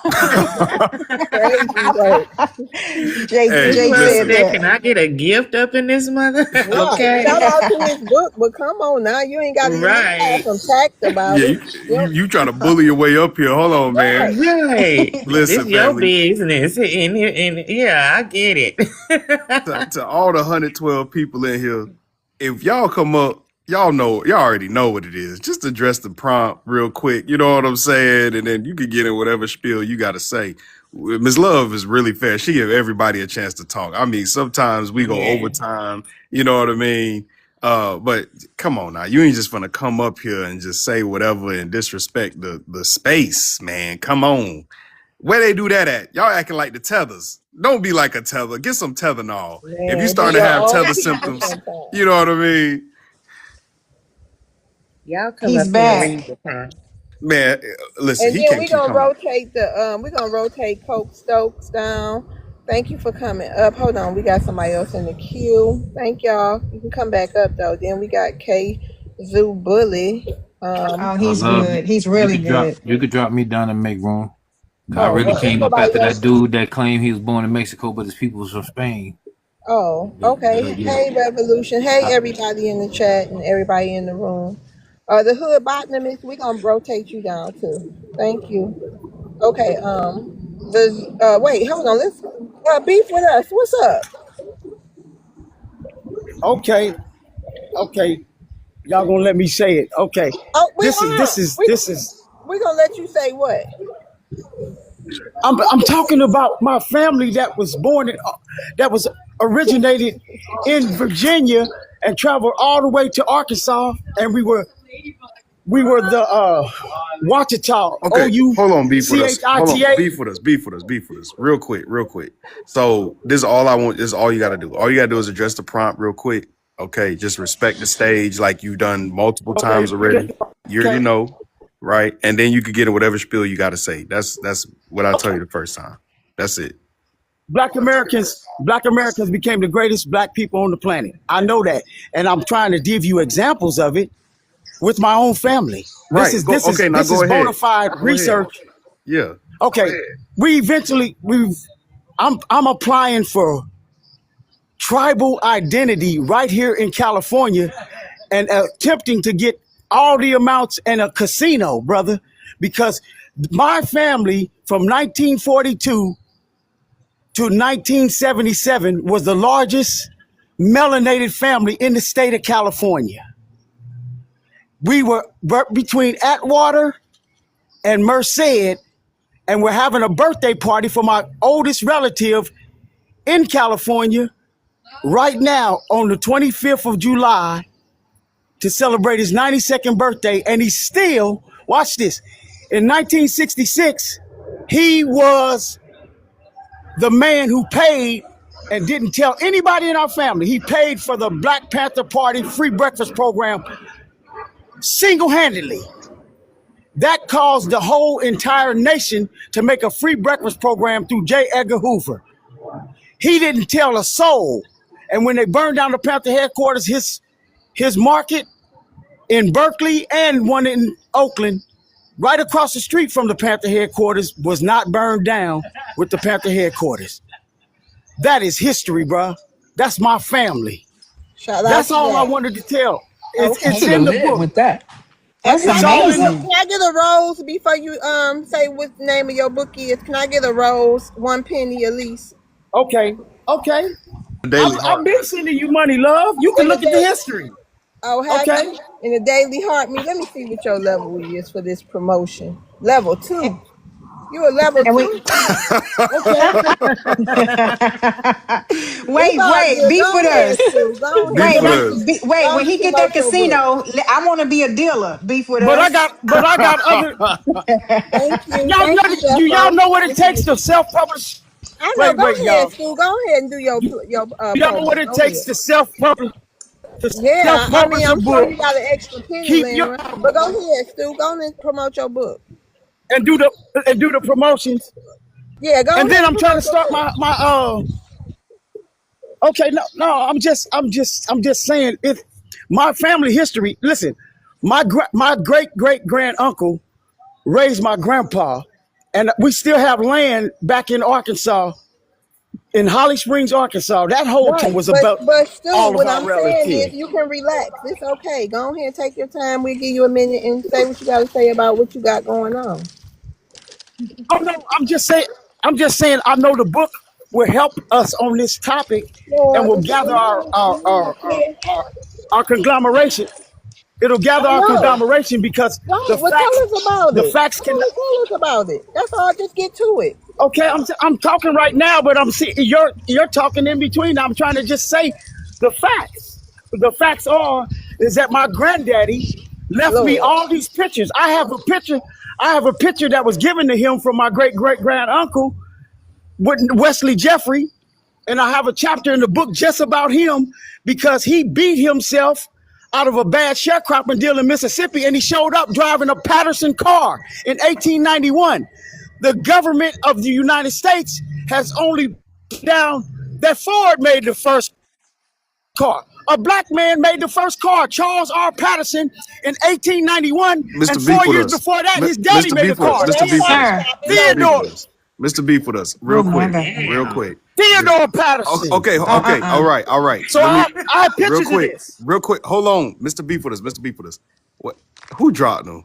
Crazy work. Hey, Jay Who else said listen. there? Can that. I get a gift up in this mother? Right. Okay. Shout out to his book, but come on now. You ain't got to at least have Right. some tact about Yeah, it. you you trying to bully your way up here. Hold on, man. Right. Right. This Listen, your family. business. In here, and yeah, I get it. To all the 112 people in here, if y'all come up, y'all already know what it is. Just address the prompt real quick. You know what I'm saying? And then you can get in whatever spiel you got to say. Miss Love is really fair. She give everybody a chance to talk. I mean, sometimes we go Yeah. overtime. You know what I mean? But come on now, you ain't just gonna come up here and just say whatever and disrespect the space, man. Come on. Where they do that at? Y'all acting like the tethers. Don't be like a tether. Get some Tylenol. If you Man, be starting to your have own tether people symptoms, sometimes. you know what I mean? Y'all come He's up here and read back. the prompt. Man, listen, And he then can't keep coming. we're gonna rotate Coke Stokes down. Thank you for coming up. Hold on, we got somebody else in the queue. Thank y'all. You can come back up though. Then we got K Zoo Bully. Oh, he's Love, good. He's you really could drop good. you could drop me down and make room. I Oh, really well, came up anybody after that else? dude that claimed he was born in Mexico, but his people was from Spain. Oh, okay. Yeah. Hey, Revolution. Hey, I, everybody in the chat and everybody in the room. The hood botanist, we're gonna rotate you down too. Thank you. Okay. Wait, hold on. Let's beef with us. What's up? Okay, okay. Y'all gonna let me say it? Okay. Oh, we This is hold this on. is We this is. we gonna let you say what? I'm talking about my family that was born in, that was originated in Virginia and traveled all the way to Arkansas, and we were the Ouachita, Okay, hold on, beef with us. Hold on, Ouachita. beef with us. Real quick, real quick. So this is all I want, this is all you gotta do. All you gotta do is address the prompt real quick. Okay, just respect the stage like you've done multiple Okay, times already. You already okay. know, right? And then you could get in whatever spiel you gotta say. That's what I tell you the first time. That's it. Black Americans became the greatest black people on the planet. I know that, and I'm trying to give you examples of it with my own family. This Right. is Go this is okay, now this go is bona ahead. fide Go ahead. research. Yeah. Okay, I'm applying for tribal identity right here in California, and attempting to get all the amounts in a casino, brother, because my family from 1942 to 1977 was the largest melanated family in the state of California. We were between Atwater and Merced, and we're having a birthday party for my oldest relative in California right now on the 25th of July to celebrate his 92nd birthday. And he's still, watch this, in 1966, he was the man who paid and didn't tell anybody in our family. He paid for the Black Panther Party free breakfast program single handedly. That caused the whole entire nation to make a free breakfast program through J. Edgar Hoover. He didn't tell a soul. And when they burned down the Panther headquarters, his market in Berkeley and one in Oakland, right across the street from the Panther headquarters, was not burned down with the Panther headquarters. That is history, bro. That's my family. Shout out That's to all I that. wanted to tell. You It's Okay. should in have the led book. with that. And That's can It's I get all in the. amazing. can I get a rose before you say what the name of your book is? Can I get a rose? 1 penny at least. Okay, okay. I've, Daily I've Heart. been sending you money, love. You can In the look at the day. history. Oh, have Okay. you? In the daily heart me? Let me see what your level is for this promotion. Level And, 2. You a level And we two? Okay. It's all wait, good. be Go with ahead, us. Stu. Go Beef ahead. Wait, with Go us. wait. on When and he get that promote your book. casino, I want to be a dealer. Beef with But I us. got other. Thank you. Y'all Thank know you, do y'all Defo. know what it Thank you. takes to self-publish? I know. Wait, Go wait, ahead, y'all. Stu. Go ahead and do your Do y'all know what promo. it Go takes ahead. to self-publish Yeah, I mean, a I'm sure book? you got an extra penny Keep laying your around. But go ahead, Stu. Go on and promote your book. and do the promotions. Yeah, go And ahead then and I'm trying to promote your start book. my. Okay, no, I'm just saying it. My family history. Listen, my great great grand uncle raised my grandpa, and we still have land back in Arkansas, in Holly Springs, Arkansas. That whole Right. was But about Stu, all of what our I'm saying relatives. is you can relax. It's okay. Go ahead and take your time. We'll give you a minute and say what you got to say about what you got going on. Oh no, I'm just saying I know the book will help us on this topic and Lord, will the gather yeah. our conglomeration. It'll I gather our know. conglomeration because Right. Well, tell us about the it. facts Go can. on, tell us about it. That's all. Just get to it. Okay, I'm talking right now, but I'm see you're talking in between. I'm trying to just say the facts. The facts are is that my granddaddy left me Lord. all these pictures. I have a picture. I have a picture that was given to him from my great great grand uncle with Wesley Jeffrey, and I have a chapter in the book just about him because he beat himself out of a bad sharecropping deal in Mississippi, and he showed up driving a Patterson car in 1891. The government of the United States has only down that Ford made the first car. A black man made the first car, Charles R. Patterson, in 1891, Mr. and Beef 4 with years us. before that, his daddy Mr. made a Beef with us. car. Well, Mr. that's Beef with fine. us. Sir. Stop it. Mr. Go Beef Theodore, with us. Mr. Beef with us. Oh Real my quick. God. Real Damn. quick. Just Theodore Patterson. okay. Okay. All right. All right. So Let me I have real pictures of quick. this. Real quick. Hold on. Mr. Beef with us. Mr. Beef with us. What who dropped them?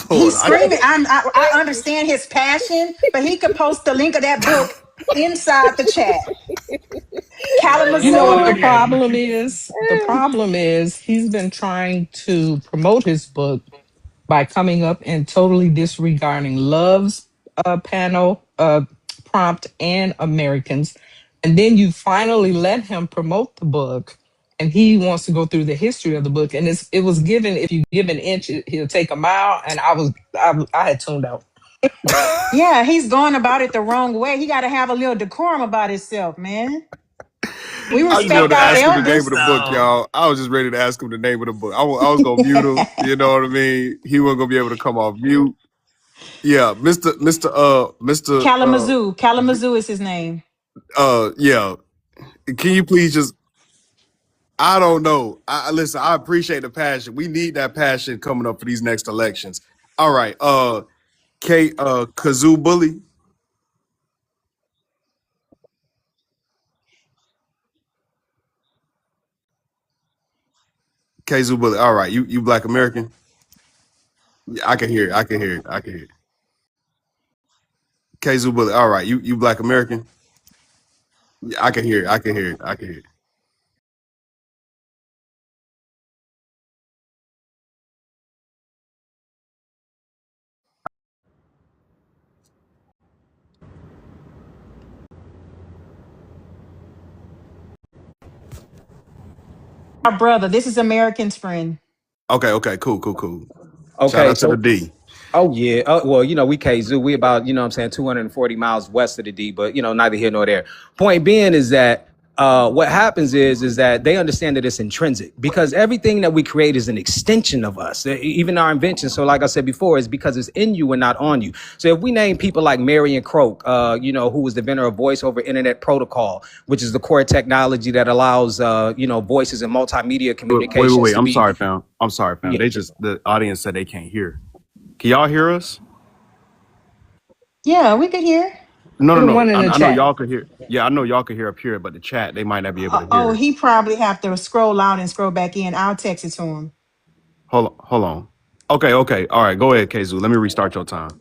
Lord, He's I screaming. I understand his passion, but he could post the link of that book inside the chat. You know what the Kalamazoo. problem is? The problem is he's been trying to promote his book by coming up and totally disregarding Love's panel prompt and Americans. And then you finally let him promote the book and he wants to go through the history of the book. And it was given, if you give an inch, he'll take a mile. And I had tuned out. Yeah, he's going about it the wrong way. He got to have a little decorum about himself, man. We just respect wanted to our ask him the name of elders. the book, So, y'all. I was just ready to ask him the name of the book. I was gonna mute him. You know what I mean? He wasn't gonna be able to come off mute. Yeah, Kalamazoo. Kalamazoo is his name. yeah. Can you please just I don't know. Listen, I appreciate the passion. We need that passion coming up for these next elections. All right. Kazoo Bully. Kazoo Bully. All right. You black American? Yeah, I can hear it. I can hear it. I can hear it. Kazoo Bully. All right. You black American? Yeah, I can hear it. I can hear it. I can hear it. Our brother. This is American's friend. Okay, okay, cool. Shout Okay, out to the so D. oh yeah. Well, we KZoo. We about, what I'm saying, 240 miles west of the D, but neither here nor there. Point being is that what happens is that they understand that it's intrinsic because everything that we create is an extension of us. Even our invention. So like I said before, is because it's in you and not on you. So if we name people like Marion Croak, who was the inventor of voice over internet protocol, which is the core technology that allows, voices and multimedia communications Wait. to be, I'm sorry, fam. yeah. They just the audience said they can't hear. Can y'all hear us? Yeah, we could hear. Put a No. one in the I know chat. y'all could hear. Yeah, I know y'all could hear up here, but the chat they might not be able to Oh, hear. he probably have to scroll out and scroll back in. I'll text it to him. Hold on. Okay. All right, go ahead, Kazoo. Let me restart your time.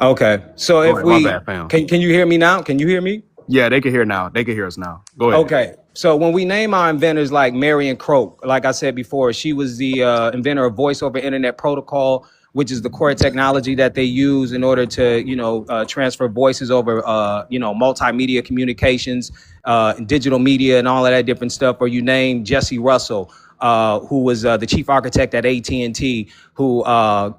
Okay. So Go if ahead. My we bad, fam. can you hear me now? Can you hear me? Yeah, they can hear now. They can hear us now. Go ahead. Okay. So when we name our inventors like Marion Croak, like I said before, she was the inventor of voice over internet protocol, which is the core technology that they use in order to, transfer voices over, multimedia communications, digital media and all of that different stuff. Or you name Jesse Russell, who was the chief architect at AT&T, who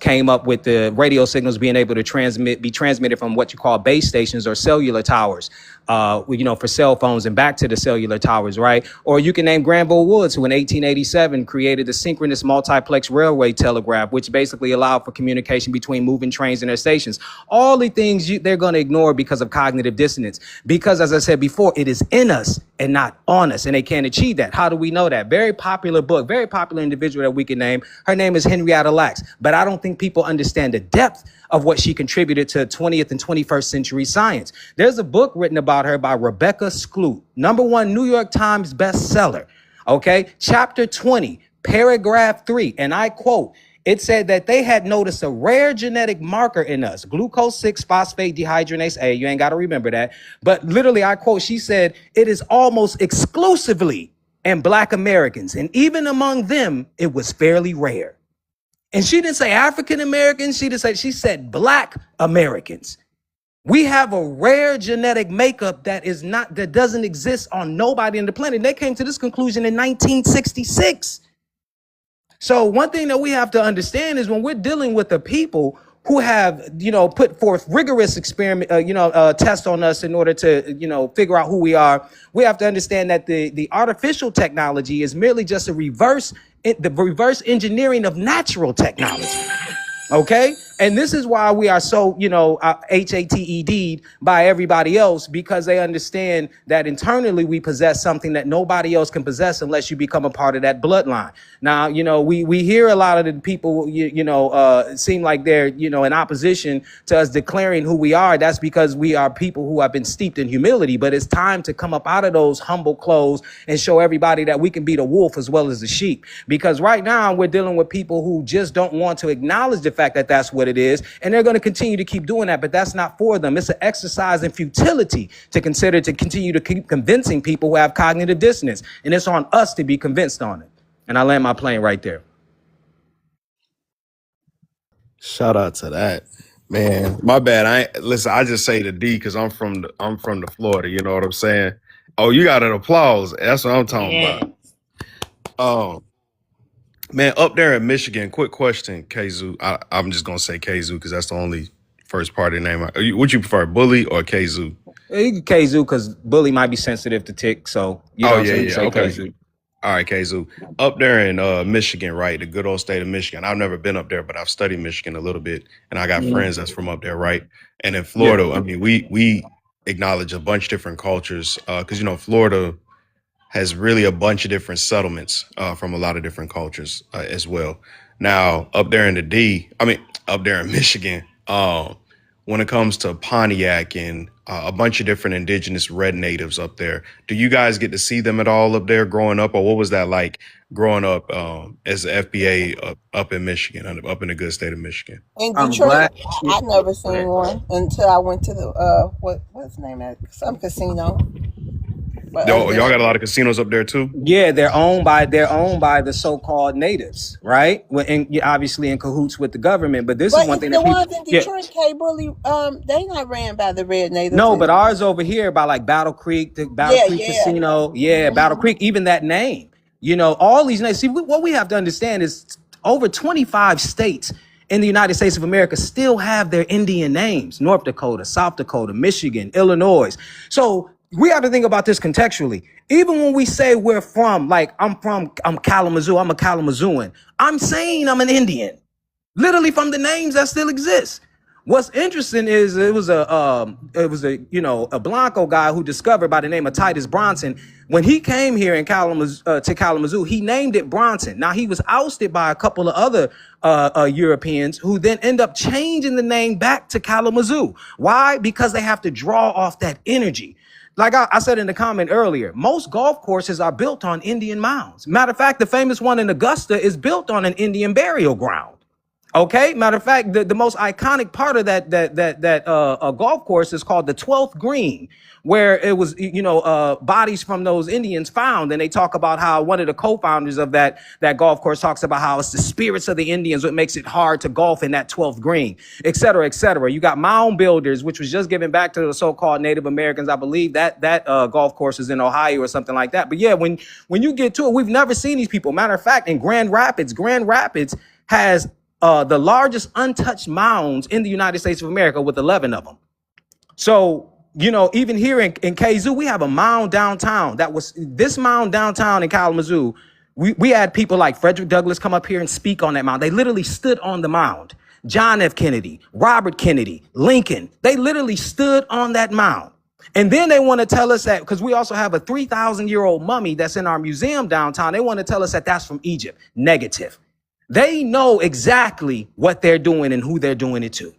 came up with the radio signals being able to be transmitted from what you call base stations or cellular towers, for cell phones and back to the cellular towers, right? Or you can name Granville Woods, who in 1887 created the synchronous multiplex railway telegraph, which basically allowed for communication between moving trains and their stations. All the things they're going to ignore because of cognitive dissonance. Because, as I said before, it is in us and not on us, and they can't achieve that. How do we know that? Very popular book, very popular individual that we can name. Her name is Henrietta Lacks, but I don't think people understand the depth of what she contributed to 20th and 21st century science. There's a book written about her by Rebecca Skloot, #1 New York Times bestseller. Okay, chapter 20, paragraph 3, and I quote, it said that they had noticed a rare genetic marker in us, glucose 6-phosphate dehydrogenase A. You ain't got to remember that. But literally, I quote, she said, it is almost exclusively in Black Americans. And even among them, it was fairly rare. And she didn't say African Americans. She said Black Americans. We have a rare genetic makeup that doesn't exist on nobody on the planet. They came to this conclusion in 1966. So one thing that we have to understand is when we're dealing with the people who have, put forth rigorous tests on us in order to, figure out who we are, we have to understand that the artificial technology is merely just the reverse engineering of natural technology. Okay. And this is why we are so, HATED'd by everybody else, because they understand that internally we possess something that nobody else can possess unless you become a part of that bloodline. Now, we hear a lot of the people, seem like they're, in opposition to us declaring who we are. That's because we are people who have been steeped in humility. But it's time to come up out of those humble clothes and show everybody that we can be the wolf as well as the sheep. Because right now we're dealing with people who just don't want to acknowledge the fact that that's what it is. And they're going to continue to keep doing that. But that's not for them. It's an exercise in futility to continue to keep convincing people who have cognitive dissonance. And it's on us to be convinced on it. And I land my plane right there. Shout out to that, man. My bad. I just say the D because I'm from the Florida. You know what I'm saying? Oh, you got an applause. That's what I'm talking about. Man, up there in Michigan, quick question, Kzu. I'm just gonna say Kzu because that's the only first part of the name. Would you prefer Bully or Kzu? You can Kzu because Bully might be sensitive to tick. So Okay. Kzu. All right, Kzu. Up there in Michigan, right? The good old state of Michigan. I've never been up there, but I've studied Michigan a little bit, and I got friends that's from up there, right? And in Florida, I mean, we acknowledge a bunch of different cultures because Florida has really a bunch of different settlements from a lot of different cultures as well. Now, up there in Michigan, when it comes to Pontiac and a bunch of different indigenous red natives up there, do you guys get to see them at all up there growing up? Or what was that like growing up as an FBA up in Michigan, up in the good state of Michigan? In I'm Detroit, glad. I never seen one until I went to the what's the name of that? Some casino. But Y'all got a lot of casinos up there too? Yeah, they're owned by the so-called natives, right? Obviously in cahoots with the government. But this is one thing the that people, ones in Detroit, K-Bully, they not ran by the red natives. No, but ours over here by like Battle Creek, the Battle Creek Casino. Yeah, Battle Creek, even that name. All these names. See, what we have to understand is over 25 states in the United States of America still have their Indian names. North Dakota, South Dakota, Michigan, Illinois. So we have to think about this contextually. Even when we say we're from, like, I'm Kalamazoo, I'm a Kalamazooan, I'm saying I'm an Indian. Literally from the names that still exist. What's interesting is it was a Blanco guy who discovered by the name of Titus Bronson. When he came here in Kalamazoo, he named it Bronson. Now he was ousted by a couple of other Europeans who then end up changing the name back to Kalamazoo. Why? Because they have to draw off that energy. Like I said in the comment earlier, most golf courses are built on Indian mounds. Matter of fact, the famous one in Augusta is built on an Indian burial ground. Okay, matter of fact, the most iconic part of that golf course is called the 12th green, where it was bodies from those Indians found, and they talk about how one of the co-founders of that golf course talks about how it's the spirits of the Indians what makes it hard to golf in that 12th green, et cetera, et cetera. You got mound builders, which was just given back to the so-called Native Americans. I believe that golf course is in Ohio or something like that. But yeah, when you get to it, we've never seen these people. Matter of fact, in Grand Rapids has the largest untouched mounds in the United States of America with 11 of them. So, even here in KZoo, we have a mound downtown this mound downtown in Kalamazoo. We had people like Frederick Douglass come up here and speak on that mound. They literally stood on the mound. John F. Kennedy, Robert Kennedy, Lincoln, they literally stood on that mound. And then they want to tell us that, because we also have a 3,000-year-old mummy that's in our museum downtown. They want to tell us that that's from Egypt. Negative. They know exactly what they're doing and who they're doing it to.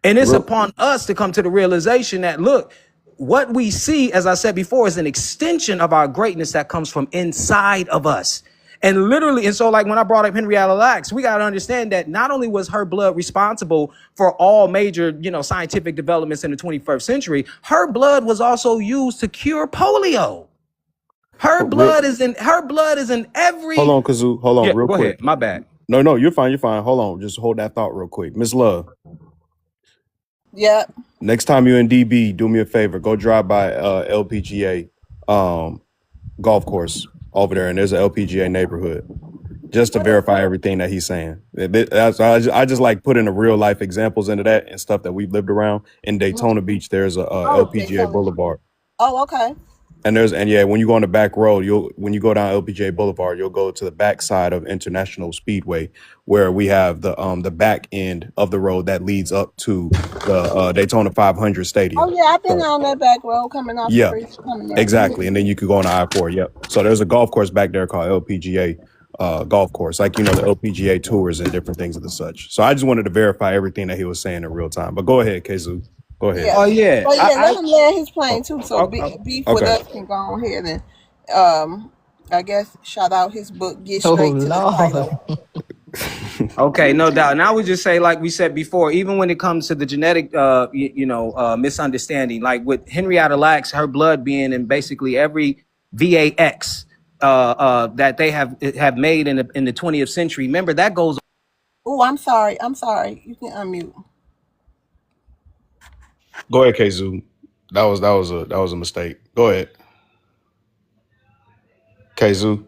And it's upon us to come to the realization that, look, what we see, as I said before, is an extension of our greatness that comes from inside of us. And literally, and so like when I brought up Henrietta Lacks, we got to understand that not only was her blood responsible for all major, scientific developments in the 21st century, her blood was also used to cure polio. Her blood is in every. Hold on, Kazoo. Hold on, real go quick. ahead. My bad. No, you're fine. You're fine. Hold on. Just hold that thought real quick. Miss Love. Yep. Next time you're in DB, do me a favor. Go drive by LPGA golf course over there, and there's an LPGA neighborhood, just to verify everything that he's saying. I just like putting the real life examples into that and stuff that we've lived around. In Daytona Beach, there's a LPGA Daytona. Boulevard. Oh, okay. And when you go on the back road, when you go down LPGA Boulevard, you'll go to the back side of International Speedway, where we have the back end of the road that leads up to the Daytona 500 Stadium. Oh yeah, I've been on that back road coming off the bridge. Exactly. And then you could go on the I-4. Yep. So there's a golf course back there called LPGA golf course, like the LPGA tours and different things of the such. So I just wanted to verify everything that he was saying in real time. But go ahead, Kazoo. Go ahead. Yeah. Oh yeah. Let him land his plane too. So Beef with us can go on here and I guess shout out his book, Get Straight to the Title. Okay, no doubt. And I would just say, like we said before, even when it comes to the genetic, misunderstanding, like with Henrietta Lacks, her blood being in basically every VAX that they have made in the 20th century. Remember, that goes. Oh, I'm sorry. You can unmute. Go ahead, Kazoo. That was a mistake. Go ahead, Kazoo.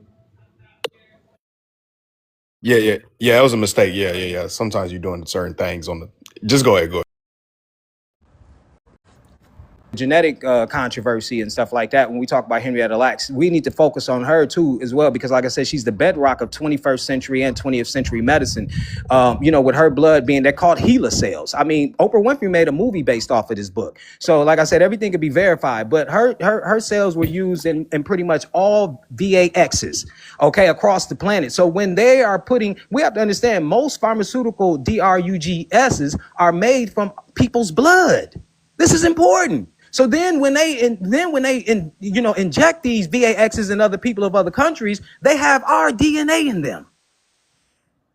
Yeah. That was a mistake. Yeah. Sometimes you're doing certain things on the. Just go ahead. Genetic controversy and stuff like that. When we talk about Henrietta Lacks, we need to focus on her too as well, because like I said, she's the bedrock of 21st century and 20th century medicine. With her blood being, they're called HeLa cells. I mean, Oprah Winfrey made a movie based off of this book. So like I said, everything could be verified, but her cells were used in pretty much all VAXs, okay, across the planet. So when they are we have to understand most pharmaceutical DRUGSs are made from people's blood. This is important. So then when they inject these VAXs in other people of other countries, they have our DNA in them.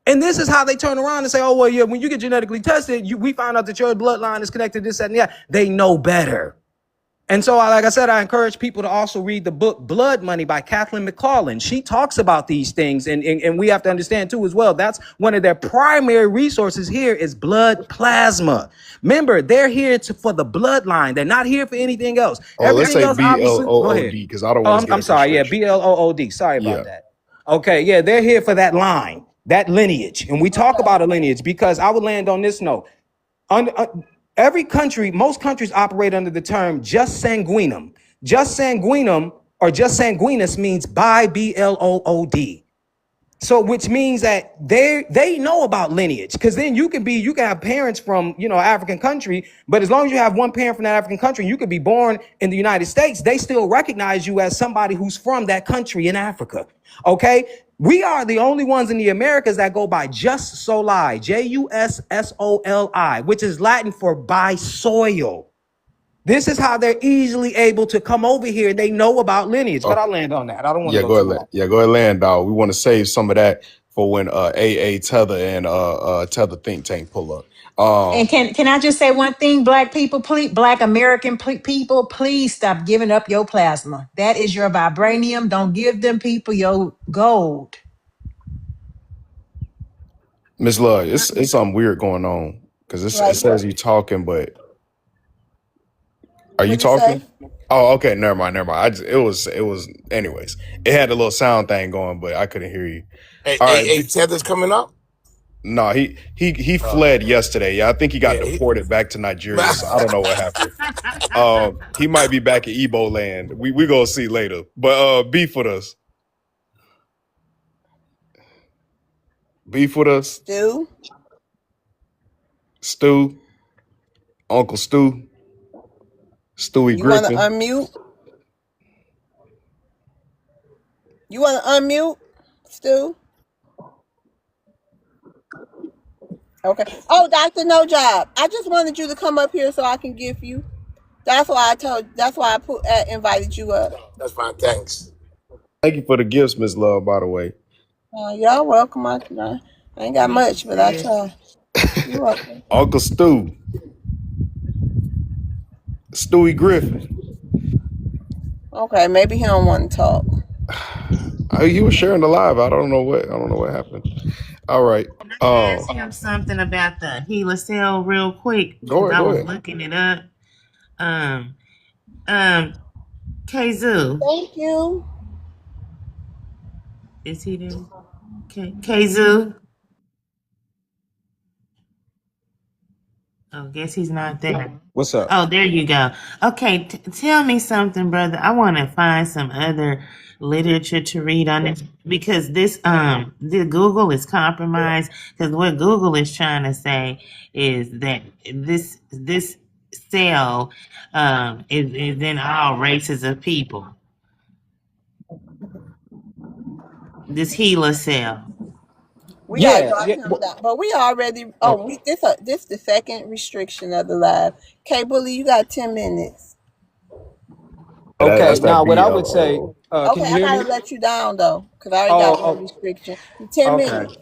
And this is how they turn around and say, oh, well, yeah, when you get genetically tested, we find out that your bloodline is connected to this, that, and that. They know better. And so, like I said, I encourage people to also read the book Blood Money by Kathleen McClellan. She talks about these things, and we have to understand, too, as well. That's one of their primary resources here is blood plasma. Remember, they're here for the bloodline. They're not here for anything else. Let's say BLOOD, because I don't want to get I'm sorry, yeah, BLOOD. Sorry about that. Okay, yeah, they're here for that line, that lineage. And we talk about a lineage because I would land on this note. Every country, most countries operate under the term jus sanguinum. Jus sanguinum or jus sanguinis means by BLOOD. So which means that they know about lineage, because then you can have parents from, African country, but as long as you have one parent from that African country, you could be born in the United States. They still recognize you as somebody who's from that country in Africa. Okay. We are the only ones in the Americas that go by jus soli, JUSSOLI, which is Latin for by soil. This is how they're easily able to come over here. They know about lineage, but I'll land on that. I don't want to go too long. Go ahead, land, dog. We want to save some of that for when AA Tether and Tether think tank pull up. And can I just say one thing, black people, please, black American people, please stop giving up your plasma. That is your vibranium. Don't give them people your gold. Miss Love, it's something weird going on because it Like says what? you talking, but are you What'd you say? talking? Oh, okay, never mind, never mind. It was. Anyways, it had a little sound thing going, but I couldn't hear you. Hey, All hey, right, hey, Tether's coming up. no, he fled yesterday. Yeah, I think he got Yeah, deported back to Nigeria, so I don't know what happened. He might be back in Igbo land. We gonna see later. But beef with us. Beef with us. Stu, Stu, Uncle Stu, Stewie you want to Griffin. unmute? You want to unmute, Stu? Okay. Oh, Doctor No Job. I just wanted you to come up here so I can give you. That's why I told. That's why I invited you up. that's fine. Thanks. Thank you for the gifts, Miss Love, by the way. Y'all welcome. I ain't got Thank you, much, but I sis. try. You welcome. Uncle Stu, Stewie Griffin. Okay, maybe he don't want to talk. He was sharing the live. I don't know what happened. All right. Can I ask him something about the Gila cell real quick? Go Because ahead, I go was ahead. looking it up. Um, um, Kazoo. Thank you. Is he there? Kazoo. Oh, guess he's not there. What's up? Oh, there you go. Okay, tell me something, brother. I want to find some other literature to read on it because the Google is compromised. Because what Google is trying to say is that this cell is in all races of people. This HeLa cell. We gotta Yeah, drop yeah. him down, but we already. Oh, Oh, this the second restriction of the live. K Bully, you got 10 minutes. okay. That's that Now, what B I L would say, O. can Okay, you I hear gotta me? let you down though, cause I already got one Oh, restriction. 10 minutes. okay.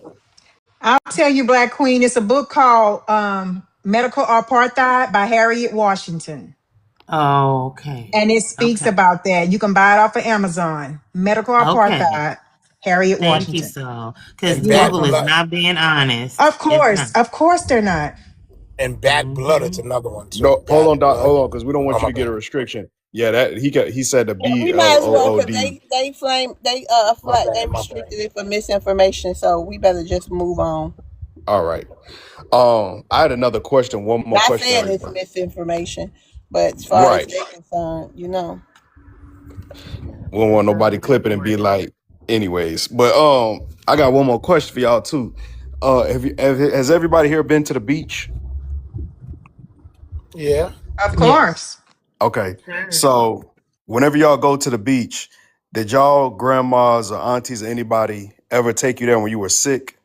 I'll tell you, Black Queen, it's a book called Medical Apartheid by Harriet Washington. Oh, okay. And it speaks Okay. about that. You can buy it off of Amazon. Medical Okay. Apartheid, Harriet Thank you, Washington. so. Because And You're bad Google welcome. is blood. not being honest. It's not. Of course they're not. And bad blood is Hmm. another one too. No, hold on, Bad Doc. blood. Hold on, because we don't Oh want you my to get a bad. restriction. Yeah, that he said the Yeah, B we L might as O well, O cause D. My they bad. My bad. restricted it for misinformation, so we better just move on. All right. I had another question. One more Not question. saying it's misinformation, but as far as Right. they're concerned, We don't want nobody clipping and be like, anyways. But I got one more question for y'all too. Has everybody here been to the beach? Yeah. Of Yes. course. Okay. Sure. So whenever y'all go to the beach, did y'all grandmas or aunties or anybody ever take you there when you were sick?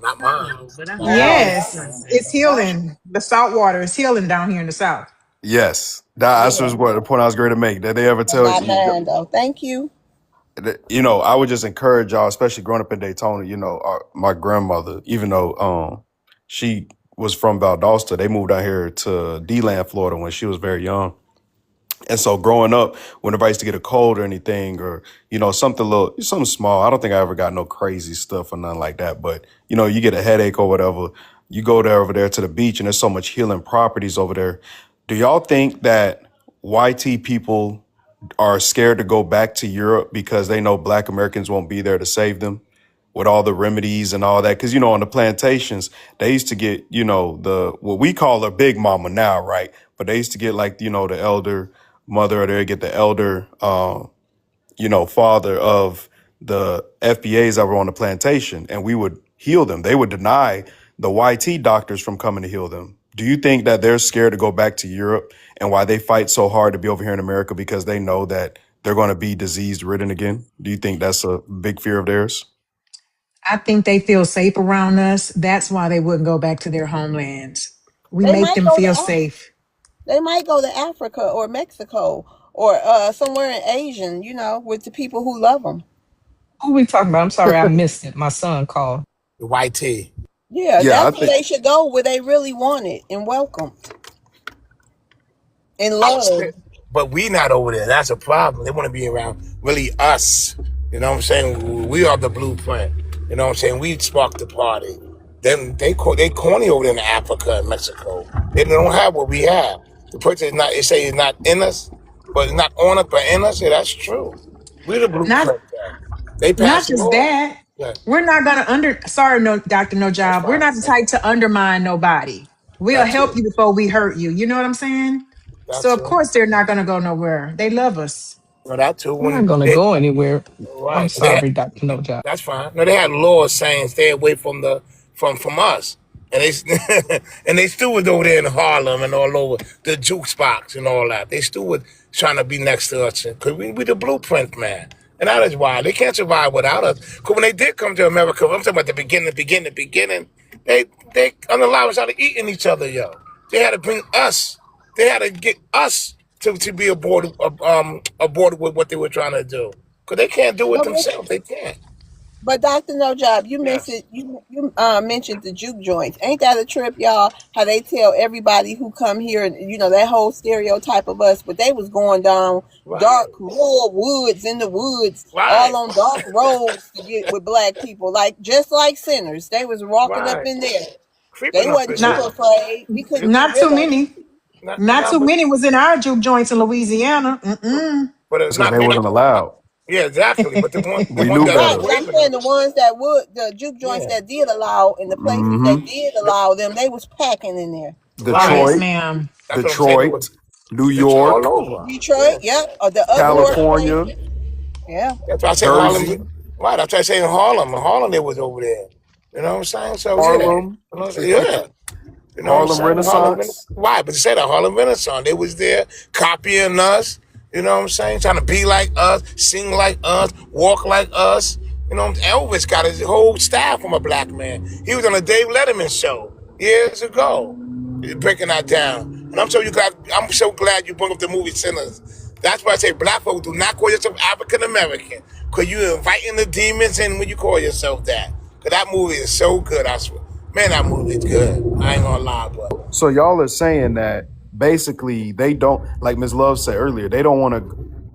Not mine. No, but I heard it no, was Yes. It's something. healing. The salt water is healing down here in the South. Yes. That's yeah, what the point I was going to make. Did they ever but tell not you? mine though. Thank you. I would just encourage y'all, especially growing up in Daytona. My grandmother, even though she was from Valdosta, they moved out here to D-Land, Florida, when she was very young. And so growing up, whenever I used to get a cold or anything, or something small, I don't think I ever got no crazy stuff or nothing like that. But you get a headache or whatever, you go there over there to the beach, and there's so much healing properties over there. Do y'all think that YT people are scared to go back to Europe because they know Black Americans won't be there to save them with all the remedies and all that? Because on the plantations, they used to get the what we call a big mama now, right? But they used to get like the elder mother, or they get the elder father of the FBAs that were on the plantation, and we would heal them. They would deny the YT doctors from coming to heal them. Do you think that they're scared to go back to Europe, and why they fight so hard to be over here in America because they know that they're going to be disease ridden again? Do you think that's a big fear of theirs? I think they feel safe around us. That's why they wouldn't go back to their homelands. We They make might them go to feel safe. They might go to Africa or Mexico or somewhere in Asian, with the people who love them. Who we talking about? I'm sorry, I missed it. My son called. The white tee. Yeah, Yeah, I that's where think they should go, where they really want it and welcome and I was, love. but we not over there. That's a problem. They want to be around really us. You know what I'm saying? We are the blueprint. You know what I'm saying? We spark the party. Then they corny over there in Africa and Mexico. They don't have what we have. The person is not. They say it's not in us, but it's not on us, but in us. Yeah, that's true. We're the Not blueprint. Though. They not pass the just law. that. Yeah, We're not gonna sorry, no doctor, no that's job. We're fine. not the type to undermine nobody. We'll That help too. you before we hurt you. You know what I'm saying? That So of too. course they're not gonna go nowhere. They love us. No, that too. I'm When not gonna they go anywhere. I'm right, sorry, Dr. No Job. that's fine. No, they had laws saying stay away from the from us, and they and they still was over there in Harlem and all over the juke spots and all that. They still was trying to be next to us because we the blueprint, man. And that is why they can't survive without us. Because when they did come to America, I'm talking about the beginning. They unallowed us out of eating each other, yo. They had to bring us. They had to get us to be aboard with what they were trying to do. Because they can't do it But what themselves. They can't. But Dr. No Job, you Yes. mentioned mentioned the juke joints. Ain't that a trip, y'all? How they tell everybody who come here, that whole stereotype of us, but they was going down Right. dark rural woods in the woods, all Right. on dark roads to get with black people, like just like sinners. They was walking up Right. in there. They Creeping up wasn't in too Not there. afraid. We couldn't It- get not rid too of them. many. Not too but many was in our juke joints in Louisiana. Mm-mm. but it's it's because not they many. wasn't allowed. Yeah, exactly. But the We one knew that Right, was better. but I'm braving saying them. the juke joints Yeah. that did allow, in the places that Hmm. did allow them, they was packing in there. Right. Yes, Detroit, ma'am. That's what I'm saying. It was Detroit, New it's all York, over. Detroit, Yeah. yep, or the up north California, places. Yeah. That's why I said Harlem. Jersey, Right. That's why I say in Harlem. Harlem, they was over there. You know what I'm saying? So yeah. Harlem, Yeah. You know what I'm Harlem saying? Renaissance. Why? But you said the Harlem Renaissance. They was there copying us. You know what I'm saying? Trying to be like us, sing like us, walk like us. You know, Elvis got his whole style from a black man. He was on a Dave Letterman show years ago, breaking that down. And I'm so glad you brought up the movie Sinners. That's why I say black folks do not call yourself African American, because you're inviting the demons in when you call yourself that. Because that movie is so good, I swear. Man, that movie is good. I ain't gonna lie, but So y'all are saying that basically they don't, like Ms. Love said earlier, they don't want to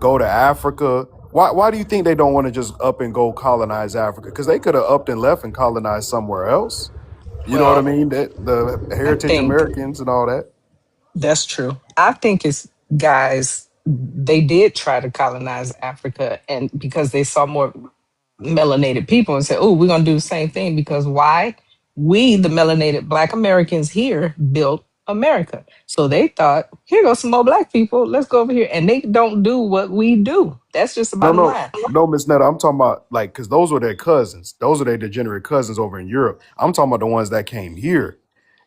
go to Africa. Why do you think they don't want to just up and go colonize Africa? Because they could have upped and left and colonized somewhere else. You know what I well, mean? That the I heritage think Americans and all that. that's true. I think it's guys, they did try to colonize Africa and because they saw more melanated people and said, oh, we're gonna do the same thing because why? We, the melanated black Americans here, built America. So they thought, here goes some more black people. Let's go over here. And they don't do what we do. That's just the No, bottom no, line. no, Miss Netta. I'm talking about like because those were their cousins. Those are their degenerate cousins over in Europe. I'm talking about the ones that came here.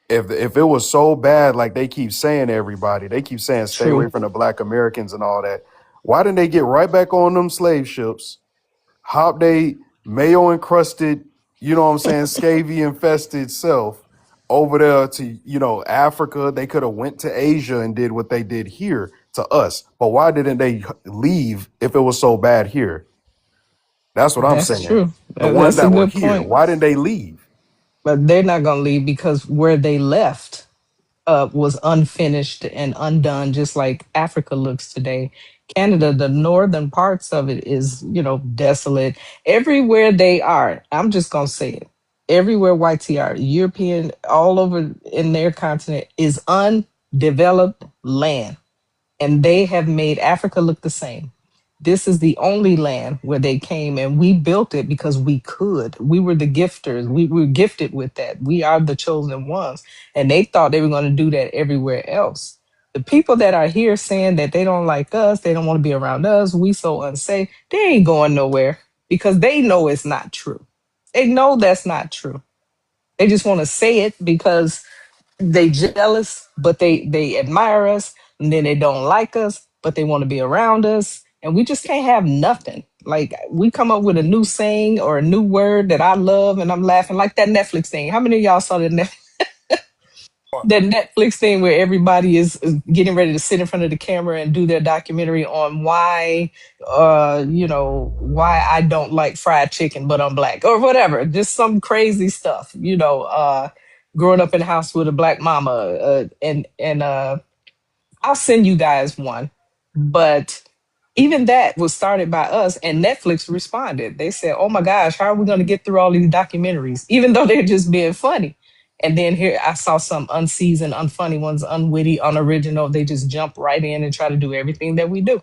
If it was so bad, like they keep saying, to everybody, they keep saying, stay away True. from the black Americans and all that. Why didn't they get right back on them slave ships? Hop they mayo encrusted, you know what I'm saying, scavy infested self over there to, Africa. They could have went to Asia and did what they did here to us. But why didn't they leave if it was so bad here? That's what I'm That's saying. true. The ones That's a that were good here, point. why didn't they leave? But they're not going to leave because where they left was unfinished and undone, just like Africa looks today. Canada, the northern parts of it is, desolate. Everywhere they are, I'm just going to say it. Everywhere whites are, European, all over in their continent is undeveloped land and they have made Africa look the same. This is the only land where they came and we built it because we could. We were the gifters. We were gifted with that. We are the chosen ones. And they thought they were going to do that everywhere else. The people that are here saying that they don't like us, they don't want to be around us, we so unsafe, they ain't going nowhere because they know it's not true. They know that's not true. They just want to say it because they jealous, but they admire us, and then they don't like us, but they want to be around us, and we just can't have nothing. Like we come up with a new saying or a new word that I love, and I'm laughing like that Netflix thing. How many of y'all saw the Netflix? That Netflix thing where everybody is getting ready to sit in front of the camera and do their documentary on why, why I don't like fried chicken, but I'm black or whatever. Just some crazy stuff, growing up in a house with a black mama, and I'll send you guys one. But even that was started by us, and Netflix responded. They said, "Oh my gosh, how are we going to get through all these documentaries?" Even though they're just being funny. And then here I saw some unseasoned, unfunny ones, unwitty, unoriginal. They just jump right in and try to do everything that we do.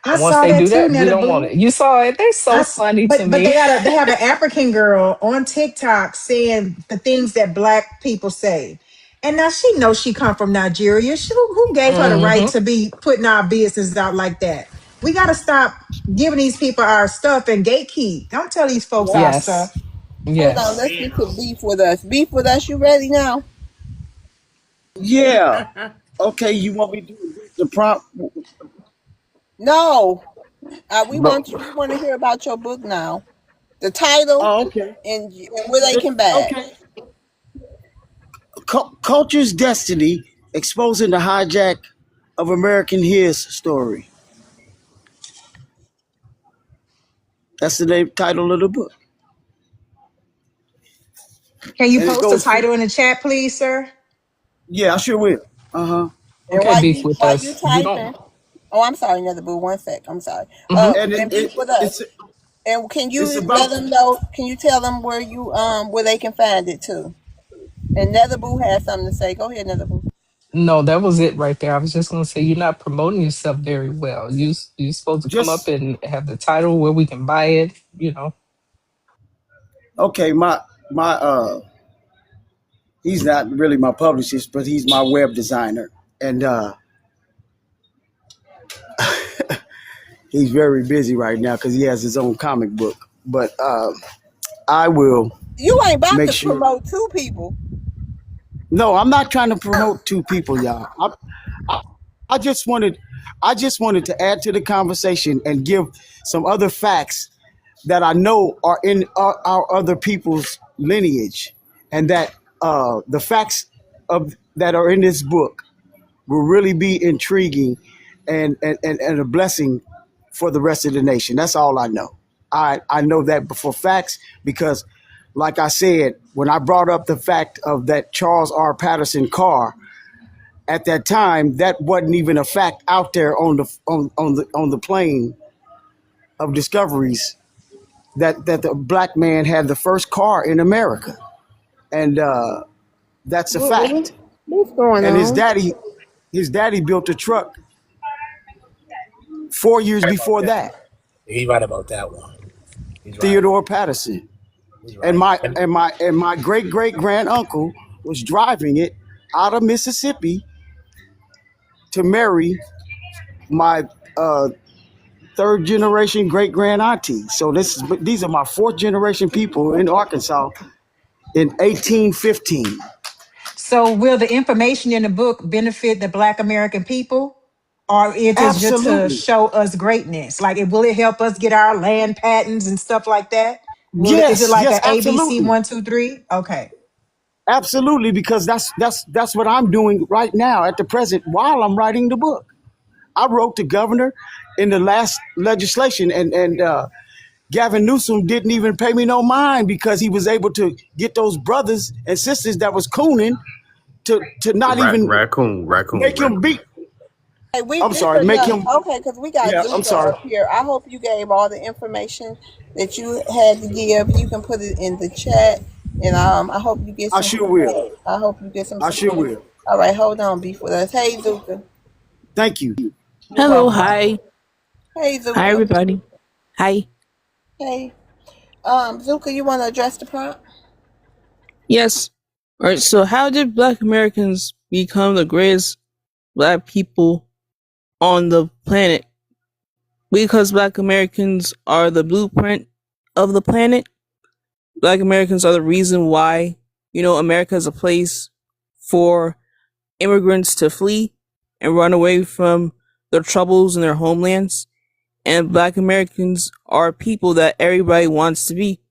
I And once saw they that do too, that, we Netta don't want Boo. it. You saw it. They're so funny to But me. they have an African girl on TikTok saying the things that black people say. And now she knows she come from Nigeria. Who gave her the right Hmm. to be putting our business out like that? We got to stop giving these people our stuff and gatekeep. Don't tell these folks our Yes. stuff. Hold on, Yes. let's get to beef with us. Beef with us, you ready now? Yeah. Okay, you want me to read the prompt? No. But We want to hear about your book now. The title oh, okay. and where they can buy it. Okay. Culture's Destiny: Exposing the Hijack of American His Story. That's the name title of the book, Can you and it post the goes through. title in the chat, please, sir? Yeah, I sure will. Uh huh. And Okay, beef with while you us. You don't. typing, oh, I'm sorry, Another Boo. One sec. I'm sorry. Hmm. And And beef with us. And can it's you let about them know? Can you tell them where they can find it too? And Nether Boo has something to say. Go ahead, Nether Boo. No, that was it right there. I was just gonna say you're not promoting yourself very well. You're supposed to come up just and have the title where we can buy it. okay. My he's not really my publicist, but he's my web designer, and he's very busy right now because he has his own comic book. But I will You ain't about make to sure. promote two people. No, I'm not trying to promote two people, y'all. I, I just wanted, I just wanted to add to the conversation and give some other facts that I know are in our other people's lineage, and that the facts of that are in this book will really be intriguing and a blessing for the rest of the nation. That's all I know. I know that before facts because, like I said, when I brought up the fact of that Charles R. Patterson car, at that time, that wasn't even a fact out there on the plane of discoveries that the black man had the first car in America, and that's a fact. What's going And on? his daddy built a truck 4 years Right about before that. that. He's right about that one. He's right. Theodore Patterson, He's and right. my great great grand uncle was driving it out of Mississippi to marry my third generation great grand auntie. So these are my fourth generation people in Arkansas in 1815. So will the information in the book benefit the Black American people? Or is it just to Absolutely. show us greatness? Like, will it help us get our land patents and stuff like that? Is it Yes, like yes, a ABC absolutely. 1, 2, 3? Okay. Absolutely, because that's what I'm doing right now at the present while I'm writing the book. I wrote the governor in the last legislation, and Gavin Newsom didn't even pay me no mind because he was able to get those brothers and sisters that was cooning to not even make him Raccoon. beat. Hey, I'm it's sorry, make enough. him. Okay, because we got Yeah, I'm Zuka sorry. up here. I hope you gave all the information that you had to give. You can put it in the chat, and I hope you get I some sure will. support. I hope you get some I sure support. will. All right, hold on, beef with us. Hey, Zuka. Thank you. You're Hello, welcome. hi. Hey, Hi, Zuka. everybody. Hi. Hey, Zuka, you want to address the prompt? Yes. All right, so how did Black Americans become the greatest Black people on the planet? Because Black Americans are the blueprint of the planet. Black Americans are the reason why, America is a place for immigrants to flee and run away from their troubles in their homelands. And Black Americans are people that everybody wants to be,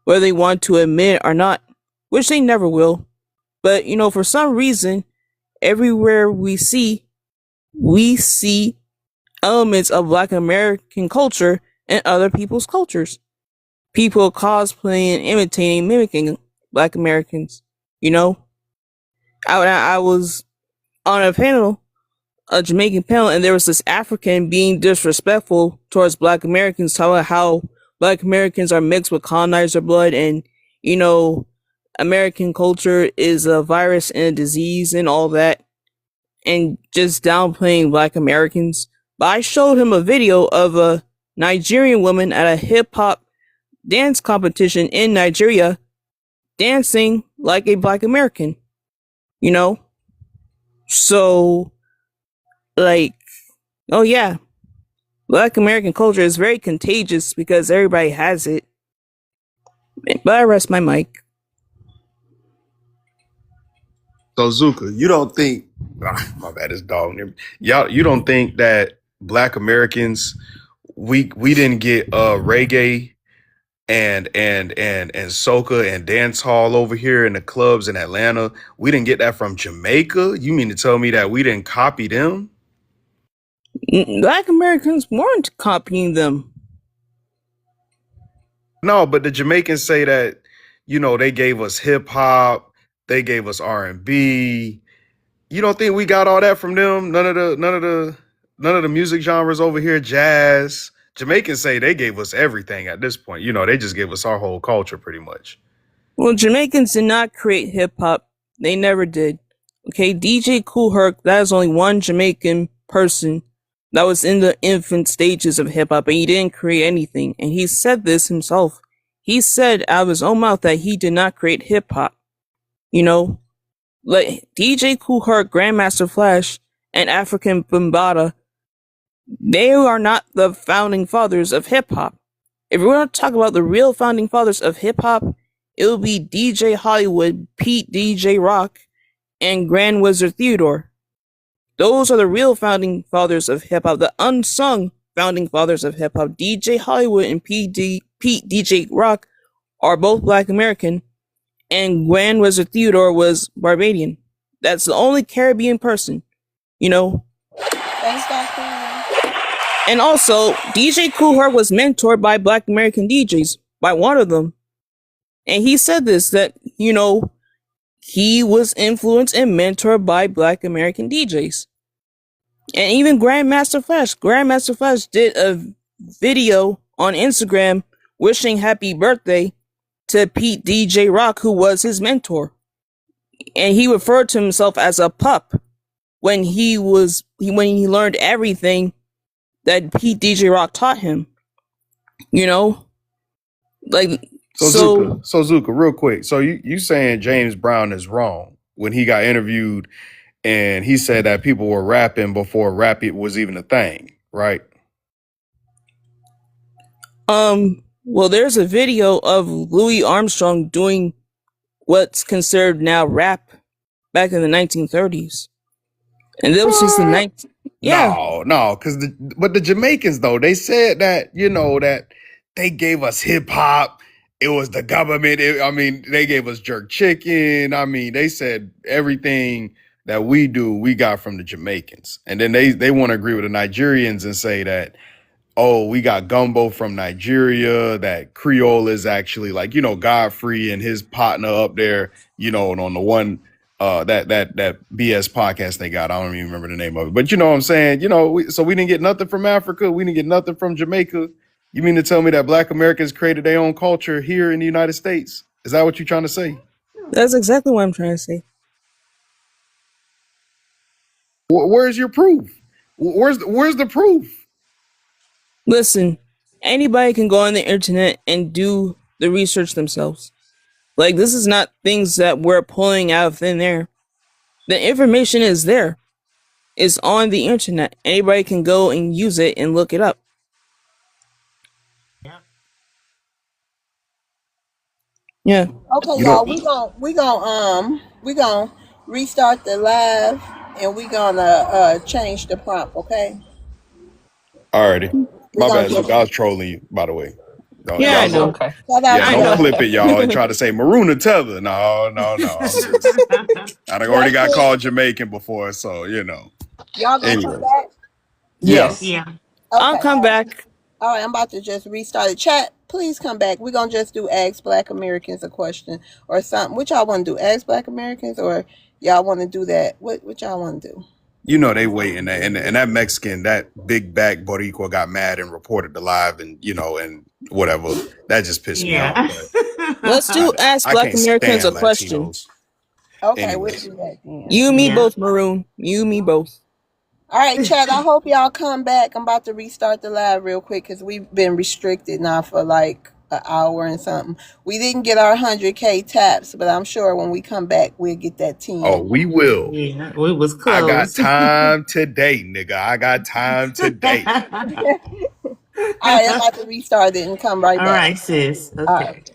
whether they want to admit it or not, which they never will. But for some reason, everywhere we see elements of Black American culture in other people's cultures. People cosplaying, imitating, mimicking Black Americans. I was on a panel, a Jamaican panel, and there was this African being disrespectful towards Black Americans, talking about how Black Americans are mixed with colonizer blood, and American culture is a virus and a disease and all that, and just downplaying Black Americans. But I showed him a video of a Nigerian woman at a hip hop dance competition in Nigeria dancing like a Black American. So, oh yeah, Black American culture is very contagious because everybody has it. But I rest my mic. So Zuka, you don't think my bad, it's dog. Y'all, you don't think that Black Americans we didn't get reggae and soca and dance hall over here in the clubs in Atlanta? We didn't get that from Jamaica? You mean to tell me that we didn't copy them? Black Americans weren't copying them. No, but the Jamaicans say that, they gave us hip hop, they gave us R&B. You don't think we got all that from them? None of the music genres over here, jazz. Jamaicans say they gave us everything at this point. They just gave us our whole culture pretty much. Well, Jamaicans did not create hip hop. They never did. Okay, DJ Kool Herc, that is only one Jamaican person that was in the infant stages of hip hop, and he didn't create anything. And he said this himself. He said out of his own mouth that he did not create hip hop. Like DJ Kool Herc, Grandmaster Flash, and African Bambaataa, they are not the founding fathers of hip hop. If we're going to talk about the real founding fathers of hip hop, it will be DJ Hollywood, Pete DJ Rock, and Grand Wizard Theodore. Those are the real founding fathers of hip hop, the unsung founding fathers of hip hop. DJ Hollywood and Pete DJ Rock are both Black American, and Grand Wizard Theodore was Barbadian. That's the only Caribbean person, Thanks, Dr. And also, DJ Kool Herc was mentored by Black American DJs, by one of them. And he said this, that, he was influenced and mentored by Black American DJs. And even Grandmaster Flash did a video on Instagram wishing happy birthday to Pete DJ Rock, who was his mentor. And he referred to himself as a pup when he learned everything that Pete DJ Rock taught him. So Zuka, real quick. So you saying James Brown is wrong when he got interviewed and he said that people were rapping before rap was even a thing, right? Well, there's a video of Louis Armstrong doing what's considered now rap back in the 1930s. And that was just the No, but the Jamaicans though, they said that, that they gave us hip hop. It was the government. They gave us jerk chicken. They said everything that we do, we got from the Jamaicans. And then they want to agree with the Nigerians and say that, oh, we got gumbo from Nigeria, that Creole is actually like, Godfrey and his partner up there, on the one that BS podcast they got. I don't even remember the name of it. But you know what I'm saying? So we didn't get nothing from Africa. We didn't get nothing from Jamaica. You mean to tell me that Black Americans created their own culture here in the United States? Is that what you're trying to say? That's exactly what I'm trying to say. Where's your proof? Where's the proof? Listen, anybody can go on the internet and do the research themselves. Like, this is not things that we're pulling out of thin air. The information is there. It's on the internet. Anybody can go and use it and look it up. Yeah. Okay, y'all, we gonna restart the live and we gonna change the prompt, okay? Alrighty. My bad, look, I was trolling you, by the way. Don't Yeah, I y'all do. don't. Okay. Shout out Yeah, to I don't know. clip it, y'all, and try y'all. to say maroon or tether. No, no, no. I'm just. I done already Yes, got sis. called Jamaican before, so you know. Y'all gonna come Anyway, back? yeah. Yes. Yeah. I'll Okay. come back. All right, I'm about to just restart the chat. Please come back. We're gonna just do ask Black Americans a question or something. What y'all want to do? Ask Black Americans, or y'all want to do that? What y'all want to do? You know they waiting, and that Mexican, that big back Boricua got mad and reported the live, and you know, and whatever. That just pissed me off. Yeah. But Let's I, do ask I Black can't Americans a stand question. Latinos. Okay, we'll Anyways, do that then. You, me, Yeah. both, Maroon. You, me, both. All right, Chad. I hope y'all come back. I'm about to restart the live real quick because we've been restricted now for like an hour and something. We didn't get our 100K taps, but I'm sure when we come back, we'll get that oh, 10. we will. Yeah. We was I got close. time today, nigga. I got time today. All right, I'm about to restart it and come right All back. right, sis. All right. Okay.